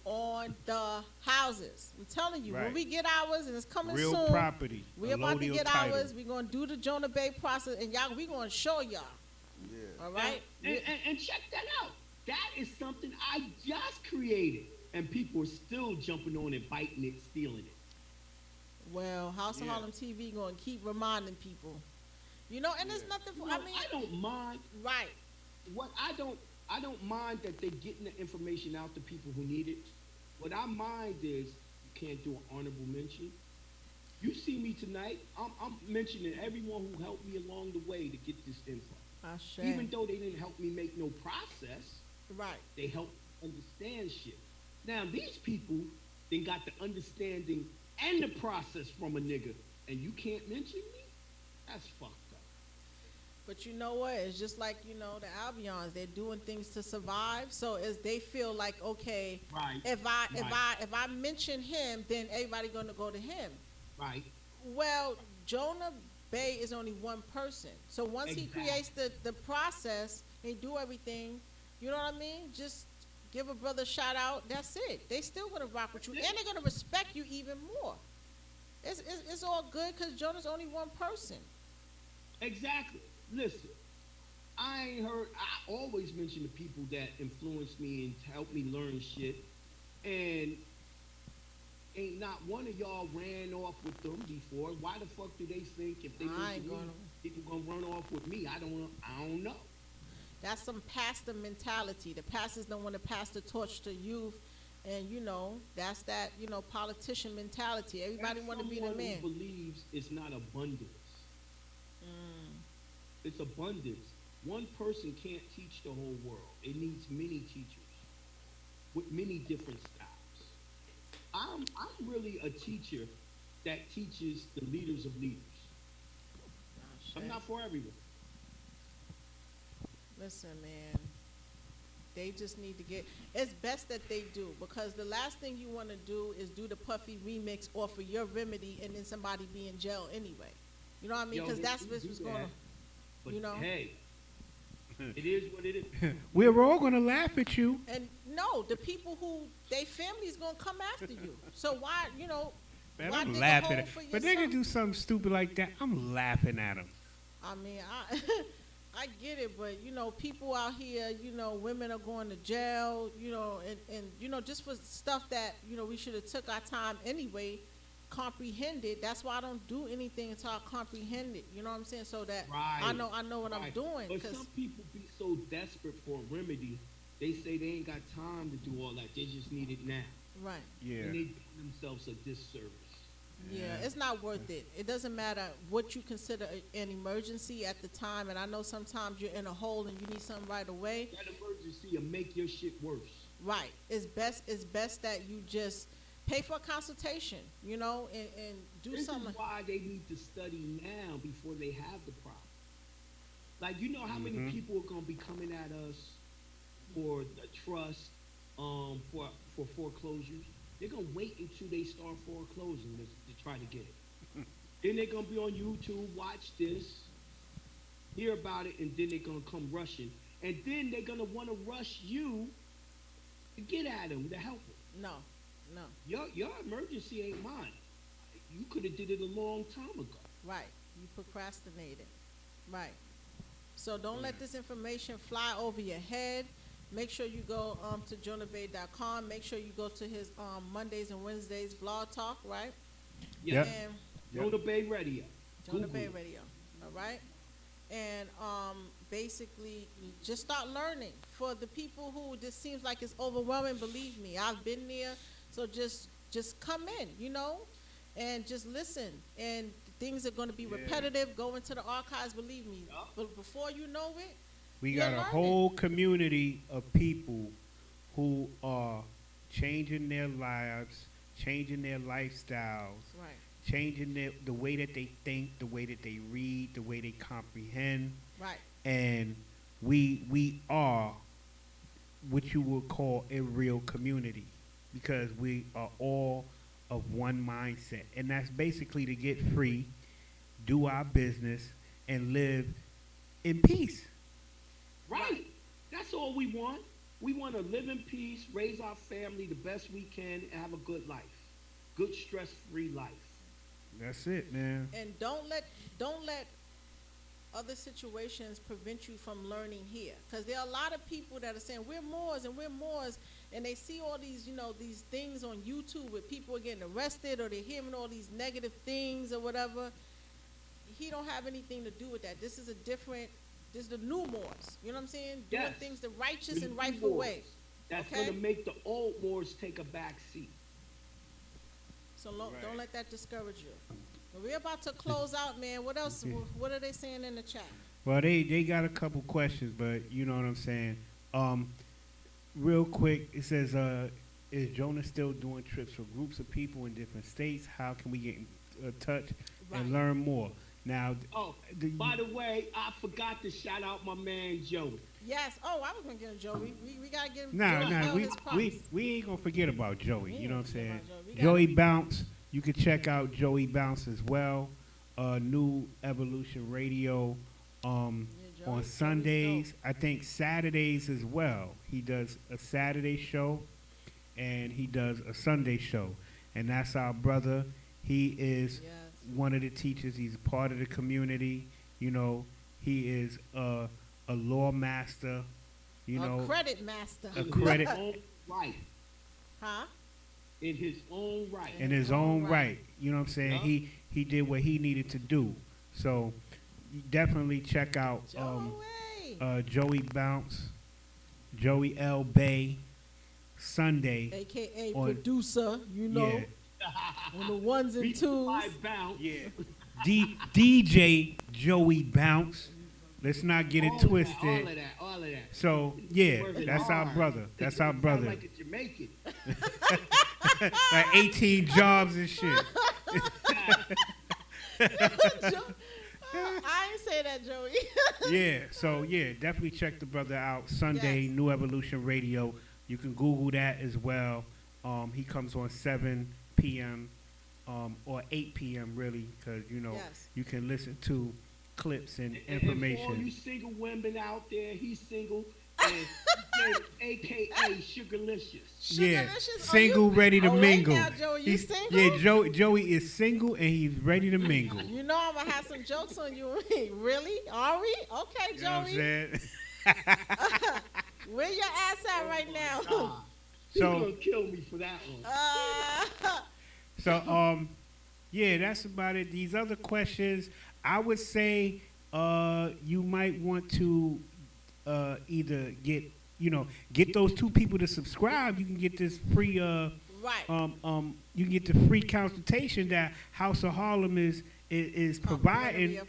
On the houses. I'm telling you, right. when we get ours, and it's coming real soon. Property. We're about to get ours. We're gonna do the Jonah Bay process, and y'all, we're gonna show y'all. Yeah. All right. And check that out. That is something I just created, and people are still jumping on it, biting it, stealing it. Well, House of Harlem TV going to keep reminding people, and there's nothing for. I don't mind. Right. What I don't mind that they're getting the information out to people who need it. What I mind is you can't do an honorable mention. You see me tonight. I'm mentioning everyone who helped me along the way to get this info. Even though they didn't help me make no process. Right. They helped understand shit. Now these people then got the understanding and the process from a nigga, and you can't mention me? That's fucked up. But you know what? It's just like, the Albions. They're doing things to survive. So as they feel like, okay, if I mention him, then everybody gonna go to him. Right. Well, Jonah Bay is only one person. So once he creates the process, they do everything, you know what I mean? Just give a brother a shout out. That's it. They still gonna rock with you, and they're gonna respect you even more. It's all good because Jonah's only one person. Exactly. Listen, I always mention the people that influenced me and helped me learn shit, and ain't not one of y'all ran off with them before. Why the fuck do they think if they people gonna run off with me? I don't know. That's some pastor mentality. The pastors don't want to pass the torch to youth, and that's that politician mentality. Everybody want to be the man. Who believes it's not abundance. It's abundance. One person can't teach the whole world. It needs many teachers with many different styles. I'm really a teacher that teaches the leaders of leaders. I'm not for everyone. Listen, man, they just need to get. It's best that they do, because the last thing you want to do is do the Puffy remix off of your remedy and then somebody be in jail anyway. You know what I mean? Because that's what's going on. But hey, it is what it is. We're all gonna laugh at you. And no, the people who they family is gonna come after you. So why, Man, why I'm laughing at it. But they can do something stupid like that. I'm laughing at them. I mean, I get it, but people out here, women are going to jail, and just for stuff that we should have took our time anyway, comprehended. That's why I don't do anything until I comprehend it. You know what I'm saying? So that I know what I'm doing. But some people be so desperate for a remedy, they say they ain't got time to do all that. They just need it now. Right. Yeah. And they do themselves a disservice. Yeah, it's not worth it. It doesn't matter what you consider an emergency at the time, and I know sometimes you're in a hole and you need something right away. That emergency will make your shit worse. Right. It's best that you just pay for a consultation, and do something. This is why they need to study now before they have the problem. Like, how many people are going to be coming at us for the trust, for foreclosures? They're going to wait until they start foreclosing to try to get it. Then they're going to be on YouTube, watch this, hear about it, and then they're going to come rushing. And then they're going to want to rush you to get at them, to help them. No. Your emergency ain't mine. You could have did it a long time ago. Right. You procrastinated. Right. So don't let this information fly over your head. Make sure you go to jonahbay.com. Make sure you go to his Mondays and Wednesdays blog talk, right? Yeah. Jonah Bay Radio. Jonah Bay Radio. All right. And basically, just start learning. For the people who this seems like it's overwhelming, believe me, I've been there. So just come in, and just listen. And things are going to be repetitive. Go into the archives, believe me. But before you know it, we got a whole community of people who are changing their lives, changing their lifestyles, right, changing the way that they think, the way that they read, the way they comprehend. Right. And we are what you would call a real community, because we are all of one mindset, and that's basically to get free, do our business, and live in peace. Right. That's all we want. We want to live in peace, raise our family the best we can, and have a good life. Good stress-free life. That's it, man. And don't let other situations prevent you from learning here, because there are a lot of people that are saying we're Moors, and they see all these, these things on YouTube where people are getting arrested or they're hearing all these negative things or whatever. He don't have anything to do with that. This is the new Moors. You know what I'm saying? Yes. Doing things the righteous and rightful Moors. way. That's okay? going to make the old Moors take a back seat. So don't let that discourage you. We're about to close out, man. What else? What are they saying in the chat? Well, they got a couple questions, but you know what I'm saying. Real quick, it says, is Jonah still doing trips for groups of people in different states? How can we get in touch and learn more? Now, by the way, I forgot to shout out my man Joey. Yes. Oh, I was gonna get him Joey. We gotta give him. We ain't gonna forget about Joey. You know what I'm saying? Joey Bounce. You can check out Joey Bounce as well. New Evolution Radio. On Sundays, I think Saturdays as well. He does a Saturday show, and he does a Sunday show, and that's our brother. He is one of the teachers. He's part of the community. You know, he is a law master. A credit master. A credit. Right. Huh? In his own right. In his own right. You know what I'm saying? Yep. He did what he needed to do. So definitely check out Joey Bounce, Joey L. Bay, Sunday. AKA producer, Yeah. On the ones and twos. Yeah. DJ Joey Bounce. Let's not get it twisted. All of that. So, yeah, that's our brother. That's our brother. Like a Jamaican. Like 18 jobs and shit. I ain't say that, Joey. Yeah, so definitely check the brother out. Sunday, New Evolution Radio. You can Google that as well. He comes on 7 p.m. Or 8 p.m. really, because you can listen to clips and information. And for all you single women out there, he's single. And AKA Sugarlicious. Yeah, single, ready to mingle. Now, Joey, you single? Yeah, Joey is single and he's ready to mingle. You know I'm gonna have some jokes on you and me. Really? Are we? Okay, Joey. You know what I'm saying? Where your ass at right now? He's gonna kill me for that one. That's about it. These other questions, I would say you might want to either get those 2 people to subscribe. You can get this free you can get the free consultation that House of Harlem is providing,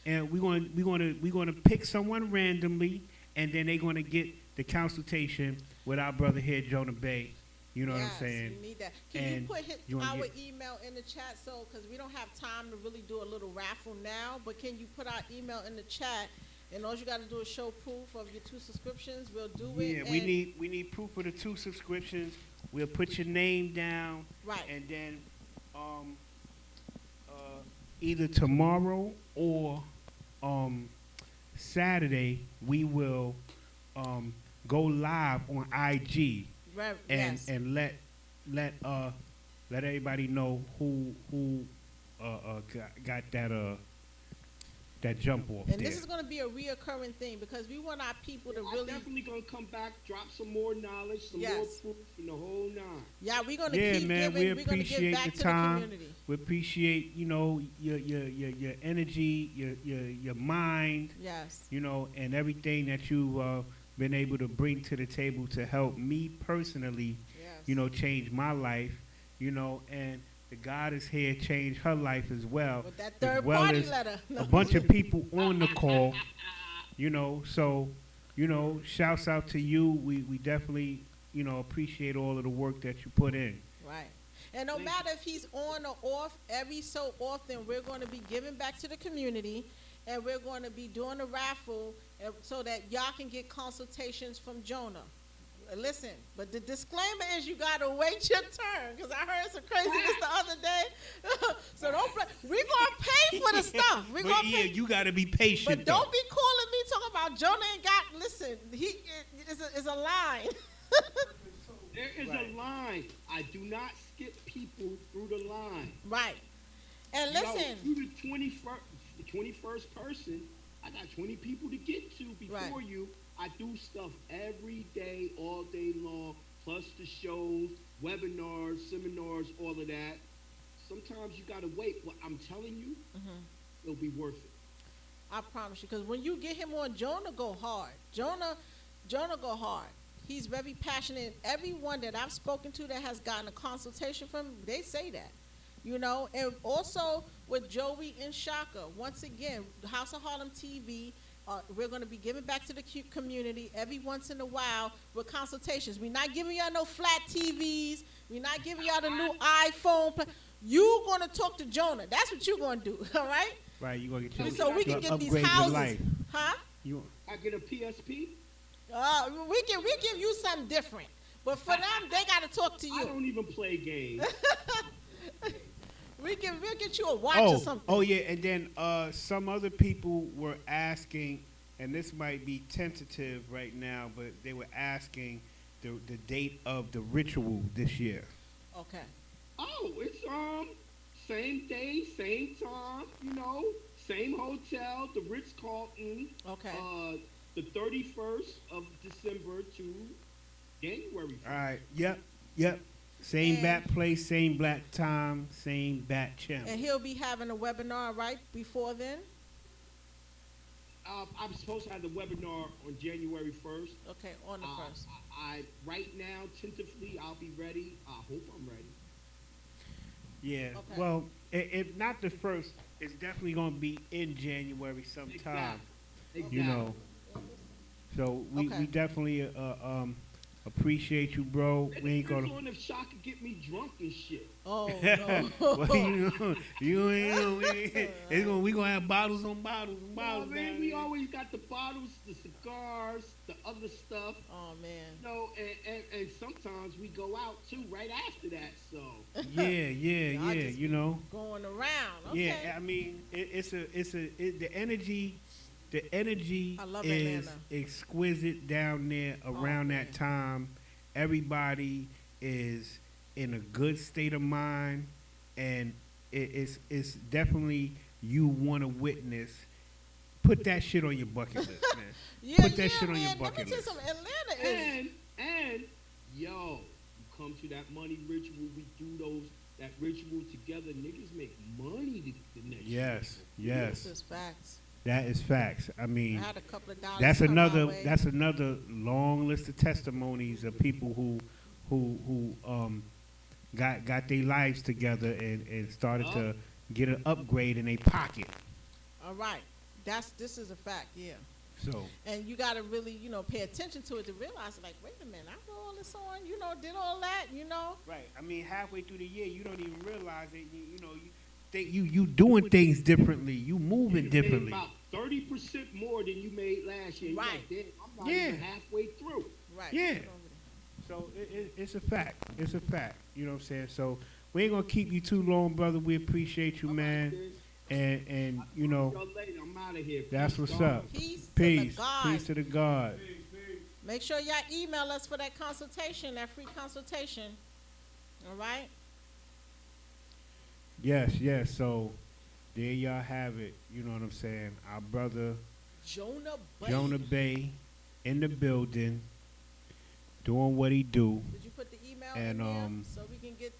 and we're going to pick someone randomly, and then they're going to get the consultation with our brother here, Jonah Bay. You know what I'm saying? You need that. Can you put our email in the chat, because we don't have time to really do a little raffle now, but can you put our email in the chat? And all you got to do is show proof of your 2 subscriptions. We'll do it. Yeah, we need proof of the 2 subscriptions. We'll put your name down. Right. And then either tomorrow or Saturday, we will go live on IG. Right. And let everybody know who got that jump off. And this is going to be a reoccurring thing, because we want our people to really. I'm definitely going to come back, drop some more knowledge, some more proof, and the whole 9. Yeah, we're going to keep giving. We're going to give back to the community. We appreciate, your energy, your mind. Yes. And everything that you've been able to bring to the table to help me personally, change my life, and the God is here change her life as well. With that third party letter. A bunch of people on the call, so, shouts out to you. We definitely, appreciate all of the work that you put in. Right. And no matter if he's on or off, every so often we're going to be giving back to the community, and we're going to be doing a raffle so that y'all can get consultations from Jonah. listen, but the disclaimer is you got to wait your turn, because I heard some craziness the other day. So don't play. We're going to pay for the stuff. We're but yeah, you got to be patient. But don't be calling me talking about Jonah ain't got, listen, he is a line. There is a line. I do not skip people through the line. Right. And listen. You the 21st person. I got 20 people to get to before you. I do stuff every day, all day long, plus the shows, webinars, seminars, all of that. Sometimes you got to wait, but I'm telling you, it'll be worth it. I promise you, because when you get him on, Jonah go hard. Jonah go hard. He's very passionate. Everyone that I've spoken to that has gotten a consultation from him, they say that. You know, and also with Joey and Shaka, once again, House of Harlem TV, we're going to be giving back to the community every once in a while with consultations. We're not giving y'all no flat TVs. We're not giving y'all the new iPhone. You're going to talk to Jonah. That's what you're going to do, all right? Right, you're going to get your so we can get these houses. Huh? I get a PSP? We give you something different. But for them, they got to talk to you. I don't even play games. We'll get you a watch or something. Oh, yeah, and then some other people were asking, and this might be tentative right now, but they were asking the date of the ritual this year. Okay. Oh, it's same day, same time, same hotel, the Ritz-Carlton. Okay. The 31st of December to January 1st. All right, yep. Same bat place, same black time, same bat channel. And he'll be having a webinar right before then? I'm supposed to have the webinar on January 1st. Okay, on the 1st. Right now, tentatively, I'll be ready. I hope I'm ready. Yeah, okay. Well, if not the 1st, it's definitely going to be in January sometime. Exactly. You know. So we definitely appreciate you, bro. We ain't gonna. On if Shaka could get me drunk and shit. Oh no. Well, we gonna have bottles on bottles and bottles. Oh, man, we always got the bottles, the cigars, the other stuff. Oh man. And sometimes we go out too right after that. So. Yeah. You know. Going around. Okay. Yeah, I mean, the energy. The energy is exquisite down there around that time. Everybody is in a good state of mind, and it's definitely you want to witness. Put that shit on your bucket list, man. Put that shit on your bucket list. Atlanta is. And you come to that money ritual. We do that ritual together. Niggas make money the next year. Yes. This is facts. That is facts. I mean, I had a couple of dollars. That's another long list of testimonies of people who got their lives together and started to get an upgrade in their pocket. All right, this is a fact, yeah. So. And you got to really pay attention to it to realize, like, wait a minute, I wrote all this on, did all that, Right. I mean, halfway through the year, you don't even realize it. You doing things differently. You moving differently. About 30% more than you made last year. Right. I'm not even halfway through. Right. Yeah. So it's a fact. It's a fact. You know what I'm saying? So we ain't gonna keep you too long, brother. We appreciate you, man. And I'm out of here. That's what's up. Peace. Peace to the God. Make sure y'all email us for that consultation, that free consultation. All right. Yes. So there y'all have it. You know what I'm saying? Our brother Jonah Bay in the building, doing what he do. Did you put the email in there so we can get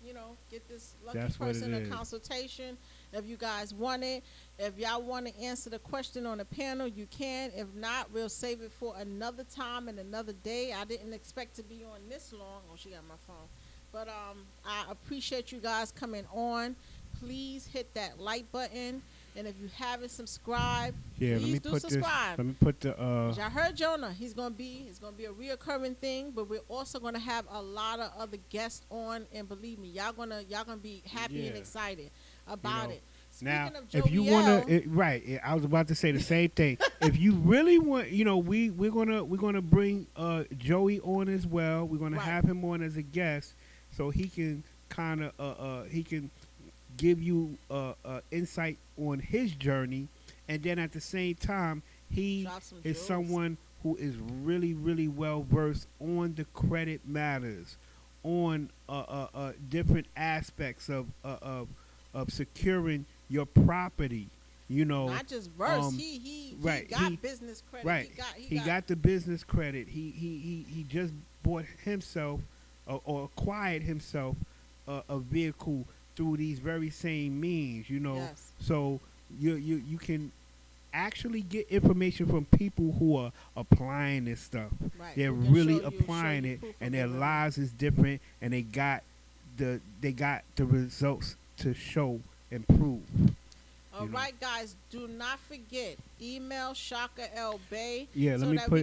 this lucky person a consultation if you guys want it. If y'all want to answer the question on the panel, you can. If not, we'll save it for another time and another day. I didn't expect to be on this long. Oh, she got my phone. But I appreciate you guys coming on. Please hit that like button, and if you haven't subscribed, please do subscribe. Let me put the. Y'all heard Jonah. It's gonna be a reoccurring thing, but we're also gonna have a lot of other guests on, and believe me, y'all gonna be happy and excited about it. Now, if you want to, right, I was about to say the same thing. If you really want, we're gonna bring Joey on as well. We're gonna have him on as a guest, so he can kind of he can give you insight on his journey, and then at the same time, he is someone who is really, really well versed on the credit matters, on different aspects of securing your property. Not just verse. He got business credit. Right. He got the business credit. He just bought himself or acquired himself a vehicle through these very same means. Yes. So you can actually get information from people who are applying this stuff. Right. They're really applying it, and their lives is different, and they got the results to show and prove. All right, guys, do not forget, email Shaka L. Bay we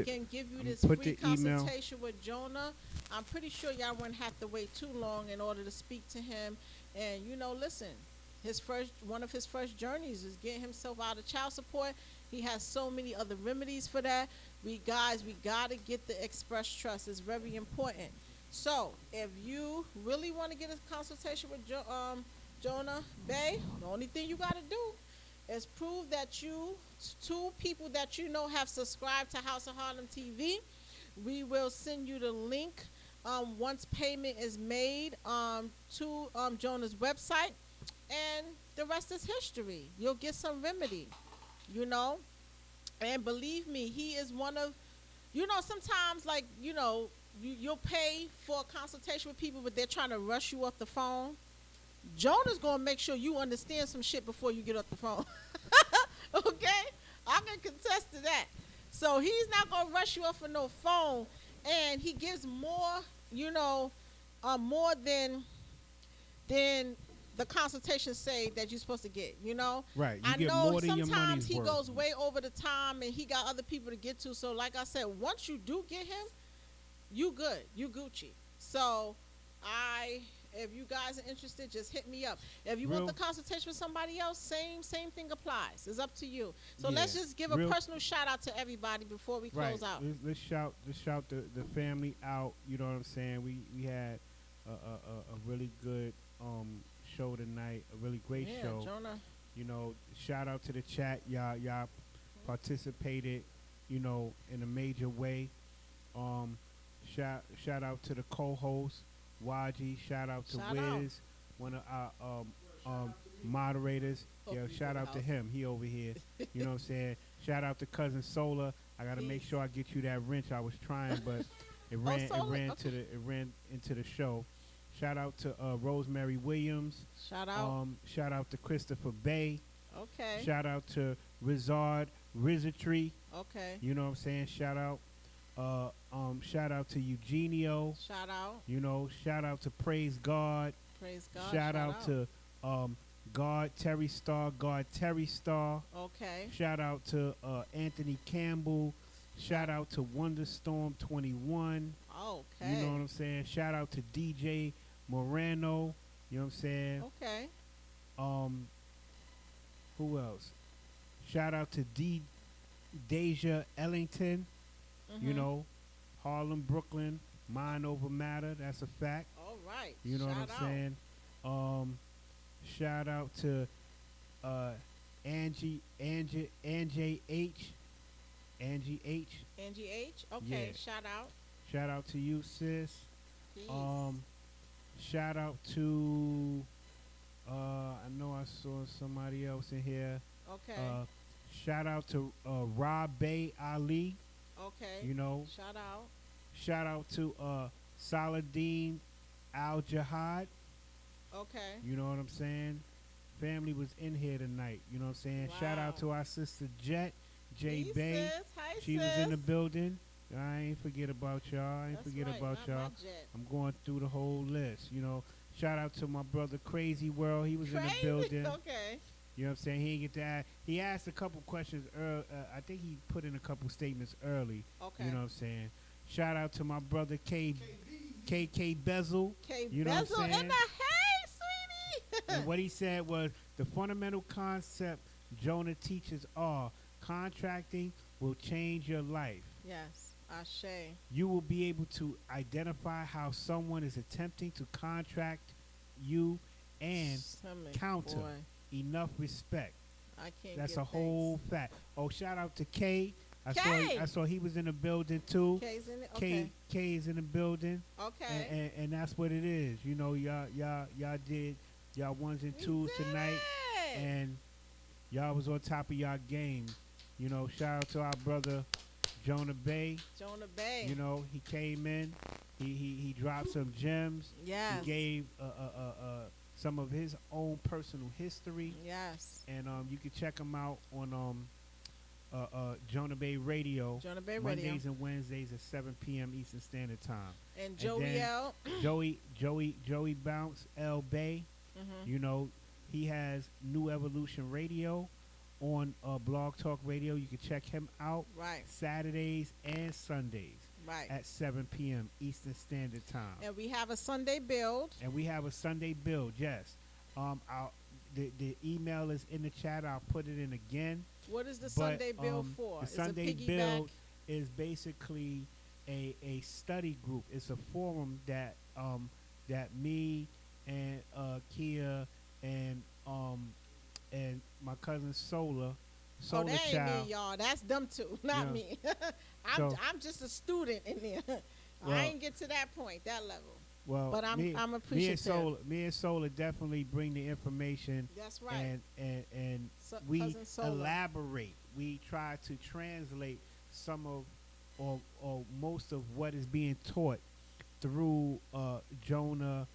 can give you this free consultation with Jonah. I'm pretty sure y'all wouldn't have to wait too long in order to speak to him. And, listen, one of his first journeys is getting himself out of child support. He has so many other remedies for that. We got to get the express trust. It's very important. So if you really want to get a consultation with Jonah Bay, the only thing you got to do is prove that two people that have subscribed to House of Harlem TV. We will send you the link once payment is made to Jonah's website, and the rest is history. You'll get some remedy, and believe me, he is one of, sometimes you'll pay for a consultation with people, but they're trying to rush you off the phone. Jonah's going to make sure you understand some shit before you get off the phone. Okay? I can contest to that. So he's not going to rush you off of no phone, and he gives more, more than the consultations say that you're supposed to get, Right. I know sometimes he goes way over the time, and he got other people to get to. So like I said, once you do get him, you good. You Gucci. So if you guys are interested, just hit me up. If you want the consultation with somebody else, same thing applies. It's up to you. So let's just give a personal shout out to everybody before we close out. Let's shout the family out. You know what I'm saying? We had a really good show tonight, a really great show. Jonah. Shout out to the chat. Y'all participated, in a major way. Shout out to the co-host, YG. Shout out to Wiz, one of our moderators. Shout out to him. He over here. You know what I'm saying? Shout out to Cousin Solar. I gotta make sure I get you that wrench. I was trying, but it ran into the show. Shout out to Rosemary Williams. Shout out. Shout out to Christopher Bay. Okay. Shout out to Rizatry. Okay. You know what I'm saying? Shout out. Shout out to Eugenio. Shout out. Shout out to Praise God. Praise God. Shout out to God Terry Star. Okay. Shout out to Anthony Campbell. Shout out to Wonderstorm 21. Okay. You know what I'm saying? Shout out to DJ Morano. You know what I'm saying? Okay. Who else? Shout out to Deja Ellington. Mm-hmm. Harlem, Brooklyn, mind over matter. That's a fact. All right. You know what I'm saying? Shout out to Angie H. Angie H. Okay. Yeah. Shout out. Shout out to you, sis. Peace. Shout out to I know I saw somebody else in here. Okay. Shout out to Rob Bay Ali. Okay. Shout out. Shout out. Shout out to Saladin Al Jihad. Okay. You know what I'm saying? Family was in here tonight. You know what I'm saying? Wow. Shout out to our sister Jet, J Hey, Bay. sis. Hi, She was in the building. I ain't forget about y'all. That's right, not y'all. I'm going through the whole list. Shout out to my brother Crazy World. He was in the building. Okay. You know what I'm saying? He didn't get to ask. He asked a couple questions early. I think he put in a couple statements early. Okay. You know what I'm saying? Shout out to my brother KK Bezel. K You know what I'm Bezel in saying? the hey, sweetie. And what he said was, The fundamental concept Jonah teaches are contracting will change your life. Yes, Ashe. You will be able to identify how someone is attempting to contract you and counter. Enough respect. I can't. That's a whole fact. Oh, shout out to Kay. I saw he was in the building too. Kay's in it. Okay. Kay is in the building. Okay. And that's what it is. You know, y'all did y'all ones and twos tonight, and y'all was on top of y'all game. You know, shout out to our brother Jonah Bay. Jonah Bay. You know, he came in. He dropped some gems. Yes. He gave some of his own personal history. Yes. And you can check him out on Jonah Bay Radio. Jonah Bay Mondays Radio. and Wednesdays at 7 p.m. Eastern Standard Time. And Joey L. Joey Bounce L Bay. Mm-hmm. You know, he has New Evolution Radio on Blog Talk Radio. You can check him out. Right. Saturdays and Sundays. Right. At 7 p.m. Eastern Standard Time. And we have a Sunday build. Yes. The email is in the chat. I'll put it in again. What is the Sunday build for? The Sunday build is basically a study group. It's a forum that me and Kia and my cousin Solar that ain't Child. me, y'all. That's them two, not me. I'm just a student in there. Well, I ain't get to that point, that level. Well, but I'm appreciative. Me and Solar definitely bring the information. That's right. And we elaborate. We try to translate some of or most of what is being taught through Jonah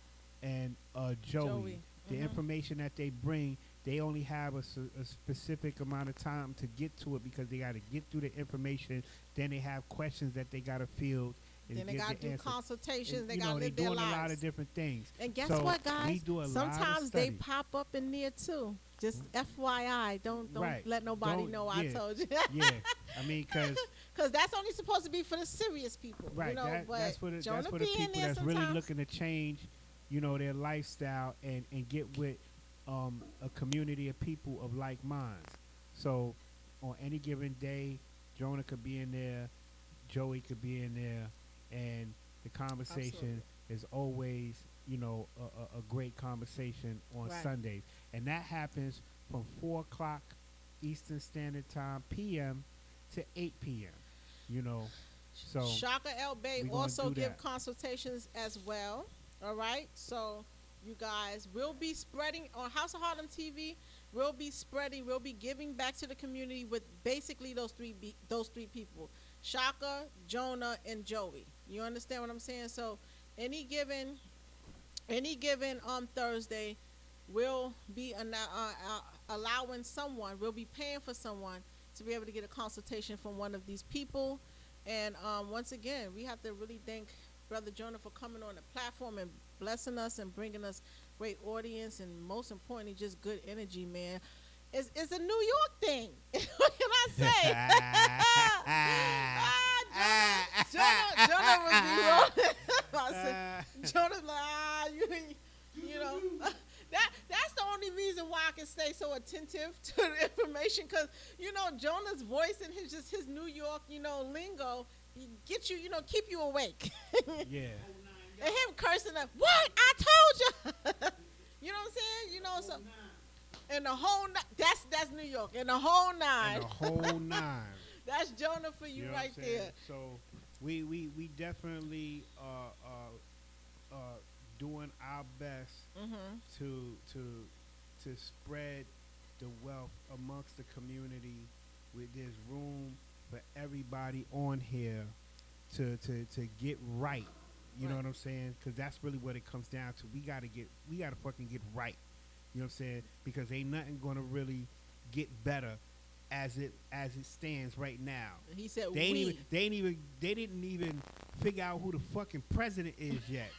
and Joey. The information that they bring, they only have a specific amount of time to get to it because they got to get through the information. Then they have questions that they got to field. Then they got to do consultations. They got to live their lives. They're doing a lot of different things. And guess what, guys? We do sometimes they pop up in there too. Just FYI, don't let nobody know I told you. Yeah, I mean, because that's only supposed to be for the serious people. Right. You know, that's for the people that's really looking to change, you know, their lifestyle and get with a community of people of like minds. So on any given day, Jonah could be in there, Joey could be in there, and the conversation is always, you know, a great conversation on Sundays. And that happens from 4 o'clock Eastern Standard Time, p.m. to 8 p.m., you know. So Shaka L. Bay also give consultations as well. All right? So you guys will be spreading on House of Harlem TV. We'll be giving back to the community with basically those three people. Shaka, Jonah, and Joey. You understand what I'm saying? So any given Thursday, we'll be allowing someone, we'll be paying for someone to be able to get a consultation from one of these people. And once again, we have to really thank Brother Jonah for coming on the platform and blessing us and bringing us great audience and most importantly, just good energy, man. It's a New York thing. What can I say? Jonah would be rolling. Jonah's like, you know. That's the only reason why I can stay so attentive to the information, because, you know, Jonah's voice and his New York, you know, lingo get you, you know, keep you awake. Yeah. And him cursing up, what? I told you. You know what I'm saying? You know, so. And the whole that's New York. And the whole nine. That's Jonah for you, right there. So we definitely doing our best to spread the wealth amongst the community. There's room for everybody on here to get right. You know what I'm saying? Because that's really what it comes down to. We gotta fucking get right. You know what I'm saying? Because ain't nothing gonna really get better as it stands right now. He said they didn't even figure out who the fucking president is yet.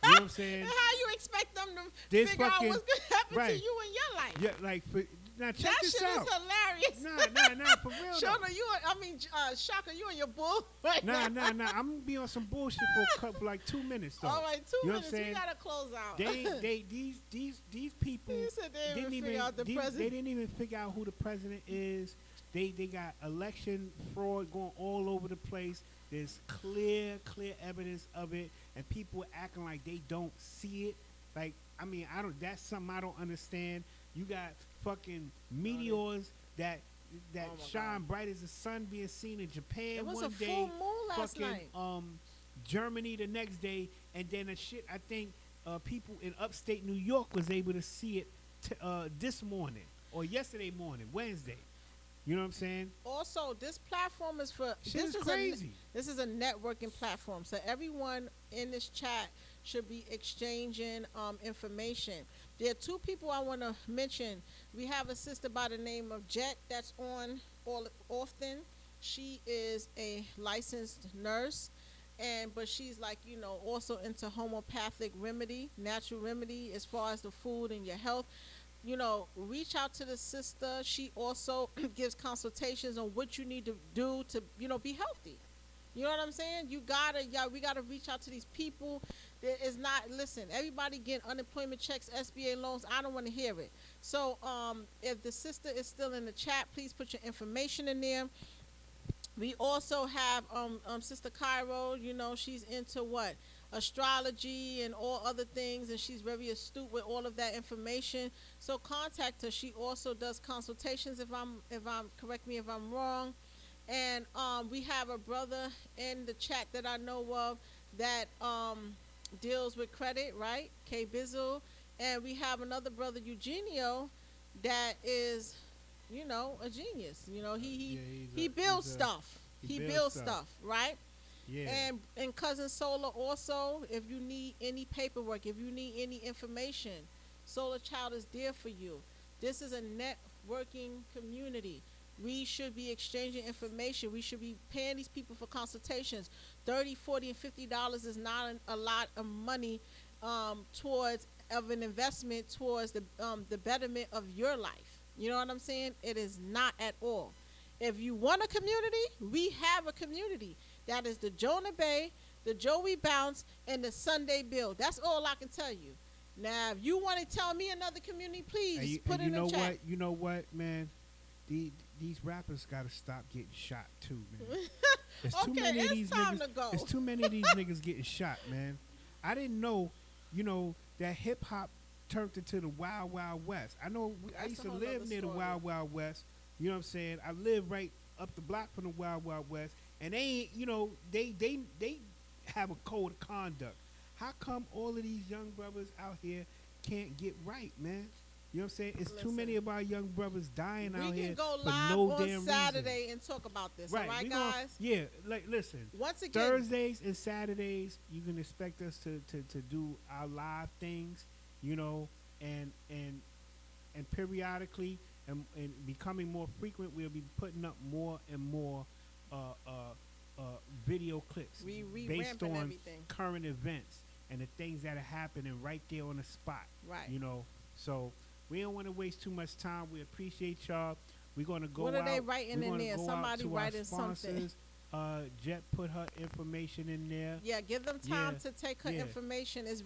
You know what I'm saying? How you expect them to figure out what's gonna happen to you in your life? Yeah, like Now check that this shit out. is hilarious. Nah, for real. Shona, Shaka, you and your bull right now. Nah. I'm gonna be on some bullshit for like 2 minutes though. All right, 2 you know minutes. We gotta close out. These people You said they didn't even figure out the president. they didn't even figure out who the president is. They got election fraud going all over the place. There's clear evidence of it, and people acting like they don't see it. Like, I mean, that's something I don't understand. You got fucking meteors that shine bright as the sun being seen in Japan it was one a day. full moon last fucking, night. Germany the next day, and then the shit. I think people in upstate New York was able to see it this morning or yesterday morning, Wednesday. You know what I'm saying? Also, this platform is for this is crazy. This is a networking platform, so everyone in this chat should be exchanging information. There are 2 people I want to mention. We have a sister by the name of Jet that's on often. She is a licensed nurse, but she's like, also into homeopathic remedy, natural remedy as far as the food and your health. Reach out to the sister. She also gives consultations on what you need to do to, be healthy. You know what I'm saying? We gotta reach out to these people. There is not, listen, everybody getting unemployment checks, SBA loans. I don't want to hear it. So, if the sister is still in the chat, please put your information in there. We also have Sister Cairo. She's into what? Astrology and all other things, and she's very astute with all of that information. So contact her. She also does consultations. If I'm correct me if I'm wrong. And we have a brother in the chat that I know of that deals with credit, right? K Bizzle. And we have another brother, Eugenio, that is, a genius. He builds stuff. He builds stuff, right? Yeah. And Cousin Solar also, if you need any paperwork, if you need any information, Solar Child is there for you. This is a networking community. We should be exchanging information. We should be paying these people for consultations. $30, $40, and $50 is not a lot of money towards an investment towards the betterment of your life. You know what I'm saying? It is not at all. If you want a community, we have a community. That is the Jonah Bay, the Joey Bounce, and the Sunday Bill. That's all I can tell you. Now, if you want to tell me another community, please put it in the chat. You know what, man? These rappers got to stop getting shot, too, man. There's too many of these niggas. There's too many of these niggas getting shot, man. I didn't know, that hip-hop turned into the Wild Wild West. I know I used to live near the Wild Wild West. You know what I'm saying? I live right up the block from the Wild Wild West. And they ain't, they have a code of conduct. How come all of these young brothers out here can't get right, man? You know what I'm saying? It's too many of our young brothers dying out here. We can go for live no on damn Saturday reason. And talk about this, right, all right, guys? Listen. Once again, Thursdays and Saturdays, you can expect us to do our live things, and periodically and becoming more frequent, we'll be putting up more and more video clips based on everything. Current events and the things that are happening right there on the spot. Right. So we don't want to waste too much time. We appreciate y'all. We're going to go out. What are they writing in there? Somebody writing something. Jet put her information in there. Yeah, give them time to take her information. It's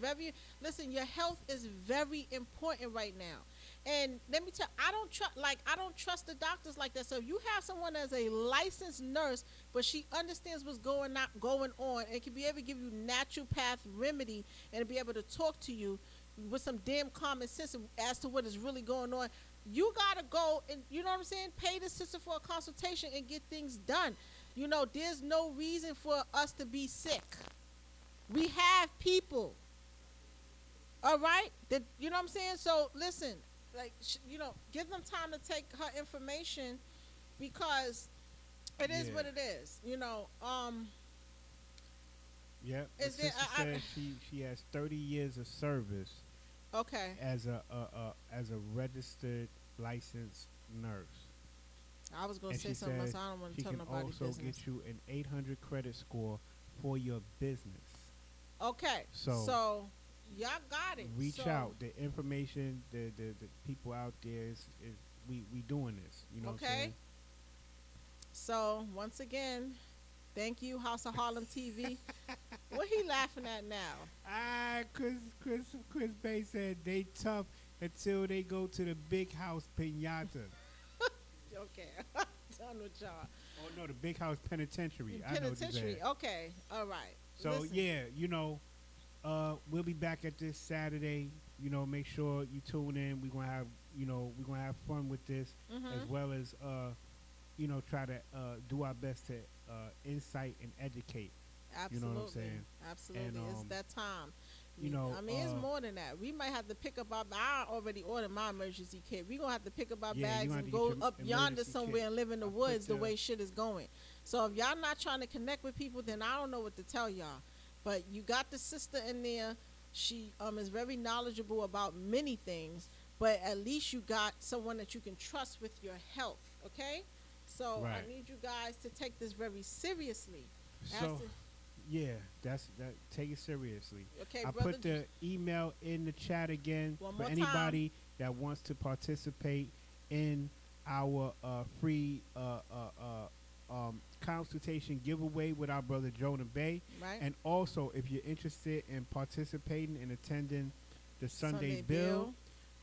listen, your health is very important right now. And let me tell you, I don't trust the doctors like that. So if you have someone as a licensed nurse, but she understands what's going on and can be able to give you naturopath remedy and be able to talk to you with some damn common sense as to what is really going on, you gotta go and, you know what I'm saying, pay the sister for a consultation and get things done. There's no reason for us to be sick. We have people, all right, that, you know what I'm saying? So listen, give them time to take her information because it is what it is. Yep. The sister said she has 30 years of service. Okay. As a registered licensed nurse. I was going to say something else. I don't want to tell nobody business. She can also get you an 800 credit score for your business. Okay. So y'all got it. Reach out. The information, the people out there is we doing this. You know Okay. what I'm saying? So once again, thank you, House of Harlem TV. What he laughing at now? Chris Bay said they tough until they go to the big house pinata. Okay. Done with y'all. Oh no, the big house penitentiary. Penitentiary. Okay. All right. So listen. yeah, we'll be back at this Saturday. Make sure you tune in. We're gonna have fun with this, as well as try to do our best to insight and educate. Absolutely. You know what I'm saying? Absolutely. And, it's that time. I mean, it's more than that. We might have to pick up I already ordered my emergency kit. We're going to have to pick up our bags and go up yonder somewhere and live in the woods the way shit is going. So if y'all not trying to connect with people, then I don't know what to tell y'all. But you got the sister in there. She is very knowledgeable about many things, but at least you got someone that you can trust with your health, okay? So right. I need you guys to take this very seriously. Yeah, take it seriously. Okay, I put the email in the chat again for anybody that wants to participate in our free consultation giveaway with our brother Jonah Bay. Right. And also, if you're interested in participating and attending the Sunday Bill,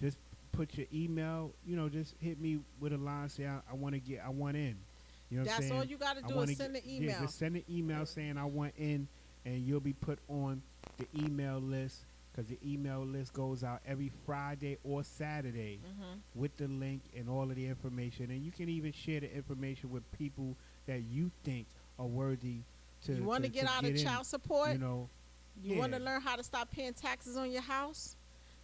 just put your email. Just hit me with a line. Say I want in. You know what I'm saying? That's all you got to do is send an email. Yeah, just send an email saying I want in, and you'll be put on the email list, because the email list goes out every Friday or Saturday with the link and all of the information. And you can even share the information with people that you think are worthy to. You want to get out of child support? You want to Yeah. learn how to stop paying taxes on your house?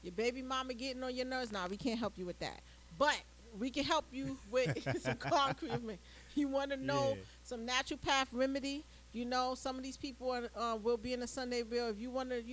Your baby mama getting on your nerves? Nah, we can't help you with that. But we can help you with some concrete. You want to know some naturopath remedy? Some of these people will be in the Sunday Bill. If you want to,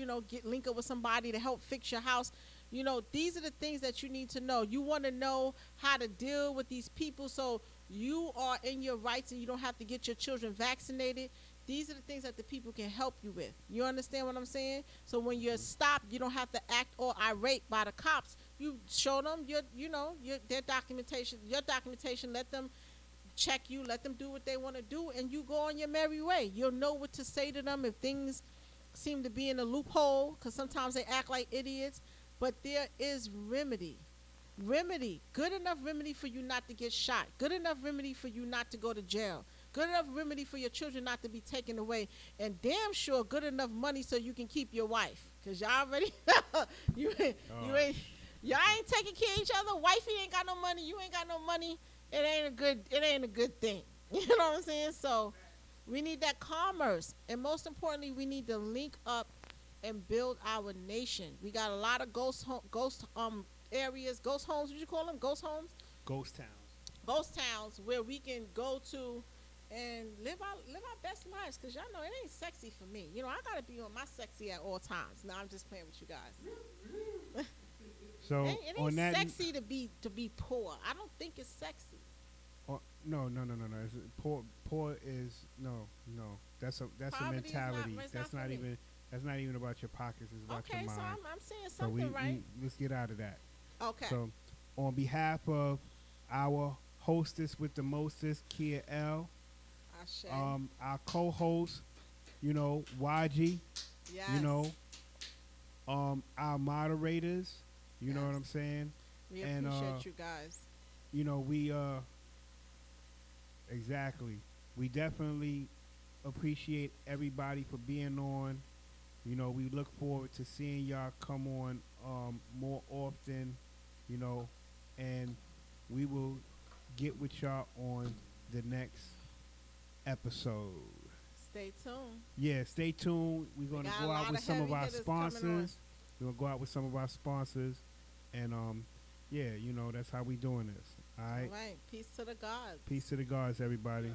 link up with somebody to help fix your house, these are the things that you need to know. You want to know how to deal with these people so you are in your rights and you don't have to get your children vaccinated. These are the things that the people can help you with. You understand what I'm saying? So when you're stopped, you don't have to act all irate by the cops. You show them their documentation. Your documentation. Let them check you. Let them do what they want to do, and you go on your merry way. You'll know what to say to them if things seem to be in a loophole, because sometimes they act like idiots. But there is remedy. Good enough remedy for you not to get shot. Good enough remedy for you not to go to jail. Good enough remedy for your children not to be taken away. And damn sure good enough money so you can keep your wife. Because y'all already, y'all ain't taking care of each other. Wifey ain't got no money. You ain't got no money. It ain't a good thing. You know what I'm saying? So we need that commerce. And most importantly, we need to link up and build our nation. We got a lot of ghost areas, ghost homes, what you call them? Ghost homes? Ghost towns. Ghost towns where we can go to and live our best lives, because y'all know it ain't sexy for me. I got to be on my sexy at all times. No, I'm just playing with you guys. So it ain't sexy to be poor. I don't think it's sexy. No. It's poor is no. That's a mentality. That's not even about your pockets. It's about your mind. Okay, so I'm saying something right. Let's get out of that. Okay. So, on behalf of our hostess with the mostest, Kia L, our co-host, YG, yes. Our moderators, you know what I'm saying? We appreciate you guys. We exactly. We definitely appreciate everybody for being on. We look forward to seeing y'all come on more often, and we will get with y'all on the next episode. Stay tuned. Yeah, stay tuned. We're going to go out with some of our sponsors. We're going to go out with some of our sponsors. And, that's how we doing this. All right? All right. Peace to the gods. Peace to the gods, everybody.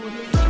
with him.